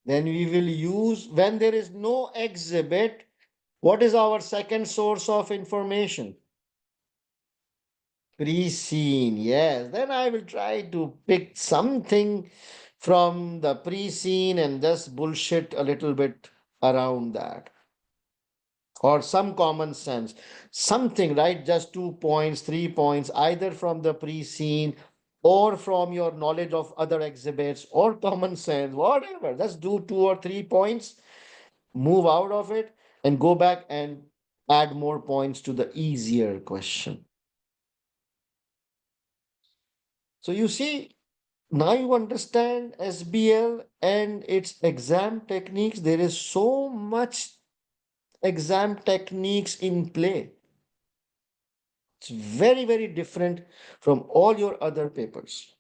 Then we will use, when there is no exhibit, what is our second source of information? Pre-scene. Yes. Then I will try to pick something from the pre-scene and just bullshit a little bit around that. Or some common sense. Something, right? Just 2 points, 3 points, either from the pre-scene or from your knowledge of other exhibits or common sense, whatever. Just do 2 or 3 points, move out of it, and go back and add more points to the easier question. So you see, now you understand SBL and its exam techniques. There is so much exam techniques in play. It's very, very different from all your other papers.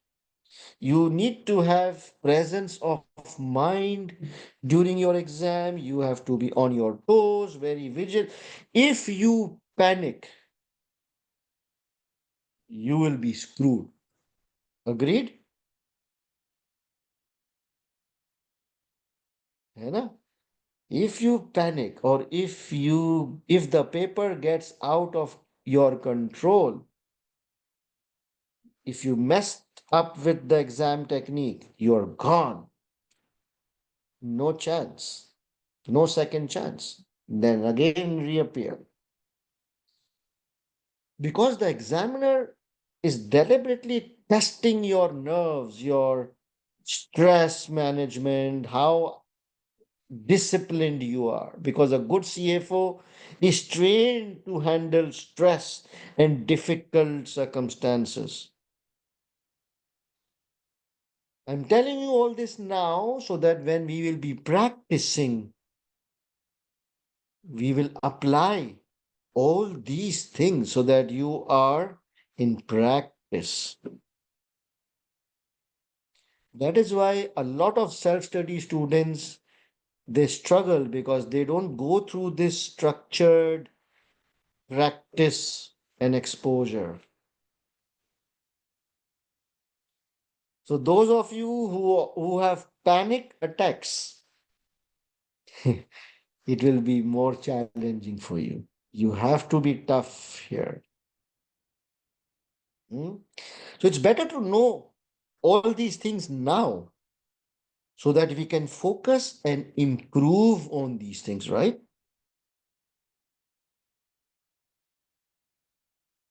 You need to have presence of mind during your exam. You have to be on your toes, very vigilant. If you panic, you will be screwed. Agreed? है ना? If you panic, or if the paper gets out of your control, if you messed up with the exam technique, you're gone. No chance. No second chance. Then again reappear. Because the examiner is deliberately testing your nerves, your stress management, how disciplined you are, because a good CFO is trained to handle stress and difficult circumstances. I'm telling you all this now so that when we will be practicing, we will apply all these things so that you are in practice. That is why a lot of self-study students, they struggle because they don't go through this structured practice and exposure. So those of you who have panic attacks, it will be more challenging for you. You have to be tough here. Hmm? So it's better to know all these things now so that we can focus and improve on these things, right?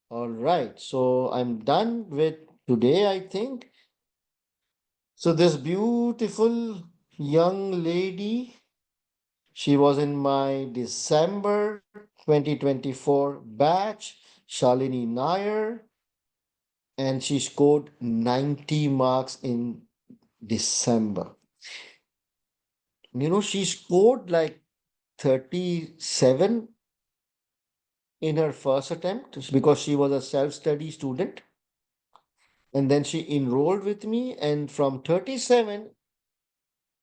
All right. So I'm done with today, I think. So this beautiful young lady, she was in my December 2024 batch, Shalini Nair, and she scored 90 marks in December. She scored like 37 in her first attempt because she was a self-study student. And then she enrolled with me, and from 37,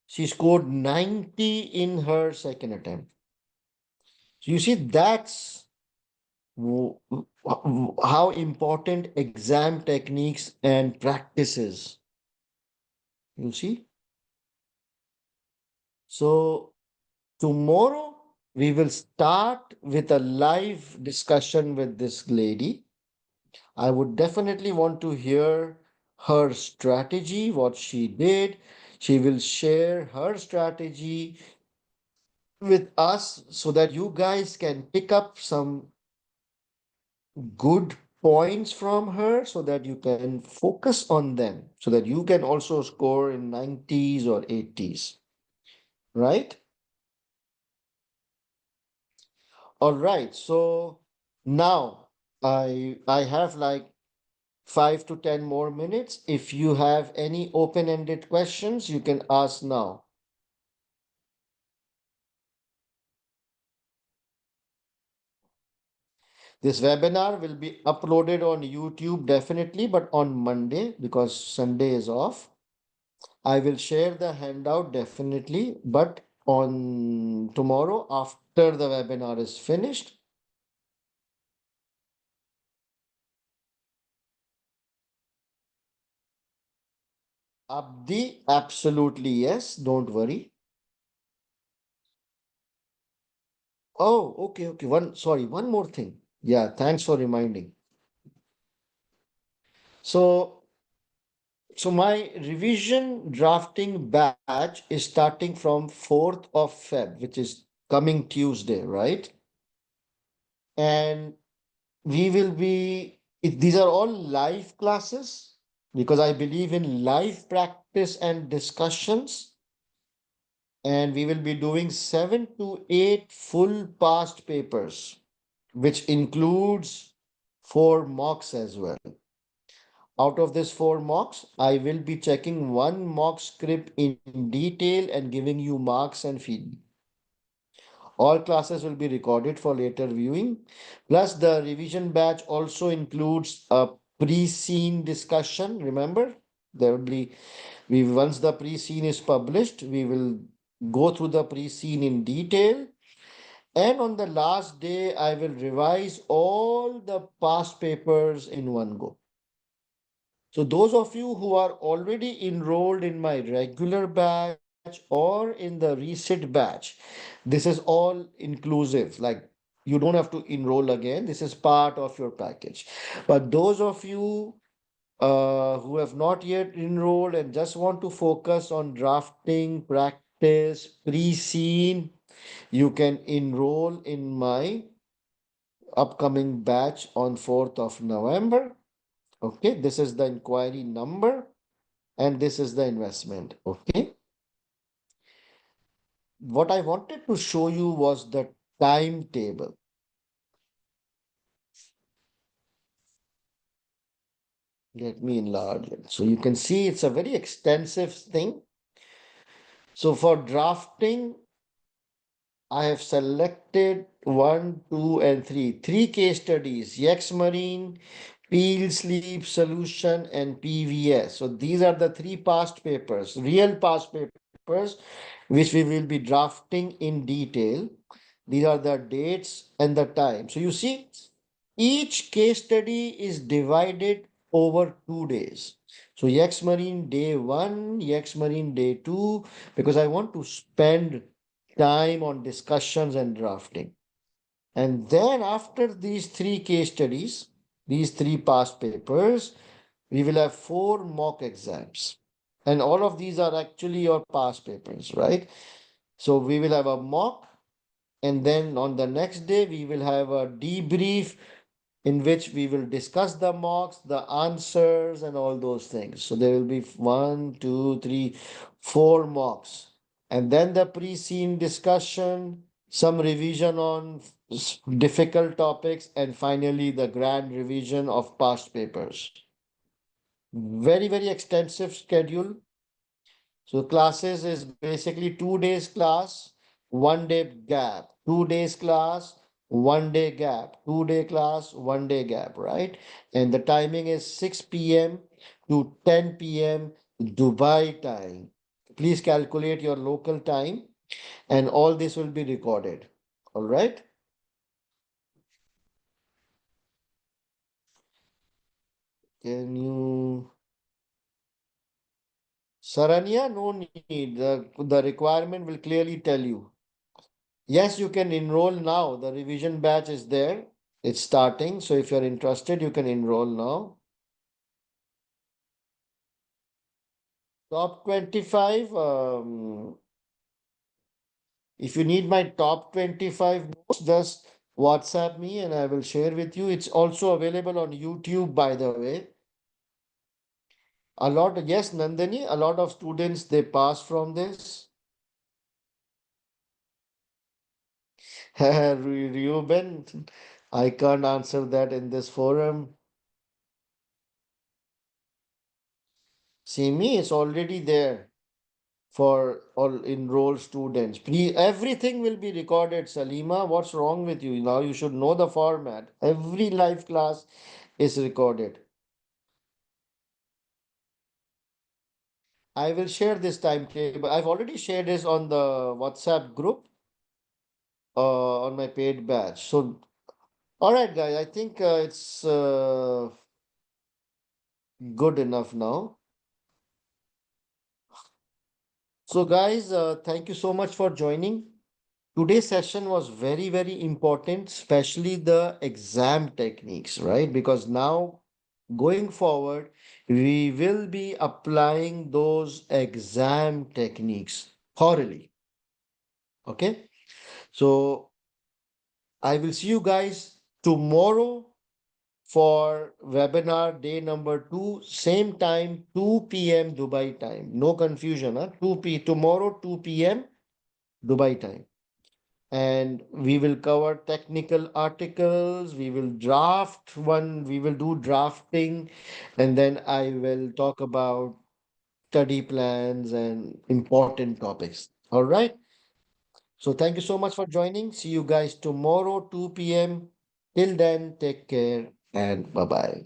she scored 90 in her second attempt. So you see, that's how important exam techniques and practices. You see? So tomorrow we will start with a live discussion with this lady. I would definitely want to hear her strategy, what she did. She will share her strategy with us so that you guys can pick up some good points from her so that you can focus on them so that you can also score in 90s or 80s, right? All right. So now I have like 5 to 10 more minutes. If you have any open-ended questions, you can ask now. This webinar will be uploaded on YouTube definitely, but on Monday because Sunday is off. I will share the handout definitely, but on tomorrow after the webinar is finished. Abdi, absolutely yes, don't worry. Oh, okay, okay. One more thing. Yeah, thanks for reminding. So, so my revision drafting batch is starting from 4th of Feb, which is coming Tuesday, right? And we will be, these are all live classes because I believe in live practice and discussions. And we will be doing 7 to 8 full past papers, which includes 4 mocks as well. Out of this 4 mocks, I will be checking one mock script in detail and giving you marks and feedback. All classes will be recorded for later viewing. Plus, the revision batch also includes a pre-scene discussion. Remember, there will be we once the pre-scene is published, we will go through the pre-scene in detail. And on the last day, I will revise all the past papers in one go. So those of you who are already enrolled in my regular batch or in the resit batch, this is all inclusive. Like you don't have to enroll again. This is part of your package. But those of you who have not yet enrolled and just want to focus on drafting, practice, pre-scene, you can enroll in my upcoming batch on 4th of November. Okay, this is the inquiry number and this is the investment. Okay, what I wanted to show you was the timetable. Let me enlarge it so you can see it's a very extensive thing. So for drafting, I have selected one, two, and three. Three case studies, Yex Marine, Peel Sleep Solution, and PVS. So these are the three past papers, real past papers, which we will be drafting in detail. These are the dates and the time. So you see, each case study is divided over 2 days. So Yex Marine day one, Yex Marine day two, because I want to spend time on discussions and drafting. And then after these three case studies, these three past papers, we will have 4 mock exams. And all of these are actually your past papers, right? So we will have a mock, and then on the next day, we will have a debrief in which we will discuss the mocks, the answers, and all those things. So there will be one, two, three, 4 mocks. And then the pre-scene discussion, some revision on difficult topics, and finally the grand revision of past papers. Very, very extensive schedule. So classes is basically 2 days class, 1 day gap, 2 days class, 1 day gap, 2 day class, 1 day gap, right? And the timing is 6 p.m. to 10 p.m. Dubai time. Please calculate your local time and all this will be recorded. All right. Can you Saranya, no need. The requirement will clearly tell you. Yes, you can enroll now. The revision batch is there. It's starting. So if you're interested, you can enroll now. Top 25. If you need my top 25 notes, just WhatsApp me and I will share with you. It's also available on YouTube, by the way. Yes, Nandini, a lot of students they pass from this. Reuben, I can't answer that in this forum. See me, it's already there for all enrolled students. Everything will be recorded, Salima. What's wrong with you? Now you should know the format. Every live class is recorded. I will share this timetable. I've already shared this on the WhatsApp group on my paid batch. So, all right, guys, I think it's good enough now. So, guys, thank you so much for joining. Today's session was very, very important, especially the exam techniques, right? Because now going forward, we will be applying those exam techniques thoroughly. Okay. So I will see you guys tomorrow for webinar day number 2, same time, 2 p.m. Dubai time. No confusion, huh? Tomorrow, 2 p.m. Dubai time. And we will cover technical articles. We will do drafting, and then I will talk about study plans and important topics. All right. So thank you so much for joining. See you guys tomorrow, 2 p.m. Till then, take care and bye bye.